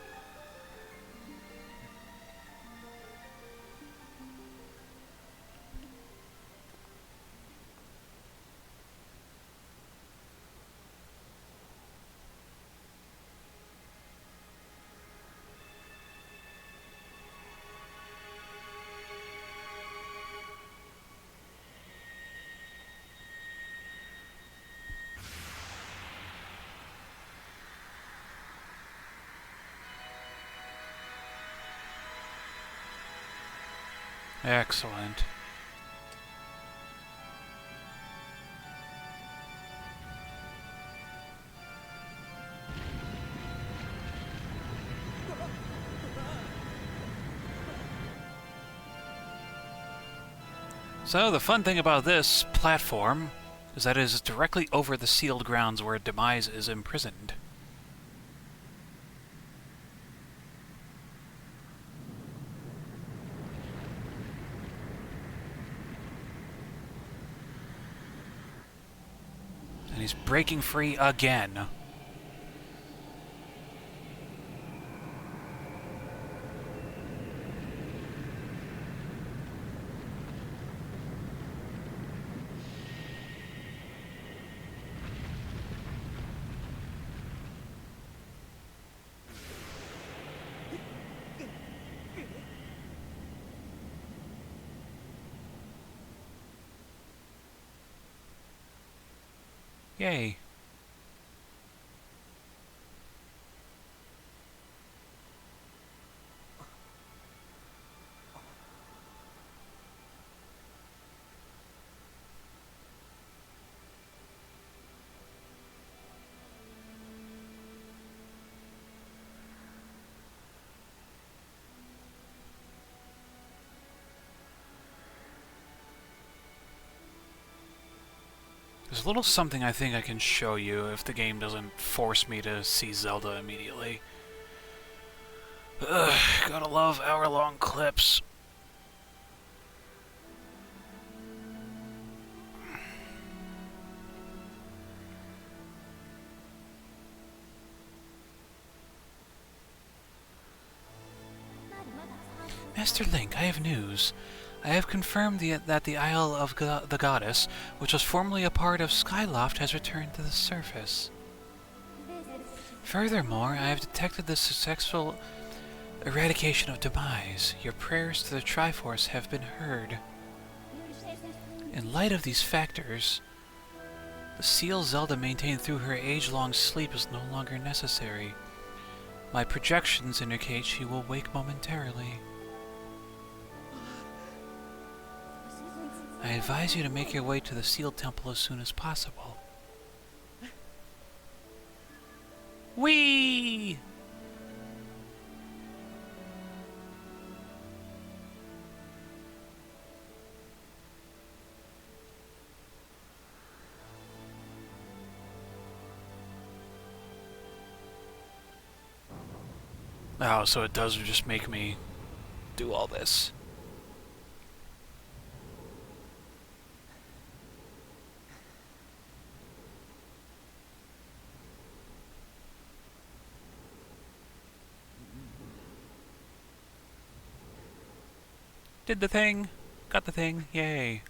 Excellent. So, the fun thing about this platform is that it is directly over the sealed grounds where Demise is imprisoned. And he's breaking free again. Yay. There's a little something I think I can show you if the game doesn't force me to see Zelda immediately. Ugh, gotta love hour-long clips. Master Link, I have news. I have confirmed that the Isle of the Goddess, which was formerly a part of Skyloft, has returned to the surface. Furthermore, I have detected the successful eradication of Demise. Your prayers to the Triforce have been heard. In light of these factors, the seal Zelda maintained through her age-long sleep is no longer necessary. My projections indicate she will wake momentarily. I advise you to make your way to the sealed temple as soon as possible. Whee! Oh, so it does just make me do all this. Did the thing. Got the thing. Yay.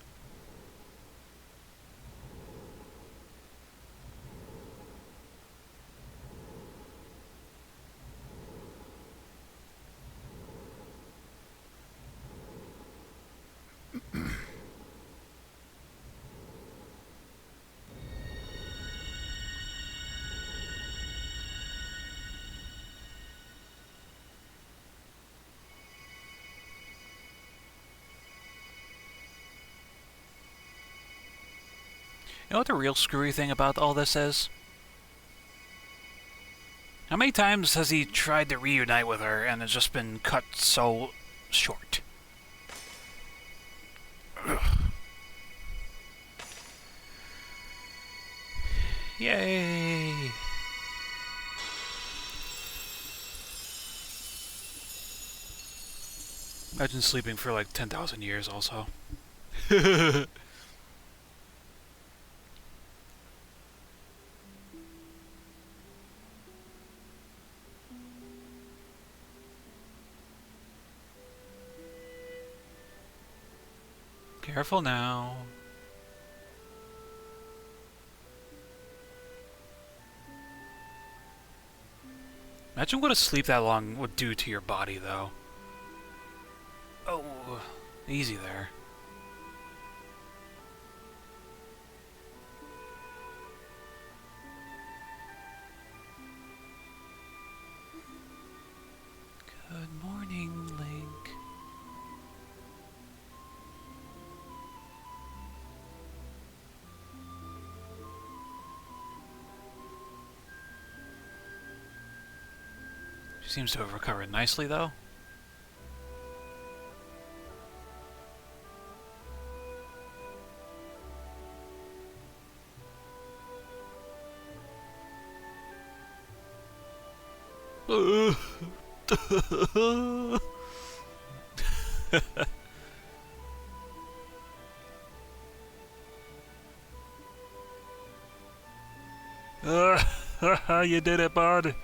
You know what the real screwy thing about all this is? How many times has he tried to reunite with her and has just been cut so short? Ugh. Yay! Imagine sleeping for like 10,000 years also. Careful now. Imagine what a sleep that long would do to your body, though. Oh, easy there. Good morning, Link. She seems to have recovered nicely, though. You did it, bud.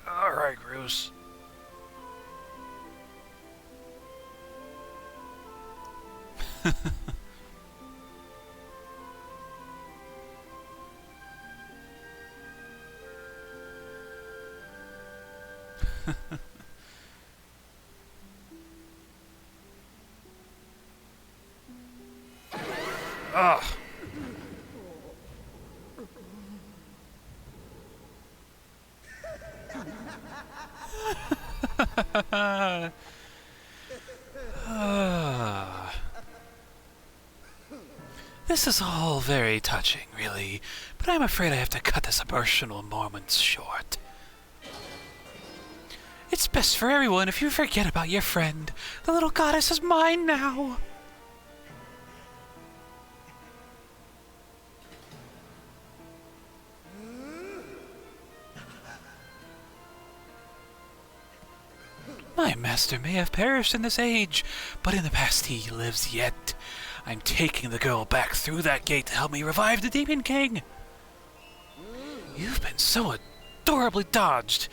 Alright, Groose. Ugh. This is all very touching, really, but I'm afraid I have to cut this emotional moment short. It's best for everyone if you forget about your friend. The little goddess is mine now. My master may have perished in this age, but in the past he lives yet. I'm taking the girl back through that gate to help me revive the Demon King. You've been so adorably dodged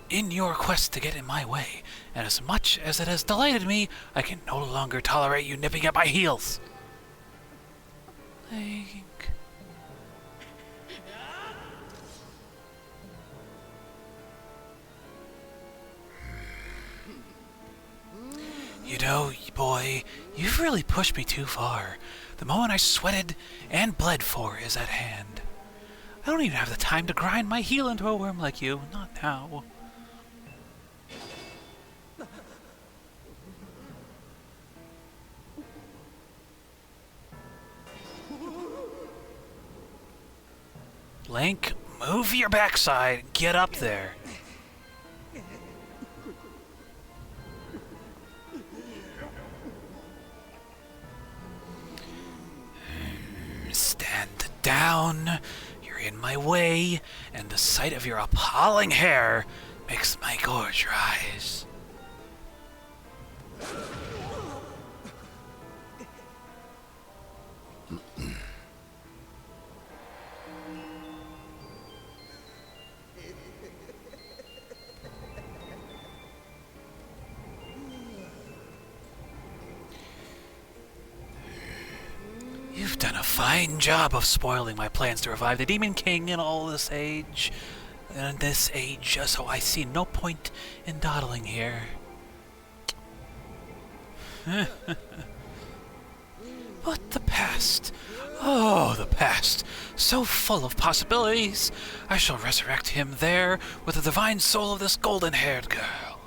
in your quest to get in my way, and as much as it has delighted me, I can no longer tolerate you nipping at my heels. Link. You know, boy, you've really pushed me too far. The moment I sweated and bled for is at hand. I don't even have the time to grind my heel into a worm like you. Not now. Link, move your backside. Get up there. Stand down. You're in my way, and the sight of your appalling hair makes my gorge rise. You've done a fine job of spoiling my plans to revive the Demon King in all this age. In this age, so I see no point in dawdling here. But the past. Oh, the past. So full of possibilities. I shall resurrect him there with the divine soul of this golden-haired girl.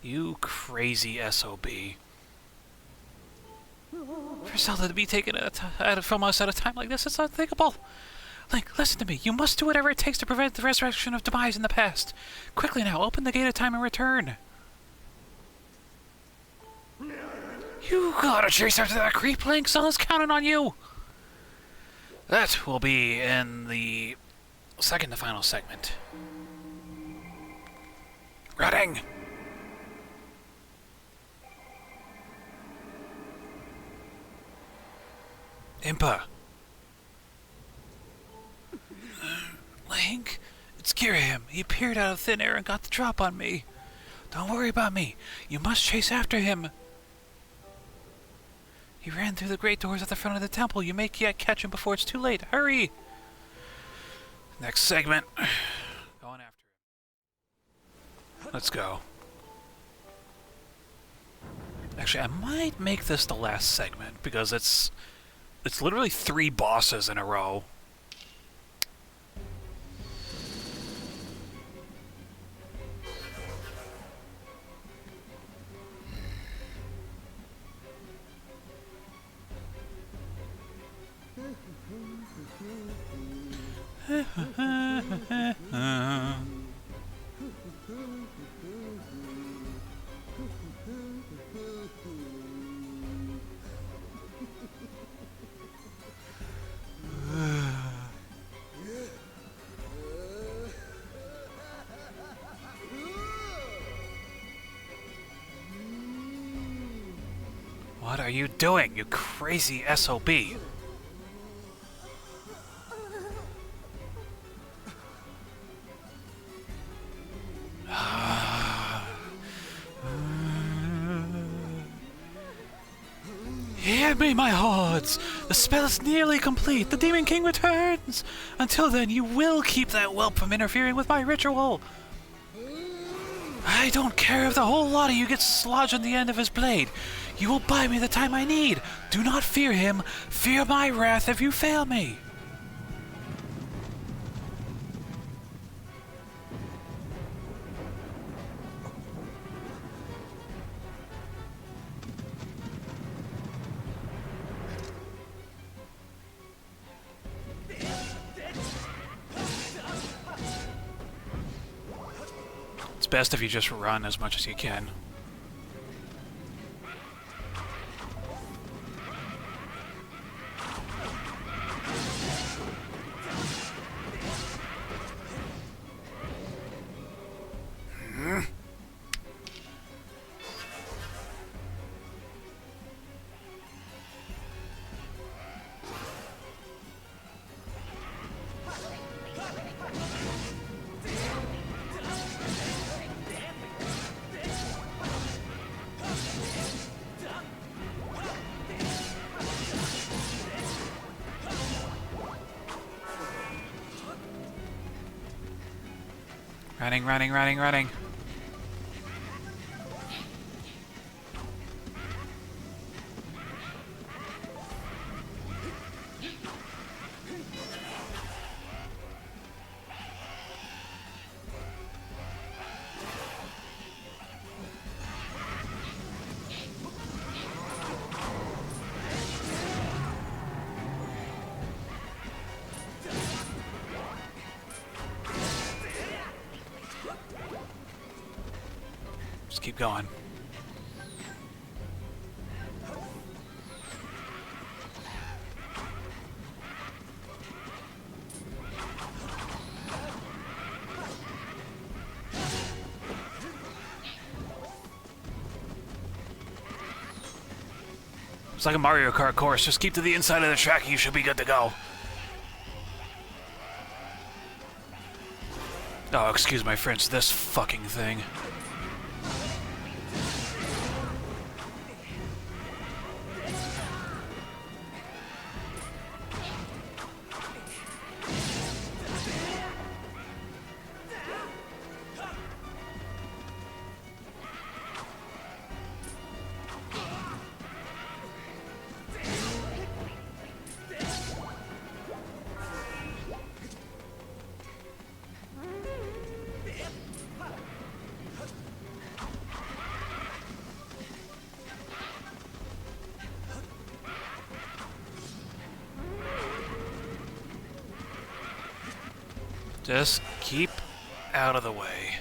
You crazy SOB. For Zelda to be taken from us at a time like this, it's unthinkable. Link, listen to me. You must do whatever it takes to prevent the resurrection of Demise in the past. Quickly now, open the gate of time and return. You gotta chase after that creep, Link. Zelda's counting on you. That will be in the second to final segment. Running! Impa. Link, it's Kirihim. He appeared out of thin air and got the drop on me. Don't worry about me. You must chase after him. He ran through the great doors at the front of the temple. You may yet catch him before it's too late. Hurry! Next segment. Going after him. Let's go. Actually, I might make this the last segment because it's literally 3 bosses in a row. What are you doing, you crazy SOB? Hear me, my hordes! The spell is nearly complete. The Demon King returns! Until then, you will keep that whelp from interfering with my ritual. I don't care if the whole lot of you gets slodged on the end of his blade. You will buy me the time I need. Do not fear him. Fear my wrath if you fail me. It's best if you just run as much as you can. Running, running, running, running. Just keep going. It's like a Mario Kart course. Just keep to the inside of the track and you should be good to go. Oh, excuse my French, this fucking thing. Just keep out of the way.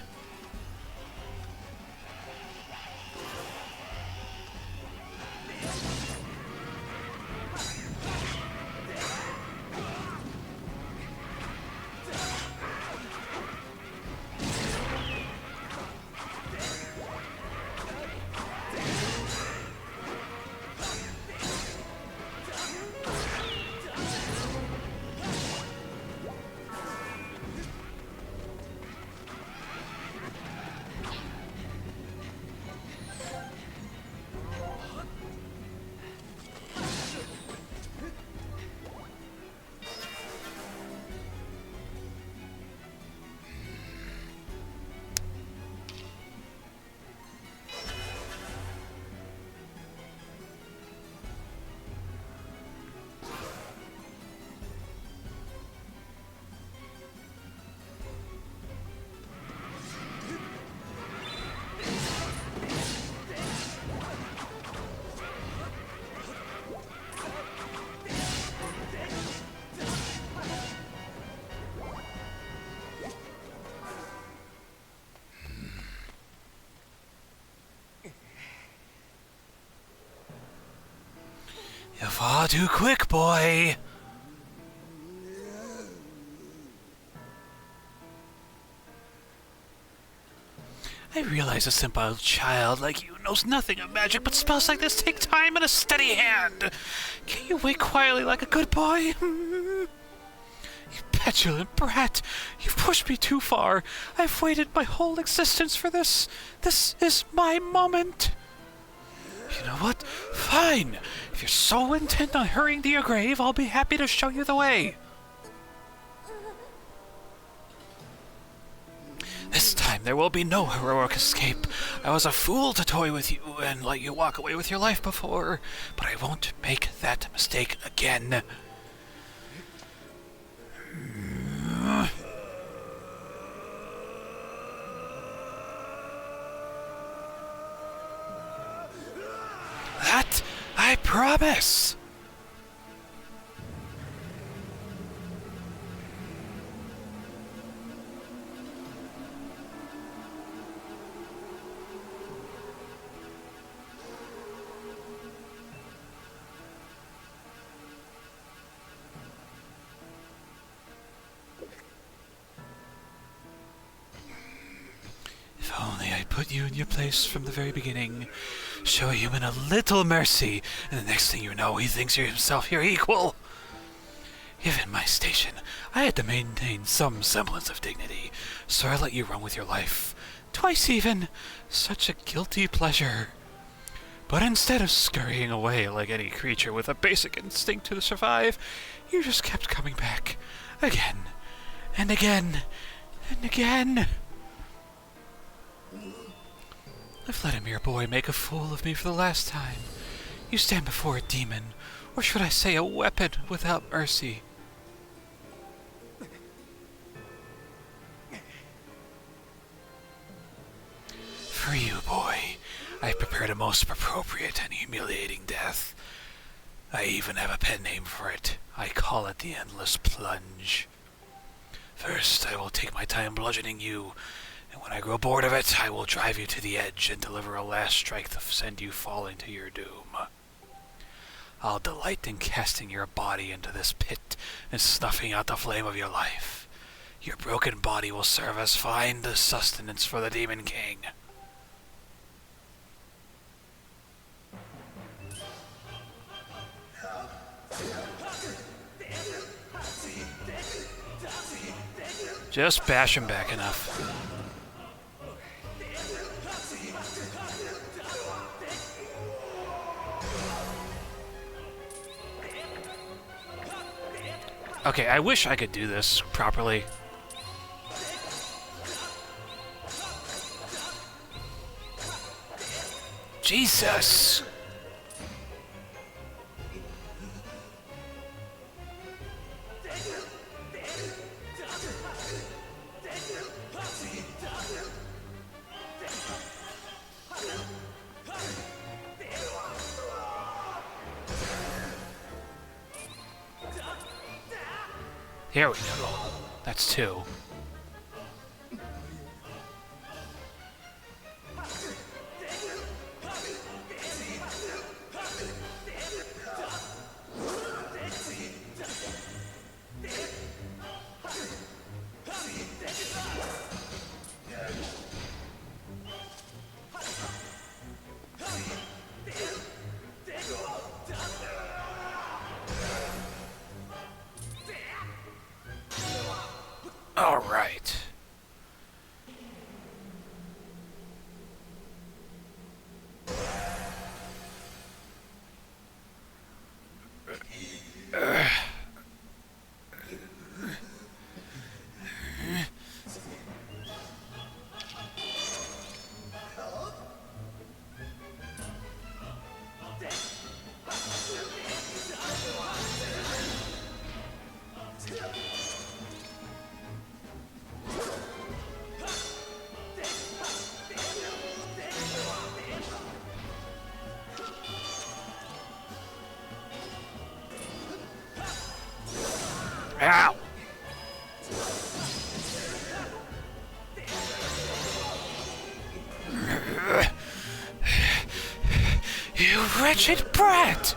You're far too quick, boy. I realize a simple child like you knows nothing of magic, but spells like this take time and a steady hand. Can't you wait quietly like a good boy? You petulant brat. You've pushed me too far. I've waited my whole existence for this. This is my moment. You know what? Fine. If you're so intent on hurrying to your grave, I'll be happy to show you the way. This time there will be no heroic escape. I was a fool to toy with you and let you walk away with your life before, but I won't make that mistake again. That I promise. If only I put you in your place from the very beginning. Show a human a little mercy, and the next thing you know, he thinks you're himself your equal. Given my station, I had to maintain some semblance of dignity, so I let you run with your life. Twice even. Such a guilty pleasure. But instead of scurrying away like any creature with a basic instinct to survive, you just kept coming back. Again, and again, and again. I've let a mere boy make a fool of me for the last time. You stand before a demon, or should I say a weapon without mercy. For you, boy, I've prepared a most appropriate and humiliating death. I even have a pen name for it. I call it the Endless Plunge. First, I will take my time bludgeoning you, and when I grow bored of it, I will drive you to the edge and deliver a last strike to send you falling to your doom. I'll delight in casting your body into this pit and snuffing out the flame of your life. Your broken body will serve as fine sustenance for the Demon King. Just bash him back enough. Okay, I wish I could do this properly. Jesus! Here we go. That's two. All right. Ow! You wretched brat!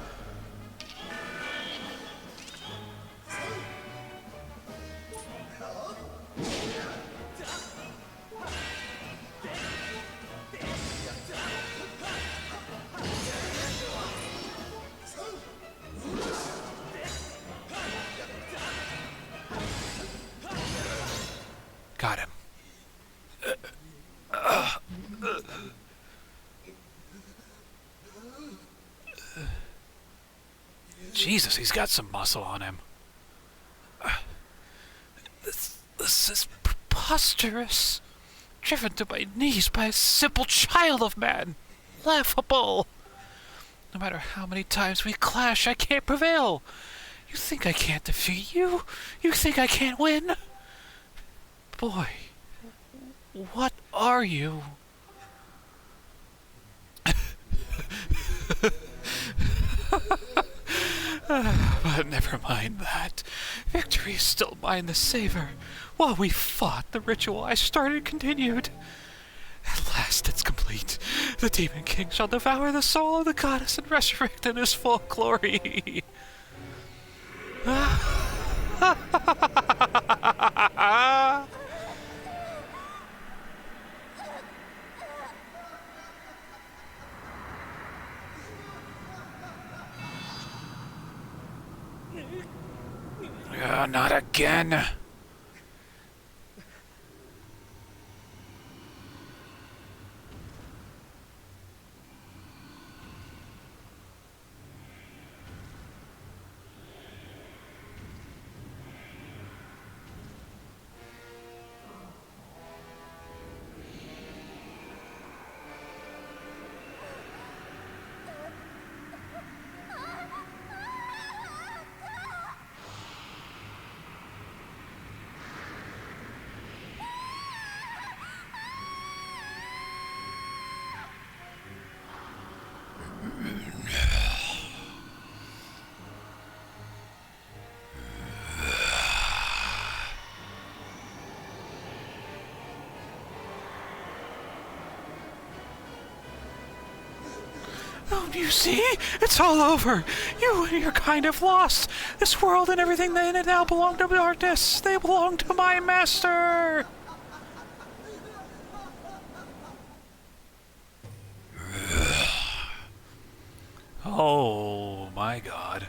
Got him. Jesus, he's got some muscle on him. This is preposterous. Driven to my knees by a simple child of man. Laughable. No matter how many times we clash, I can't prevail. You think I can't defeat you? You think I can't win? Boy, what are you? But never mind that. Victory is still mine to savor. While we fought, the ritual I started continued. At last it's complete. The Demon King shall devour the soul of the goddess and resurrect in his full glory. Not again. Don't you see? It's all over. You and your kind have lost. This world and everything in it now belong to darkness. They belong to my master. Oh my God.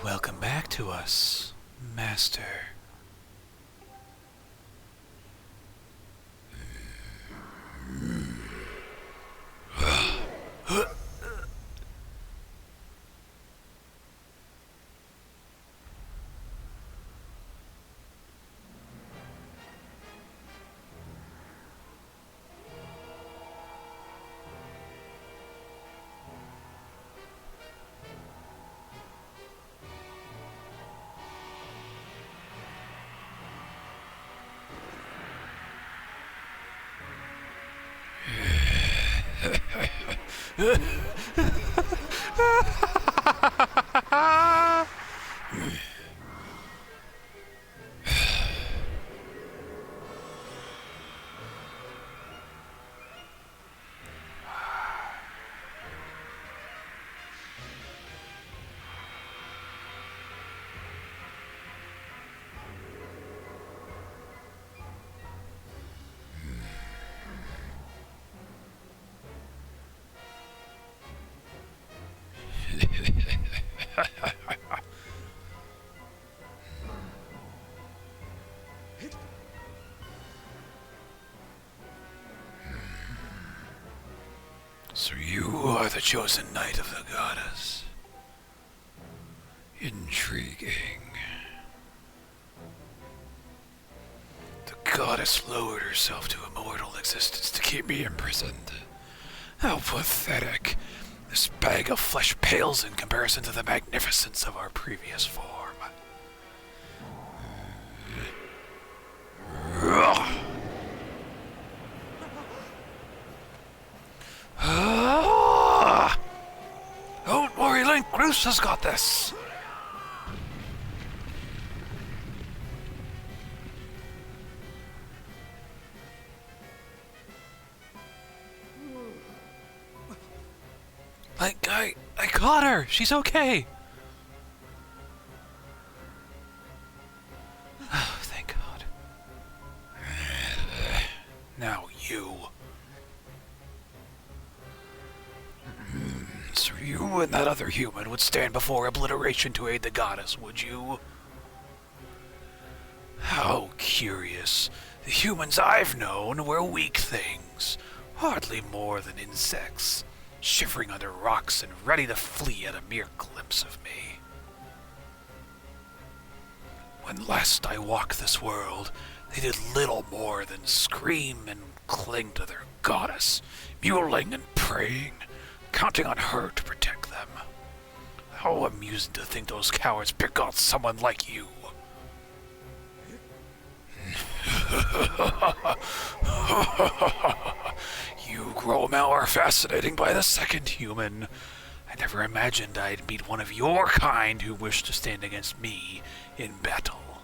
Welcome back to us, Master. So you are the chosen knight of the goddess. Intriguing. The goddess lowered herself to immortal existence to keep me imprisoned. How pathetic. This bag of flesh pales in comparison to the magnificence of our previous form. Don't worry, Link. Bruce has got this. Like, I caught her. She's okay. Oh, thank God. Now you. So you and that other human would stand before obliteration to aid the goddess, would you? How curious. The humans I've known were weak things, hardly more than insects, shivering under rocks and ready to flee at a mere glimpse of me. When last I walked this world, they did little more than scream and cling to their goddess, mewling and praying, counting on her to protect them. How amusing to think those cowards pick on someone like you. You grow more fascinating by the second, human. I never imagined I'd meet one of your kind who wished to stand against me in battle.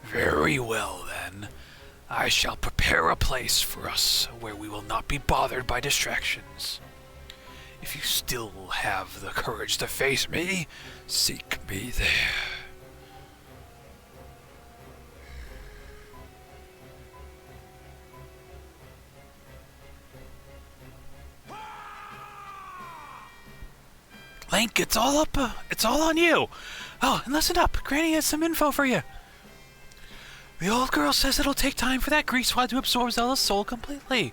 Very well, then. I shall prepare a place for us where we will not be bothered by distractions. If you still have the courage to face me, seek me there. Link, it's all on you. Oh, and listen up. Granny has some info for you. The old girl says it'll take time for that grease wad to absorb Zelda's soul completely.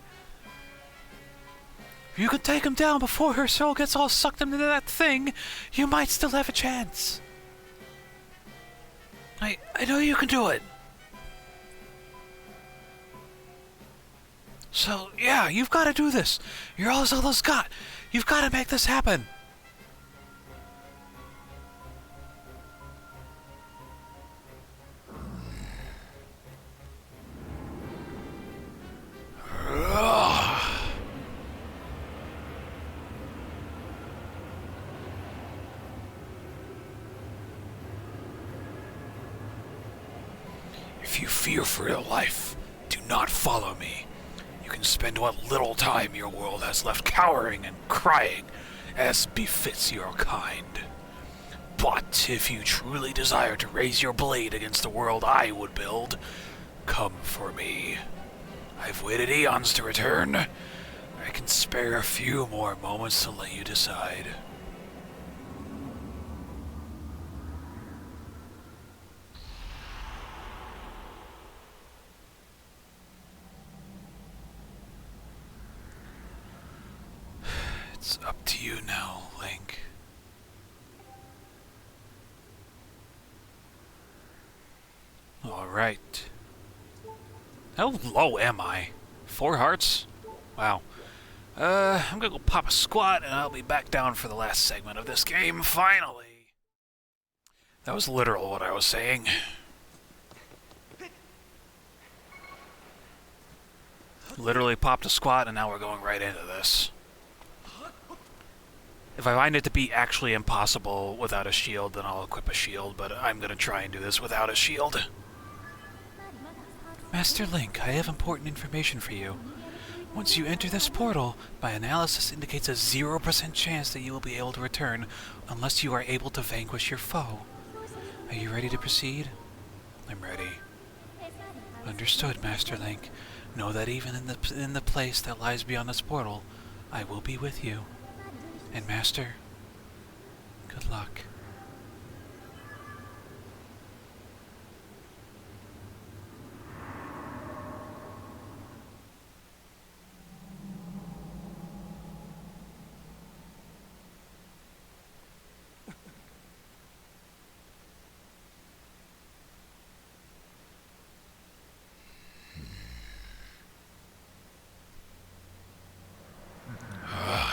If you could take him down before her soul gets all sucked into that thing, you might still have a chance. I know you can do it. So, yeah, you've got to do this. You're all Zelda's got. You've got to make this happen. If you fear for your life, do not follow me. You can spend what little time your world has left cowering and crying, as befits your kind. But if you truly desire to raise your blade against the world I would build, come for me. I've waited eons to return. I can spare a few more moments to let you decide. It's up to you now, Link. Alright. How low am I? 4 hearts? Wow. I'm gonna go pop a squat and I'll be back down for the last segment of this game, finally. That was literal what I was saying. Literally popped a squat and now we're going right into this. If I find it to be actually impossible without a shield, then I'll equip a shield, but I'm gonna try and do this without a shield. Master Link, I have important information for you. Once you enter this portal, my analysis indicates a 0% chance that you will be able to return unless you are able to vanquish your foe. Are you ready to proceed? I'm ready. Understood, Master Link. Know that even in the place that lies beyond this portal, I will be with you. And Master, Good luck.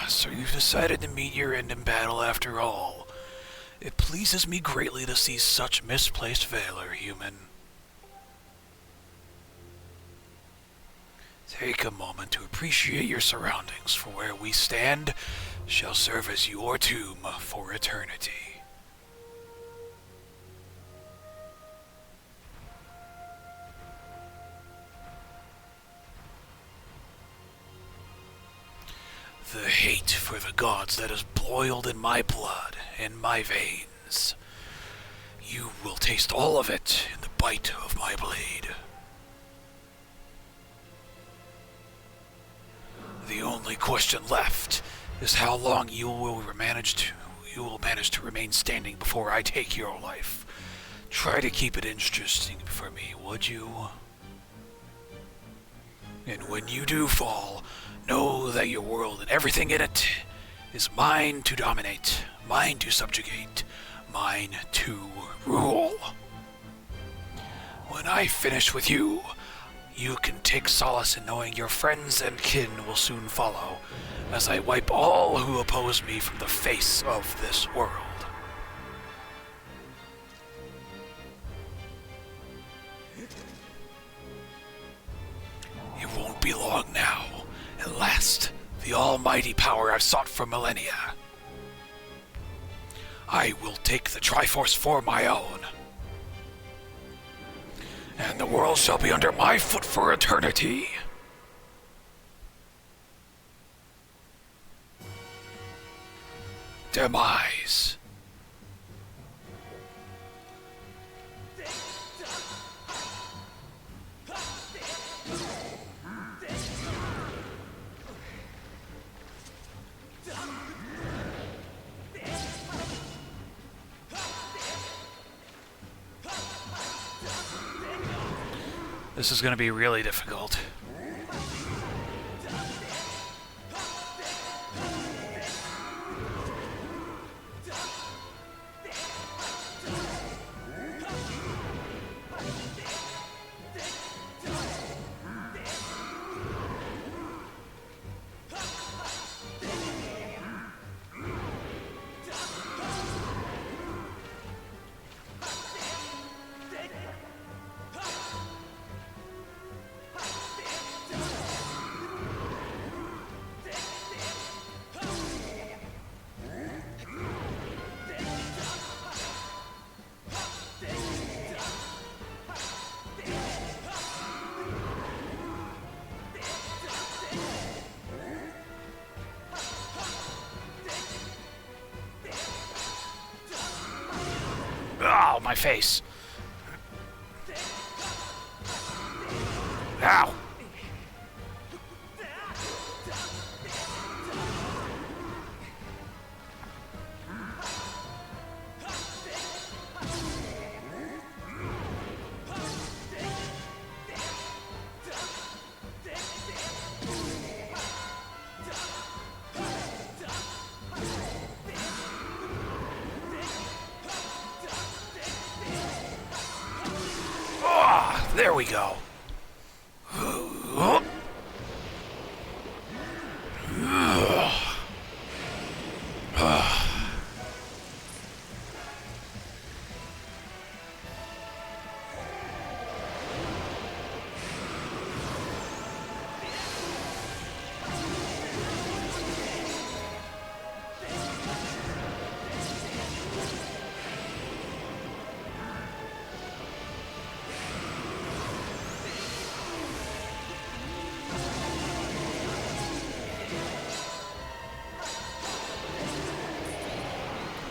So you've decided to meet your end in battle after all. It pleases me greatly to see such misplaced valor, human. Take a moment to appreciate your surroundings, for where we stand shall serve as your tomb for eternity. The hate for the gods that has boiled in my blood and my veins. You will taste all of it in the bite of my blade. The only question left is how long you will manage to remain standing before I take your life. Try to keep it interesting for me, would you? And when you do fall, know that your world and everything in it is mine to dominate, mine to subjugate, mine to rule. When I finish with you, you can take solace in knowing your friends and kin will soon follow, as I wipe all who oppose me from the face of this world. It won't be long now. At last, the almighty power I've sought for millennia. I will take the Triforce for my own. And the world shall be under my foot for eternity. Demise. This is going to be really difficult. Ow, my face. Ow. There we go.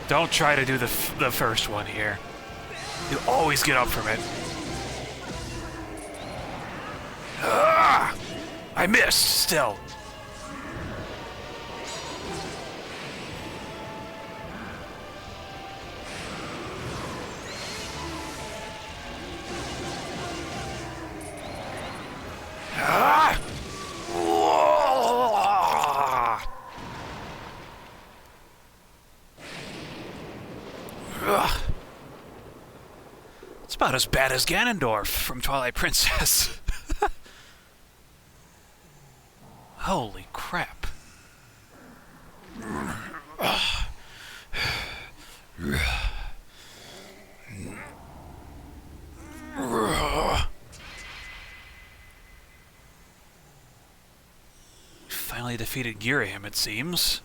Don't try to do the first one here. You always get up from it. Ah! I missed still. Ugh. It's about as bad as Ganondorf from Twilight Princess. Holy crap. Finally defeated Girahim, it seems.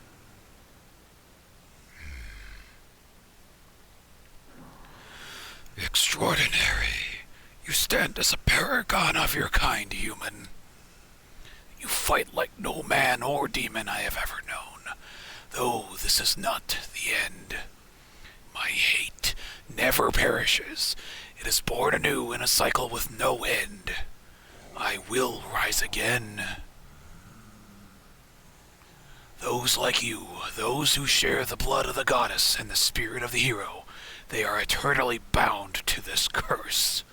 Extraordinary. You stand as a paragon of your kind, human. You fight like no man or demon I have ever known, though this is not the end. My hate never perishes. It is born anew in a cycle with no end. I will rise again. Those like you, those who share the blood of the goddess and the spirit of the hero, they are eternally bound to this curse.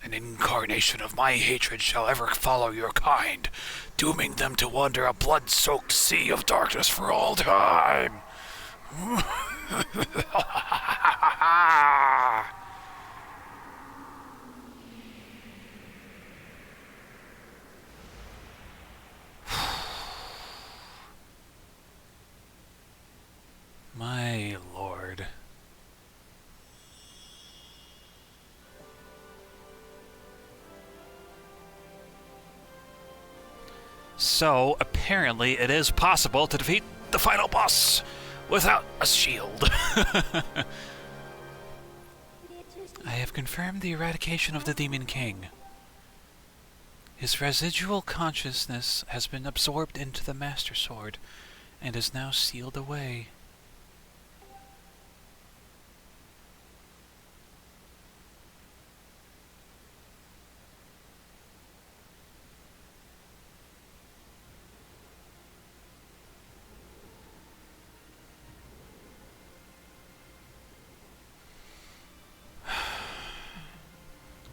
An incarnation of my hatred shall ever follow your kind, dooming them to wander a blood-soaked sea of darkness for all time. My lord. So, apparently, it is possible to defeat the final boss without a shield. I have confirmed the eradication of the Demon King. His residual consciousness has been absorbed into the Master Sword and is now sealed away.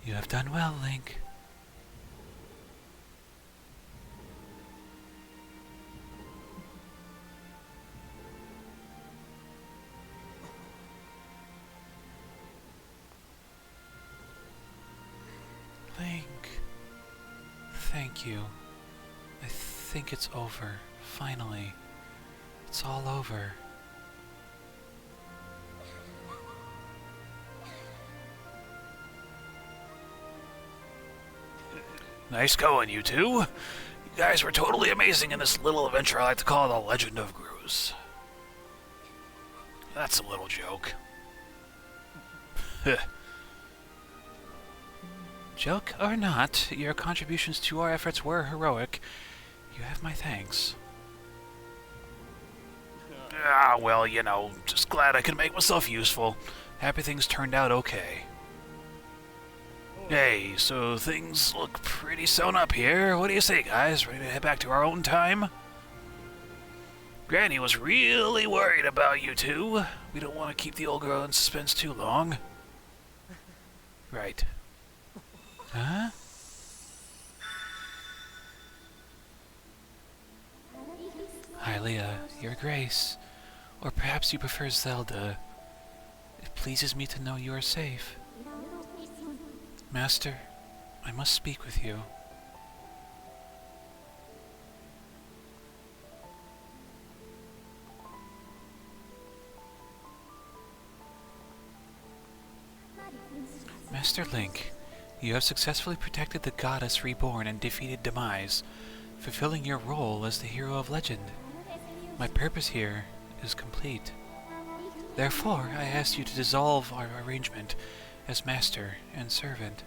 You have done well, Link. Link. Thank you. I think it's over. Finally. It's all over. Nice going, you two. You guys were totally amazing in this little adventure I like to call the Legend of Gruz. That's a little joke. Joke or not, your contributions to our efforts were heroic. You have my thanks. Ah, well, you know, just glad I could make myself useful. Happy things turned out okay. Hey, so things look pretty sewn up here. What do you say, guys? Ready to head back to our own time? Granny was really worried about you two. We don't want to keep the old girl in suspense too long. Right. Huh? Hylia, Your Grace. Or perhaps you prefer Zelda. It pleases me to know you are safe. Master, I must speak with you. Master Link, you have successfully protected the goddess reborn and defeated Demise, fulfilling your role as the hero of legend. My purpose here is complete. Therefore, I ask you to dissolve our arrangement as master and servant.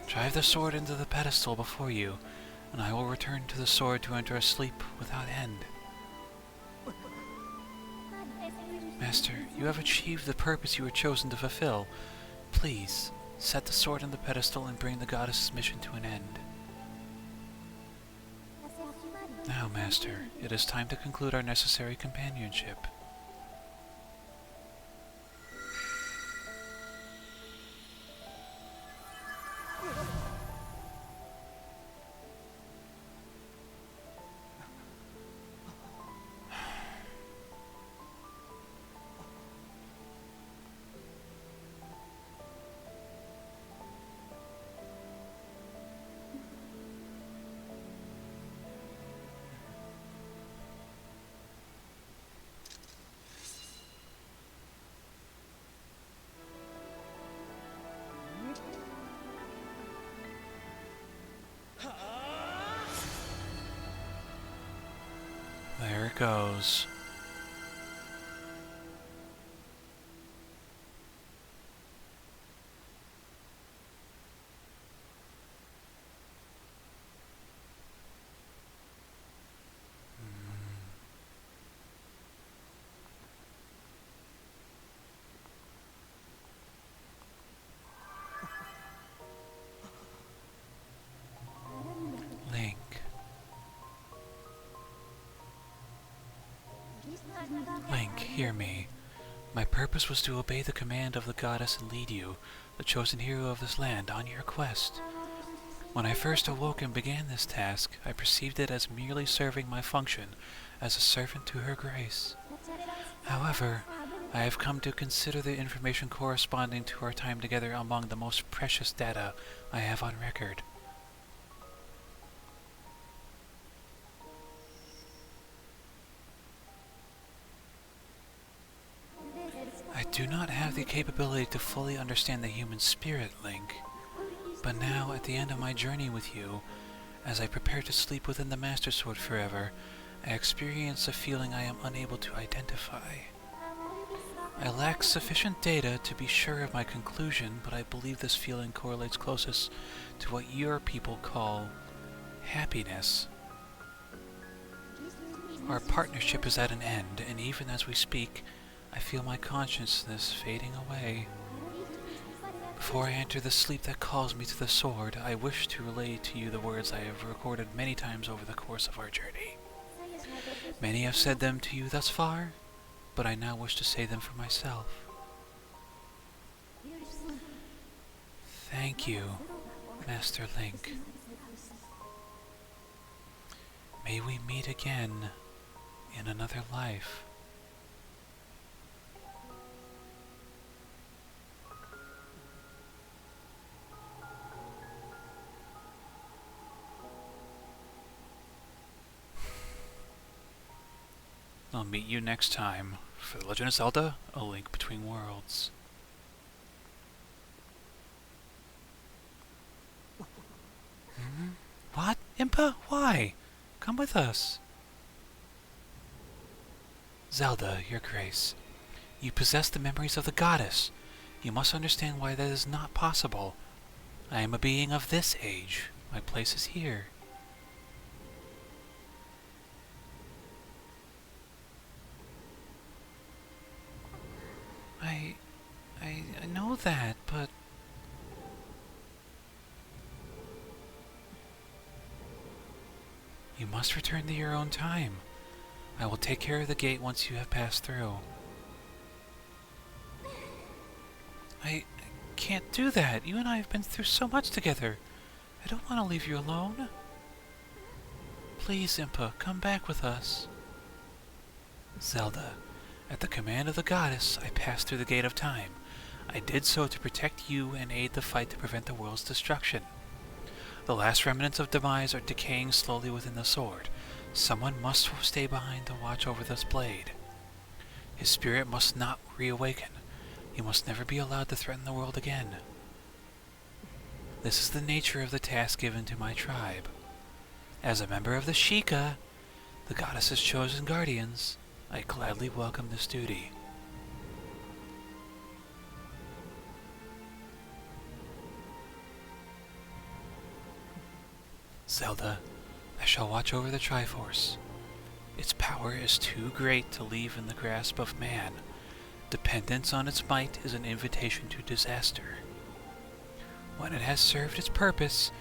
Drive the sword into the pedestal before you, and I will return to the sword to enter a sleep without end. Master, you have achieved the purpose you were chosen to fulfill. Please, set the sword on the pedestal and bring the goddess's mission to an end. Now, Master, it is time to conclude our necessary companionship. There it goes. Link. Link, hear me. My purpose was to obey the command of the goddess and lead you, the chosen hero of this land, on your quest. When I first awoke and began this task, I perceived it as merely serving my function as a servant to her grace. However, I have come to consider the information corresponding to our time together among the most precious data I have on record. I do not have the capability to fully understand the human spirit, Link. But now, at the end of my journey with you, as I prepare to sleep within the Master Sword forever, I experience a feeling I am unable to identify. I lack sufficient data to be sure of my conclusion, but I believe this feeling correlates closest to what your people call happiness. Our partnership is at an end, and even as we speak, I feel my consciousness fading away. Before I enter the sleep that calls me to the sword, I wish to relay to you the words I have recorded many times over the course of our journey. Many have said them to you thus far, but I now wish to say them for myself. Thank you, Master Link. May we meet again in another life. I'll meet you next time for The Legend of Zelda: A Link Between Worlds. What? Impa? Why? Come with us. Zelda, your grace. You possess the memories of the goddess. You must understand why that is not possible. I am a being of this age. My place is here. I know that, but... You must return to your own time. I will take care of the gate once you have passed through. I can't do that. You and I have been through so much together. I don't want to leave you alone. Please, Impa, come back with us. Zelda, at the command of the goddess, I passed through the Gate of Time. I did so to protect you and aid the fight to prevent the world's destruction. The last remnants of Demise are decaying slowly within the sword. Someone must stay behind to watch over this blade. His spirit must not reawaken. He must never be allowed to threaten the world again. This is the nature of the task given to my tribe. As a member of the Sheikah, the goddess's chosen guardians, I gladly welcome this duty. Zelda, I shall watch over the Triforce. Its power is too great to leave in the grasp of man. Dependence on its might is an invitation to disaster. When it has served its purpose,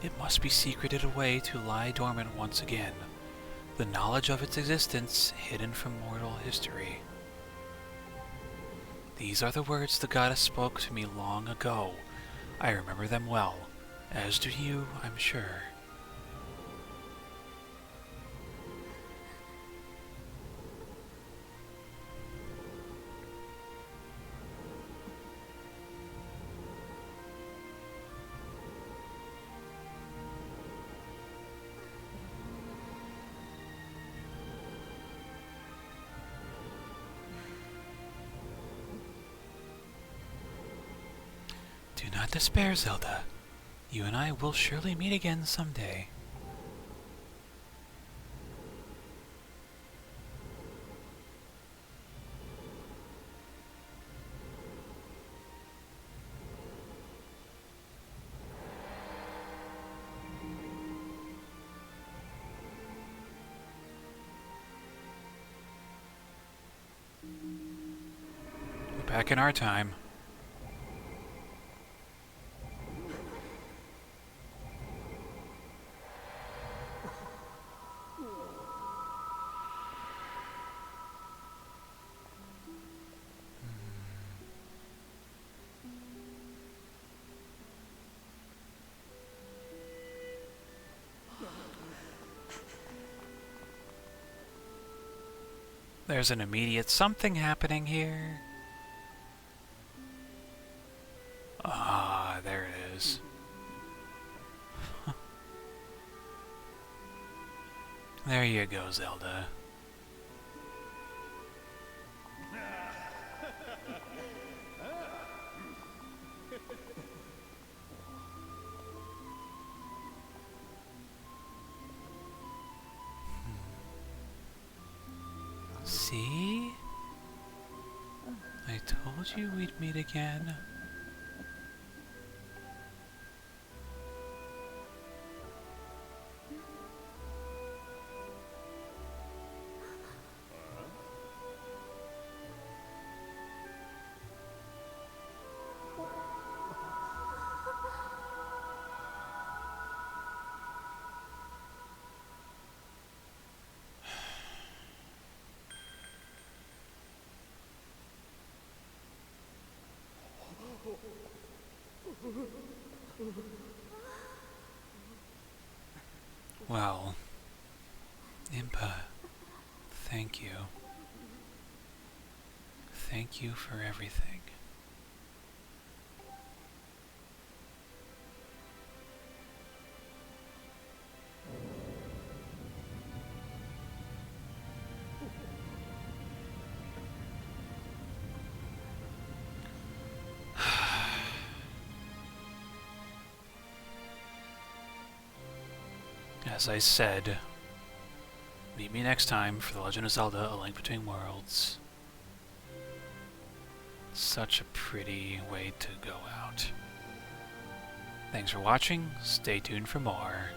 it must be secreted away to lie dormant once again, the knowledge of its existence hidden from mortal history. These are the words the goddess spoke to me long ago. I remember them well, as do you, I'm sure. Do not despair, Zelda. You and I will surely meet again someday. We're back in our time. There's an immediate something happening here. Ah, there it is. There you go, Zelda. See? I told you we'd meet again. Well, Impa, thank you. Thank you for everything. As I said, meet me next time for The Legend of Zelda: A Link Between Worlds. Such a pretty way to go out. Thanks for watching. Stay tuned for more.